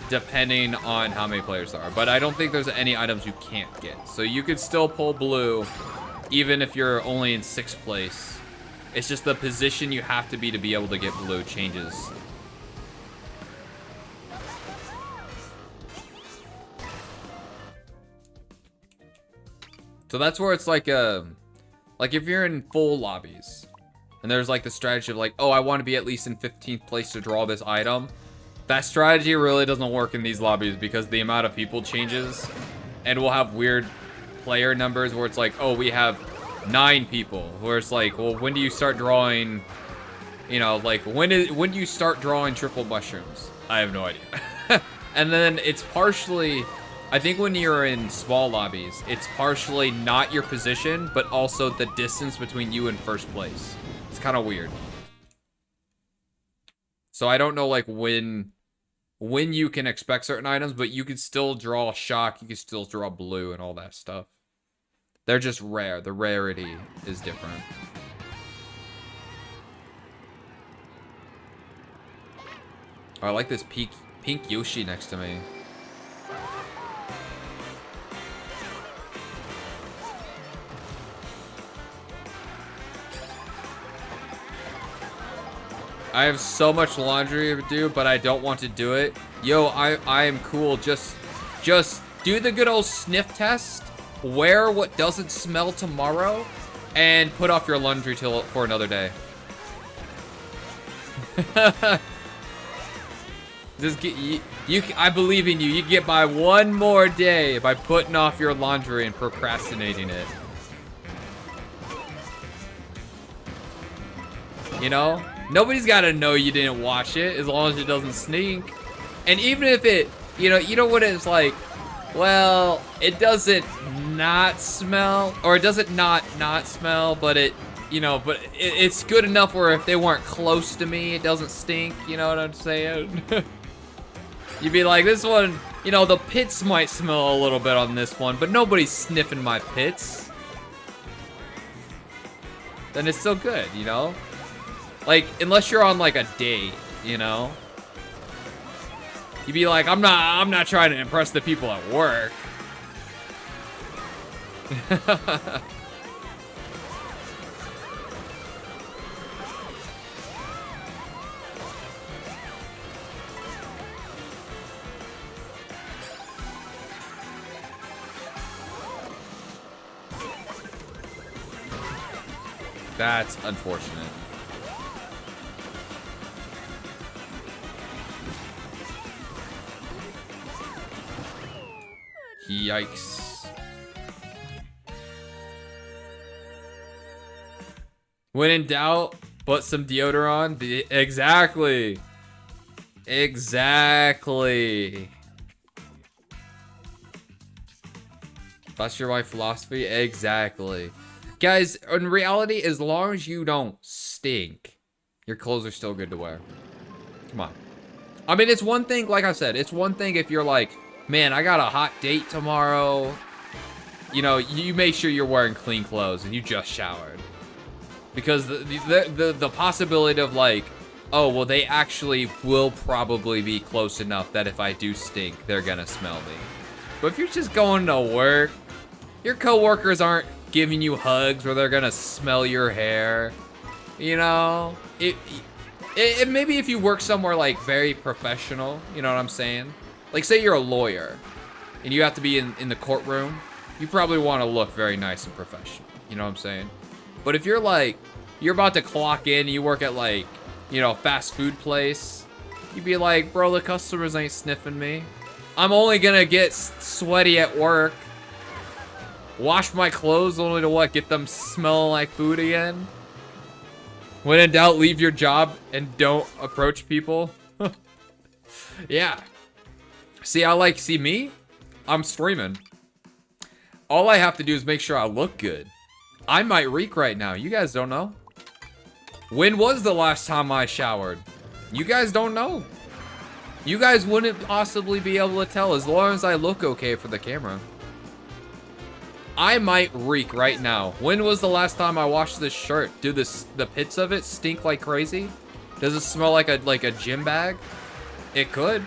depending on how many players there are. But I don't think there's any items you can't get. So you could still pull blue, even if you're only in 6th place. It's just the position you have to be able to get blue changes. So that's where it's like if you're in full lobbies and there's like the strategy of like, oh, I want to be at least in 15th place to draw this item. That strategy really doesn't work in these lobbies because the amount of people changes, and we'll have weird player numbers where it's like, oh, we have 9 people, where it's like, well, when do you start drawing, you know, like when do you start drawing triple mushrooms? I have no idea. And then it's partially, I think when you're in small lobbies, it's partially not your position, but also the distance between you and first place. It's kind of weird. So I don't know like when you can expect certain items, but you can still draw shock, you can still draw blue and all that stuff. They're just rare. The rarity is different. Oh, I like this pink Yoshi next to me. I have so much laundry to do, but I don't want to do it. Yo, I am cool. Just do the good old sniff test. Wear what doesn't smell tomorrow, and put off your laundry till for another day. Just get you. I believe in you. You get by one more day by putting off your laundry and procrastinating it. You know, nobody's got to know you didn't wash it as long as it doesn't stink. And even if it, you know what it's like. Well, it doesn't not smell, or it doesn't not smell, but it, but it's good enough where if they weren't close to me, it doesn't stink. You know what I'm saying? You'd be like, this one, the pits might smell a little bit on this one, but nobody's sniffing my pits. Then it's still good, Like, unless you're on like a date, You'd be like, I'm not trying to impress the people at work. That's unfortunate. Yikes. When in doubt, put some deodorant on. Exactly. Exactly. That's my philosophy. Exactly. Guys, in reality, as long as you don't stink, your clothes are still good to wear. Come on. I mean, it's one thing, like I said, it's one thing if you're like, man, I got a hot date tomorrow. You make sure you're wearing clean clothes and you just showered. Because the possibility of like, oh, well, they actually will probably be close enough that if I do stink, they're gonna smell me. But if you're just going to work, your coworkers aren't giving you hugs where they're gonna smell your hair. Maybe if you work somewhere like very professional, you know what I'm saying? Like, say you're a lawyer, and you have to be in the courtroom, you probably want to look very nice and professional. You know what I'm saying? But if you're like, you're about to clock in, and you work at like, fast food place, you'd be like, bro, the customers ain't sniffing me. I'm only gonna get sweaty at work. Wash my clothes only to what? Get them smelling like food again? When in doubt, leave your job and don't approach people. Yeah. See me? I'm streaming. All I have to do is make sure I look good. I might reek right now. You guys don't know. When was the last time I showered? You guys don't know. You guys wouldn't possibly be able to tell as long as I look okay for the camera. I might reek right now. When was the last time I washed this shirt? Do the pits of it stink like crazy? Does it smell like a gym bag? It could.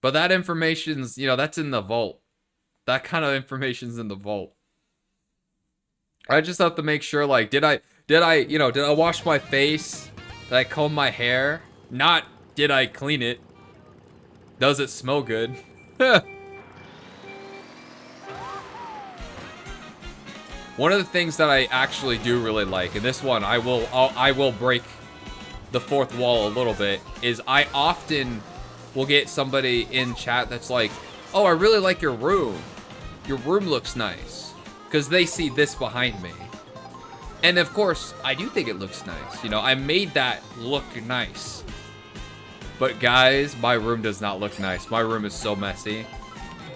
But that information's, that's in the vault. That kind of information's in the vault. I just have to make sure, like, did I wash my face? Did I comb my hair? Not, did I clean it? Does it smell good? One of the things that I actually do really like, and this one I will break the fourth wall a little bit, is I often will get somebody in chat that's like, oh, I really like your room. Your room looks nice. Because they see this behind me. And of course, I do think it looks nice. I made that look nice. But guys, my room does not look nice. My room is so messy.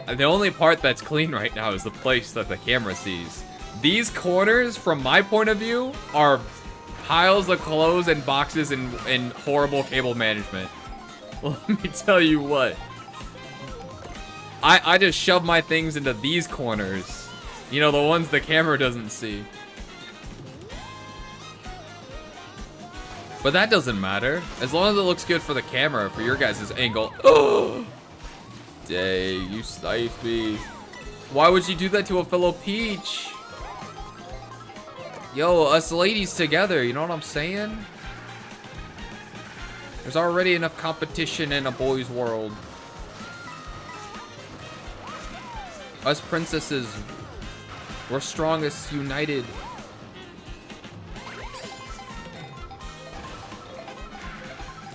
And the only part that's clean right now is the place that the camera sees. These corners, from my point of view, are piles of clothes and boxes and horrible cable management. Let me tell you what. I just shove my things into these corners. The ones the camera doesn't see. But that doesn't matter. As long as it looks good for the camera, for your guys' angle. Oh! Dang, you sniped me. Why would you do that to a fellow Peach? Yo, us ladies together, you know what I'm saying? There's already enough competition in a boy's world. Us princesses, we're strongest united.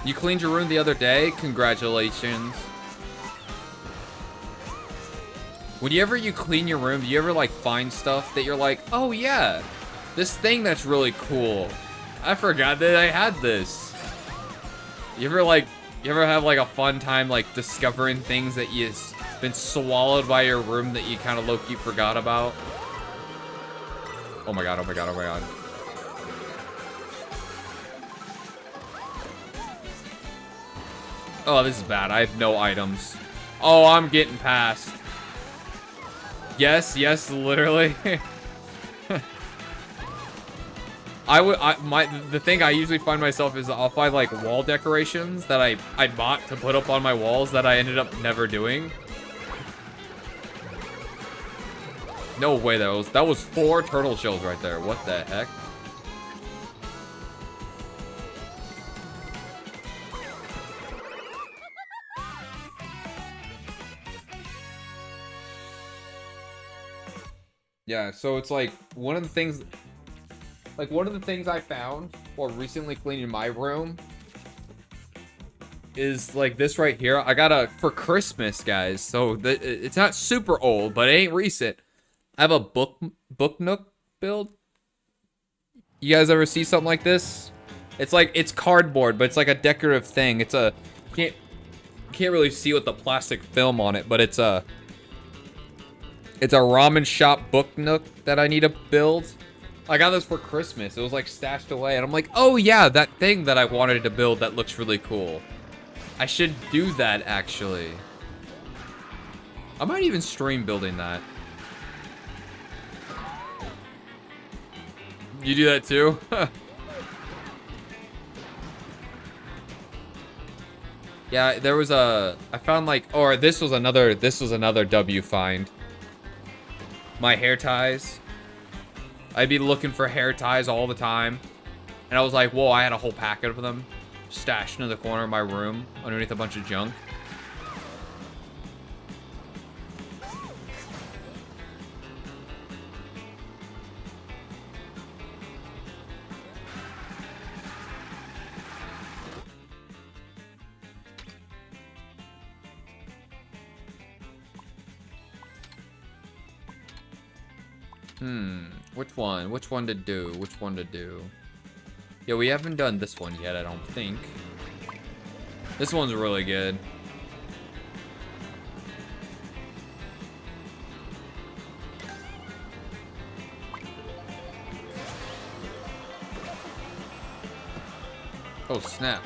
You cleaned your room the other day? Congratulations. Whenever you clean your room, do you ever like find stuff that you're like, oh yeah, this thing that's really cool. I forgot that I had this. You ever have like a fun time like discovering things that you've been swallowed by your room that you kind of low-key forgot about? Oh my god, oh my god, oh my god. Oh, this is bad. I have no items. Oh, I'm getting past. Yes, yes, literally. The thing I usually find myself is I'll find like wall decorations that I bought to put up on my walls that I ended up never doing. No way, that was 4 turtle shells right there. What the heck? Yeah, so it's like one of the things I found while recently cleaning my room is like this right here. I got for Christmas, guys. So it's not super old, but it ain't recent. I have a book nook build. You guys ever see something like this? It's cardboard, but it's like a decorative thing. Can't really see with the plastic film on it, but it's a ramen shop book nook that I need to build. I got this for Christmas. It was like stashed away, and I'm like, oh yeah, that thing that I wanted to build that looks really cool. I should do that, actually. I might even stream building that. You do that too? Yeah, there was I found like, or this was another W find. My hair ties. I'd be looking for hair ties all the time. And I was like, whoa, I had a whole packet of them stashed in the corner of my room underneath a bunch of junk. Which one? Which one to do? Which one to do? Yeah, we haven't done this one yet, I don't think. This one's really good. Oh, snap.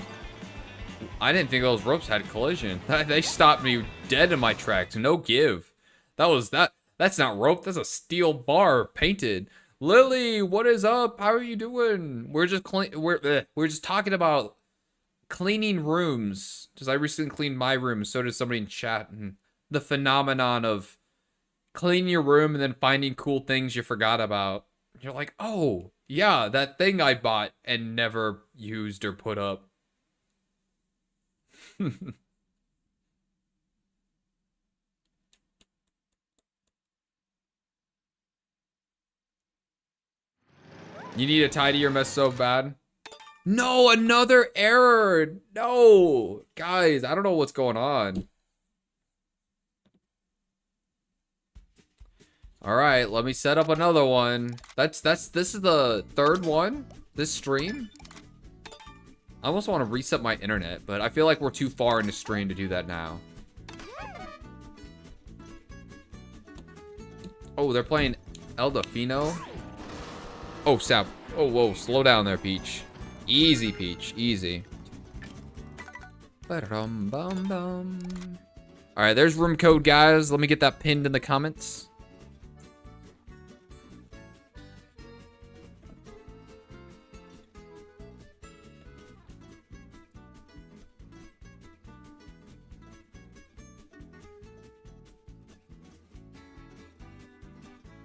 I didn't think those ropes had collision. They stopped me dead in my tracks. No give. That's not rope. That's a steel bar painted. Lily, what is up? How are you doing? We're just talking about cleaning rooms. Because I recently cleaned my room. So did somebody in chat. And the phenomenon of cleaning your room and then finding cool things you forgot about. You're like, oh, yeah, that thing I bought and never used or put up. You need to tidy your mess so bad. No, another error. No, guys, I don't know what's going on. All right, let me set up another one. This is the 3rd one this stream. I almost want to reset my internet, but I feel like we're too far into stream to do that now. Oh, they're playing El Delfino. Oh, Sap. Oh, whoa. Slow down there, Peach. Easy, Peach. Easy. Ba-dum-bum-bum. All right, there's room code, guys. Let me get that pinned in the comments.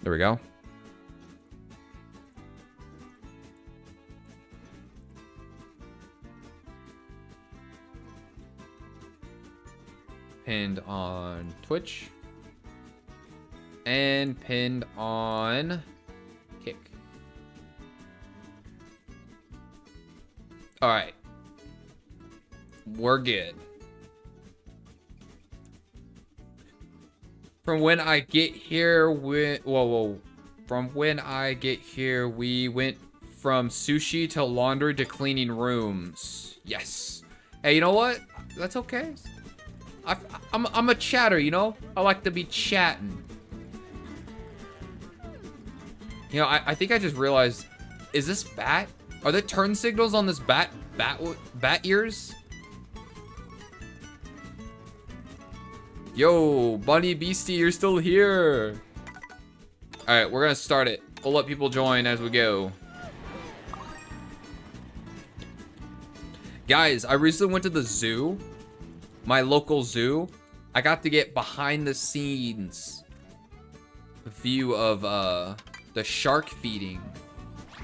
There we go. pinned on Twitch. And pinned on Kick. Alright. We're good. From when I get here, From when I get here, we went from sushi to laundry to cleaning rooms. Yes. Hey, you know what? That's okay. I'm a chatter, you know? I like to be chatting. You know, I think I just realized, is this bat? Are there turn signals on this bat ears? Yo, Bunny Beastie, you're still here. All right, we're gonna start it. We'll let people join as we go. Guys, I recently went to the zoo, my local zoo. I got to get behind the scenes view of the shark feeding.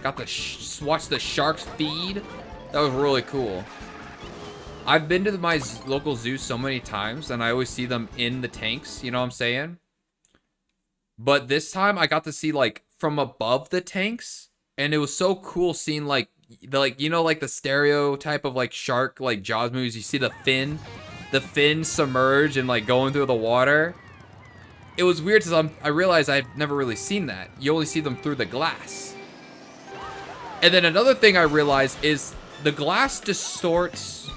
Got to watch the sharks feed. That was really cool. I've been to my local zoo so many times, and I always see them in the tanks, you know what I'm saying? But this time, I got to see, like, from above the tanks, and it was so cool seeing, like, you know, like, the stereotype of, like, shark, like, Jaws movies. You see the fin submerge and, like, going through the water. It was weird, because I realized I've never really seen that. You only see them through the glass. And then another thing I realized is the glass distorts.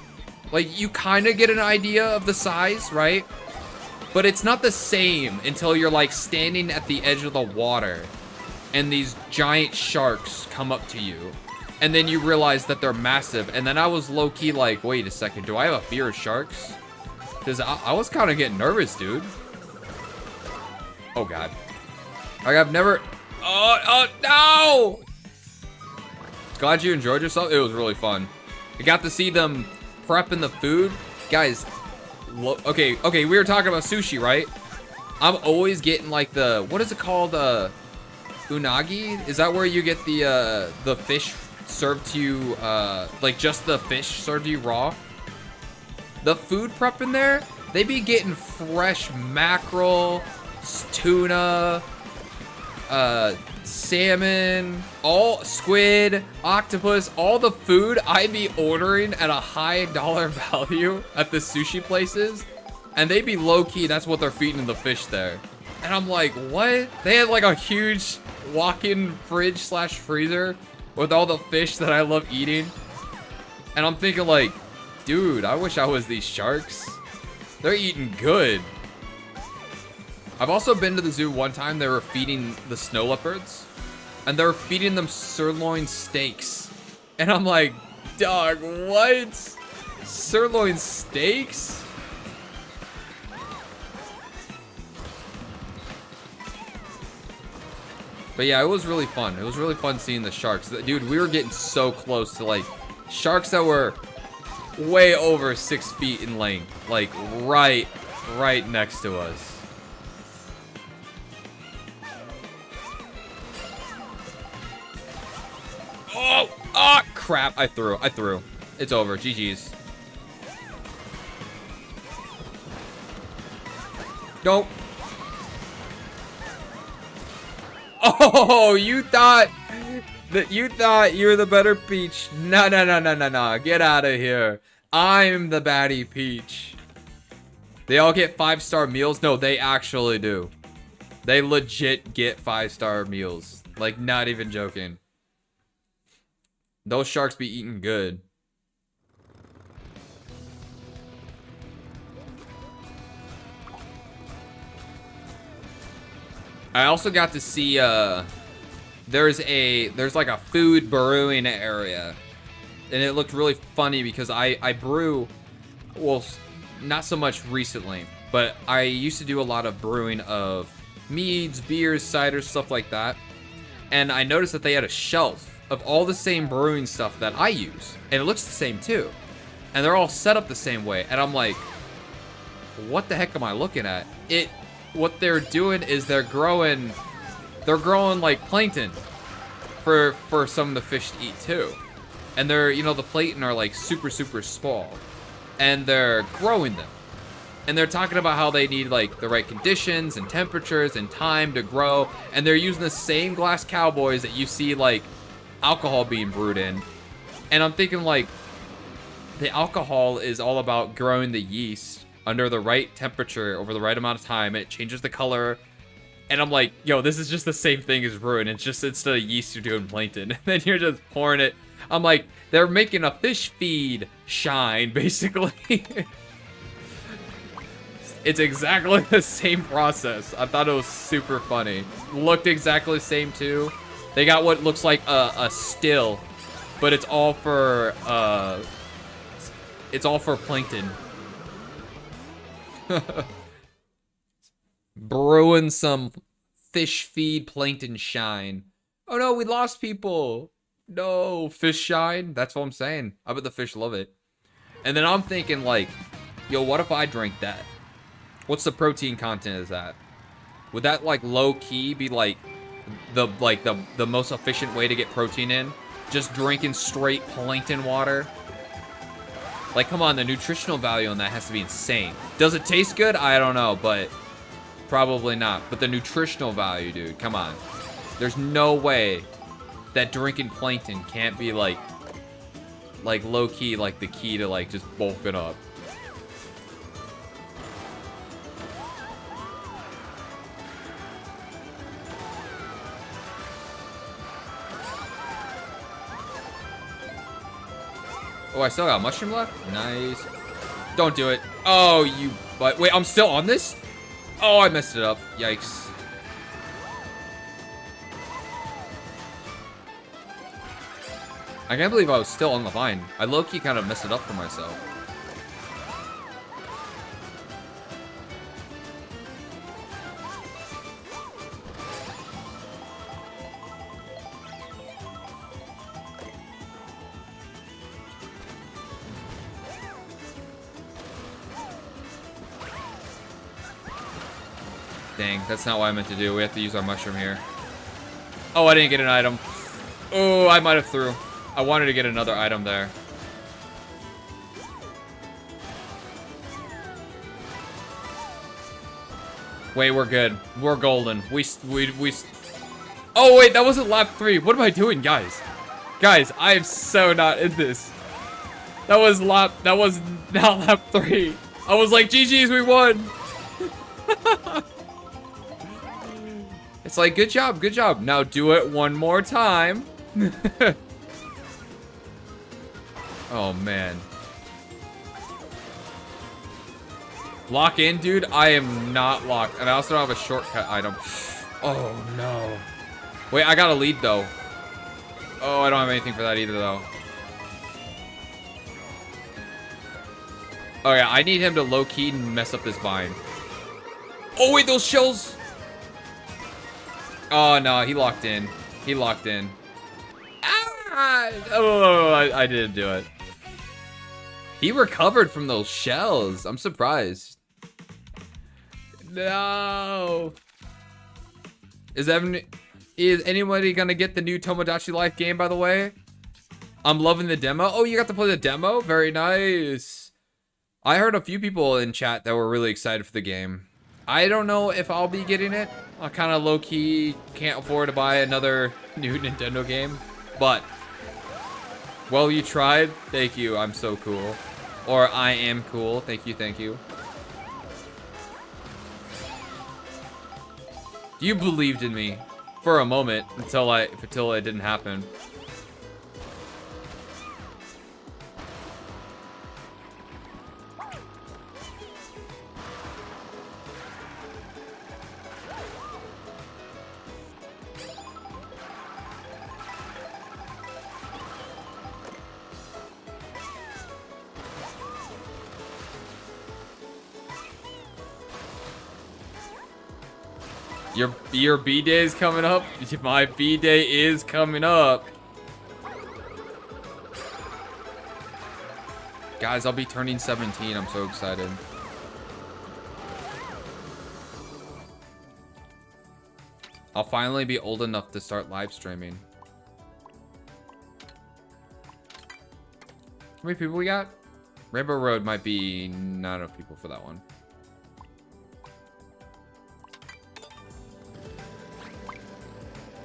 Like, you kind of get an idea of the size, right? But it's not the same until you're, like, standing at the edge of the water and these giant sharks come up to you. And then you realize that they're massive. And then I was low-key like, wait a second, do I have a fear of sharks? Because I was kind of getting nervous, dude. Oh, God. Like, I've never... Oh, no! Glad you enjoyed yourself. It was really fun. I got to see them prepping the food. Guys, okay, we were talking about sushi, right? I'm always getting, like, the... What is it called? Unagi? Is that where you get the fish served to you, like, just the fish served to you raw? The food prep in there, they be getting fresh mackerel, tuna, salmon, all squid, octopus, all the food I be ordering at a high dollar value at the sushi places, and they be low-key, that's what they're feeding the fish there. And I'm like, what? They had like a huge walk-in fridge slash freezer with all the fish that I love eating. And I'm thinking like, dude, I wish I was these sharks. They're eating good. I've also been to the zoo one time. They were feeding the snow leopards, and they were feeding them sirloin steaks. And I'm like, dog, what? Sirloin steaks? But yeah, it was really fun. It was really fun seeing the sharks. Dude, we were getting so close to like sharks that were way over 6 feet in length. Like right next to us. Oh, ah, crap. I threw. It's over. GG's. Nope. Oh, you thought you were the better Peach. No. Get out of here. I'm the baddie Peach. They all get 5-star meals? No, they actually do. They legit get 5-star meals. Like, not even joking. Those sharks be eating good. I also got to see there's like a food brewing area, and it looked really funny because I brew, well, not so much recently, but I used to do a lot of brewing of meads, beers, ciders, stuff like that. And I noticed that they had a shelf of all the same brewing stuff that I use, and it looks the same too, and they're all set up the same way. And I'm like, what the heck am I looking at? What they're doing is they're growing like plankton for some of the fish to eat too. And they're, you know, the plankton are like super small, and they're growing them. And they're talking about how they need like the right conditions and temperatures and time to grow, and they're using the same glass cowboys that you see like alcohol being brewed in. And I'm thinking like the alcohol is all about growing the yeast under the right temperature over the right amount of time, and it changes the color. And I'm like, yo, this is just the same thing as brewing. It's just instead of yeast, you're doing plankton. And then you're just pouring it. I'm like, they're making a fish feed shine, basically. It's exactly the same process. I thought it was super funny. Looked exactly the same too. They got what looks like a still, but it's all for plankton. Brewing some fish feed plankton shine. Oh no, we lost people. No, fish shine. That's what I'm saying. I bet the fish love it. And then I'm thinking like, yo, what if I drink that? What's the protein content is that? Would that like low key be like the most efficient way to get protein in? Just drinking straight plankton water? Like, come on, the nutritional value on that has to be insane. Does it taste good? I don't know, but probably not. But the nutritional value, dude, come on. There's no way that drinking plankton can't be like low key, like the key to like just bulk it up. Oh, I still got a mushroom left? Nice. Don't do it. Oh, you... But wait, I'm still on this? Oh, I messed it up. Yikes. I can't believe I was still on the vine. I low-key kind of messed it up for myself. Dang, that's not what I meant to do. We have to use our mushroom here. Oh, I didn't get an item. Oh, I might have threw. I wanted to get another item there. Wait, we're good. We're golden. Oh, wait, that wasn't lap 3. What am I doing, guys? Guys, I am so not in this. That was not lap 3. I was like, GG's, we won. It's like, good job, good job. Now do it one more time. Oh, man. Lock in, dude? I am not locked. And I also don't have a shortcut item. Oh, no. Wait, I got a lead, though. Oh, I don't have anything for that either, though. Oh, yeah, I need him to low-key mess up this vine. Oh, wait, those shells... Oh, no, he locked in. He locked in. Ah! Oh, I didn't do it. He recovered from those shells. I'm surprised. No. Is anybody gonna get the new Tomodachi Life game, by the way? I'm loving the demo. Oh, you got to play the demo? Very nice. I heard a few people in chat that were really excited for the game. I don't know if I'll be getting it. I kind of low-key can't afford to buy another new Nintendo game. But, well, you tried. Thank you. I'm so cool. Or I am cool. Thank you, thank you. You believed in me for a moment until it didn't happen. Your B-Day is coming up? My B-Day is coming up. Guys, I'll be turning 17. I'm so excited. I'll finally be old enough to start live streaming. How many people we got? Rainbow Road might be not enough people for that one.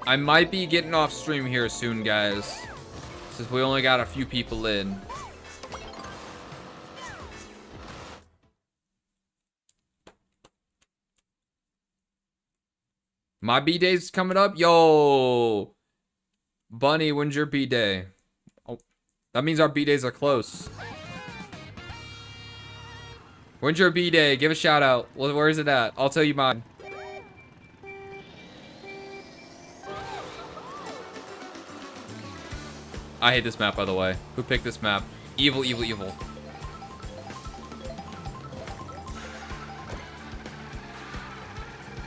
I might be getting off stream here soon, guys, since we only got a few people in. My B-Day's coming up. Yo, Bunny, when's your B-Day? Oh, that means our B-Days are close. When's your B-Day? Give a shout out. Where is it at? I'll tell you mine. I hate this map, by the way. Who picked this map? Evil, evil, evil.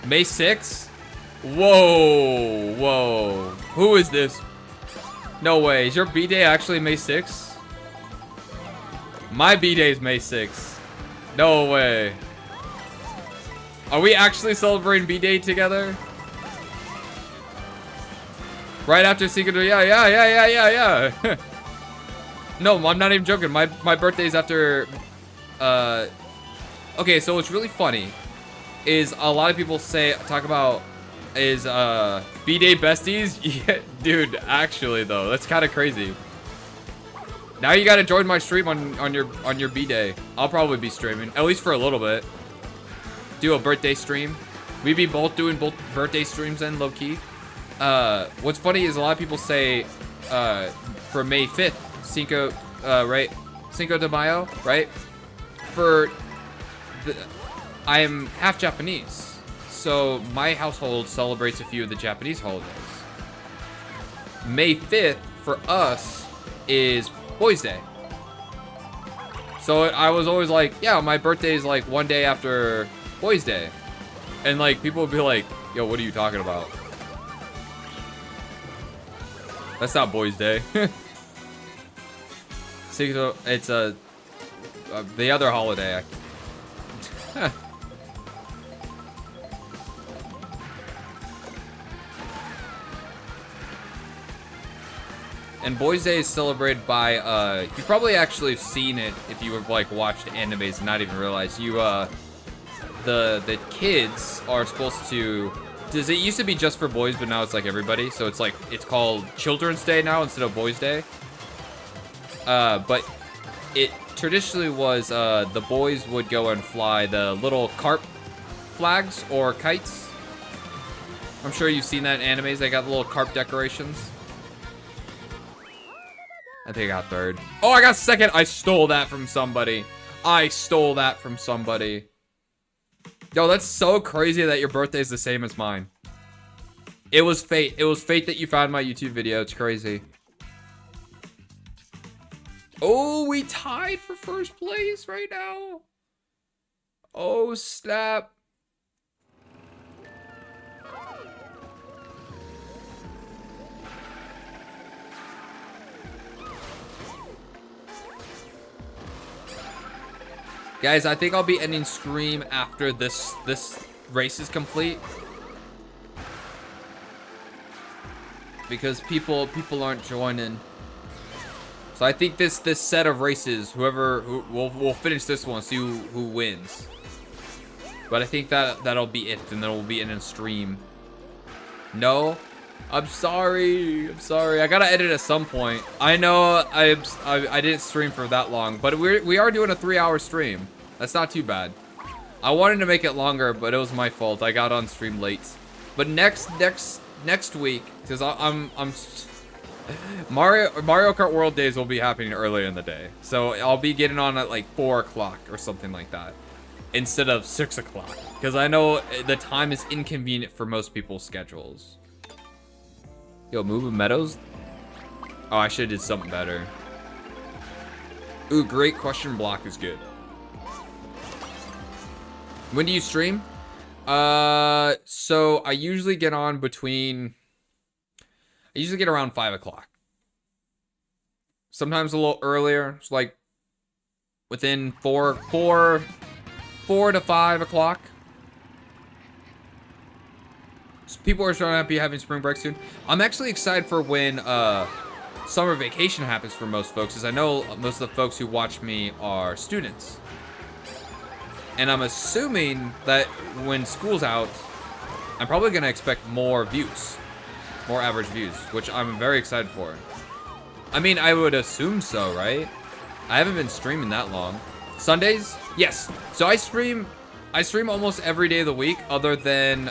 May 6th? Whoa, whoa. Who is this? No way. Is your B-Day actually May 6th? My B-Day is May 6th. No way. Are we actually celebrating B-Day together? Right after Secret... Yeah. No, I'm not even joking. My birthday's after... Okay, so what's really funny is a lot of people talk about is B-Day besties. Yeah, dude, actually though, that's kind of crazy. Now you gotta join my stream on your B-Day. I'll probably be streaming, at least for a little bit. Do a birthday stream. We be both doing both birthday streams then, low key. What's funny is a lot of people say for May 5th, right? Cinco de Mayo, right? I am half Japanese, so my household celebrates a few of the Japanese holidays. May 5th for us is Boys Day. So I was always like, yeah, my birthday is like one day after Boys Day. And like people would be like, yo, what are you talking about? That's not Boys Day. It's the other holiday. And Boys Day is celebrated by, you probably actually have seen it if you have like watched animes and not even realize the kids are supposed to, it used to be just for boys, but now it's like everybody. So it's like, it's called Children's Day now instead of Boys Day. But it traditionally was, the boys would go and fly the little Kart flags or kites. I'm sure you've seen that in animes. They got the little Kart decorations. I think I got third. Oh, I got second. I stole that from somebody. Yo, that's so crazy that your birthday is the same as mine. It was fate. It was fate that you found my YouTube video. It's crazy. Oh, we tied for first place right now. Oh, snap. Guys, I think I'll be ending stream after this race is complete. Because people aren't joining. So I think this set of races, we'll finish this one, see who wins. But I think that'll be it, and then we'll be ending stream. No? I'm sorry. I gotta edit at some point. I know I didn't stream for that long, but we are doing a 3-hour stream. That's not too bad. I wanted to make it longer, but it was my fault. I got on stream late. But next week, because I'm Mario Kart World Days will be happening earlier in the day, so I'll be getting on at like 4 o'clock or something like that, instead of 6 o'clock, because I know the time is inconvenient for most people's schedules. Yo, Move Meadows? Oh, I should've did something better. Ooh, great question block is good. When do you stream? So I usually get on around 5 o'clock. Sometimes a little earlier. It's like within 4 to 5 o'clock. So people are starting to be having spring break soon. I'm actually excited for when summer vacation happens for most folks, as I know most of the folks who watch me are students. And I'm assuming that when school's out, I'm probably gonna expect more views. more average views, which I'm very excited for. I mean, I would assume so, right? I haven't been streaming that long. Sundays? Yes. So I stream almost every day of the week other than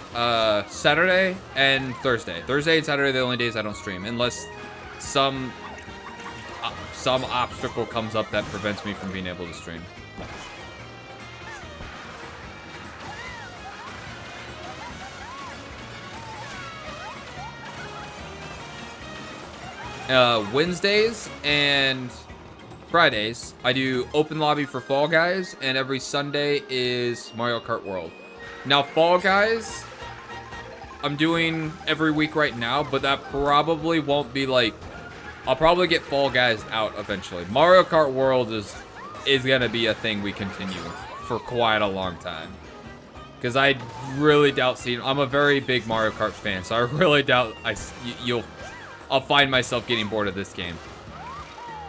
Saturday and Thursday. Thursday and Saturday are the only days I don't stream, unless some obstacle comes up that prevents me from being able to stream. Wednesdays and Fridays, I do open lobby for Fall Guys, and every Sunday is Mario Kart World. Now, Fall Guys, I'm doing every week right now, but that probably won't be like... I'll probably get Fall Guys out eventually. Mario Kart World is gonna be a thing we continue for quite a long time. Because I really doubt seeing... I'm a very big Mario Kart fan, so I really doubt I'll find myself getting bored of this game.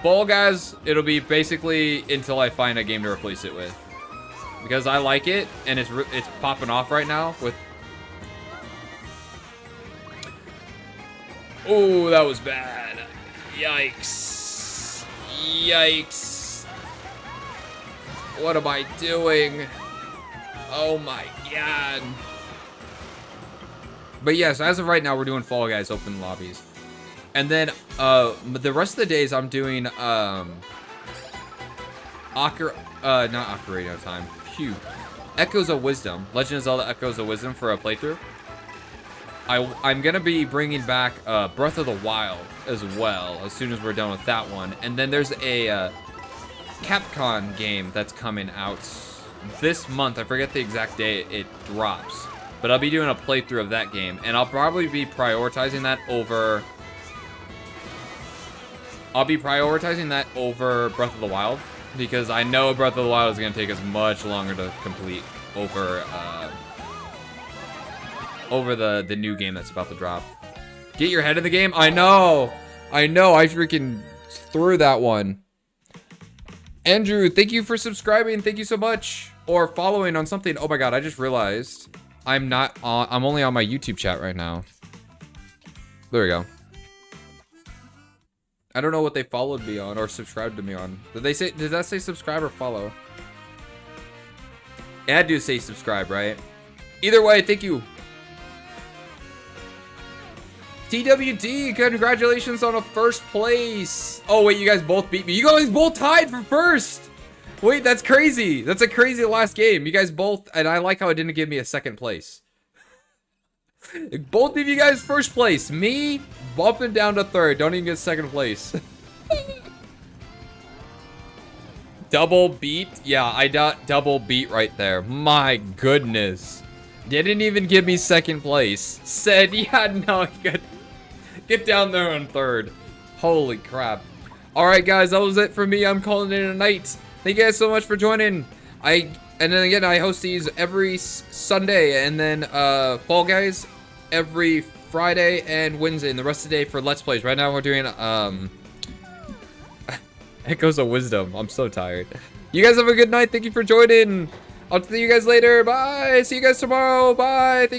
Fall Guys, it'll be basically until I find a game to replace it with. Because I like it, and it's popping off right now with... Oh, that was bad. Yikes. Yikes. What am I doing? Oh my god. But yes, as of right now, we're doing Fall Guys open lobbies. And then the rest of the days I'm doing not Ocarina of Time. Phew. Echoes of Wisdom. Legend of Zelda Echoes of Wisdom for a playthrough. I'm gonna be bringing back Breath of the Wild as well as soon as we're done with that one. And then there's a Capcom game that's coming out this month. I forget the exact day it drops, but I'll be doing a playthrough of that game, and I'll probably be prioritizing that over. I'll be prioritizing that over Breath of the Wild because I know Breath of the Wild is gonna take us much longer to complete over the new game that's about to drop. Get your head in the game? I know. I freaking threw that one. Andrew, thank you for subscribing. Thank you so much. Or following on something. Oh my god, I just realized I'm only on my YouTube chat right now. There we go. I don't know what they followed me on or subscribed to me on. Did that say subscribe or follow? It had to say subscribe, right? Either way, thank you. TWD, congratulations on a first place. Oh, wait, you guys both beat me. You guys both tied for first. Wait, that's crazy. That's a crazy last game. You guys both, and I like how it didn't give me a second place. Both of you guys first place. Me, bumping down to third. Don't even get second place. Double beat? Yeah, I got double beat right there. My goodness. Didn't even give me second place. Said, yeah, no, get down there on third. Holy crap. Alright, guys, that was it for me. I'm calling it a night. Thank you guys so much for joining. And then again, I host these every Sunday, and then Fall Guys every Friday and Wednesday, and the rest of the day for Let's Plays. Right now, we're doing Echoes of Wisdom. I'm so tired. You guys have a good night. Thank you for joining. I'll see you guys later. Bye. See you guys tomorrow. Bye. Thank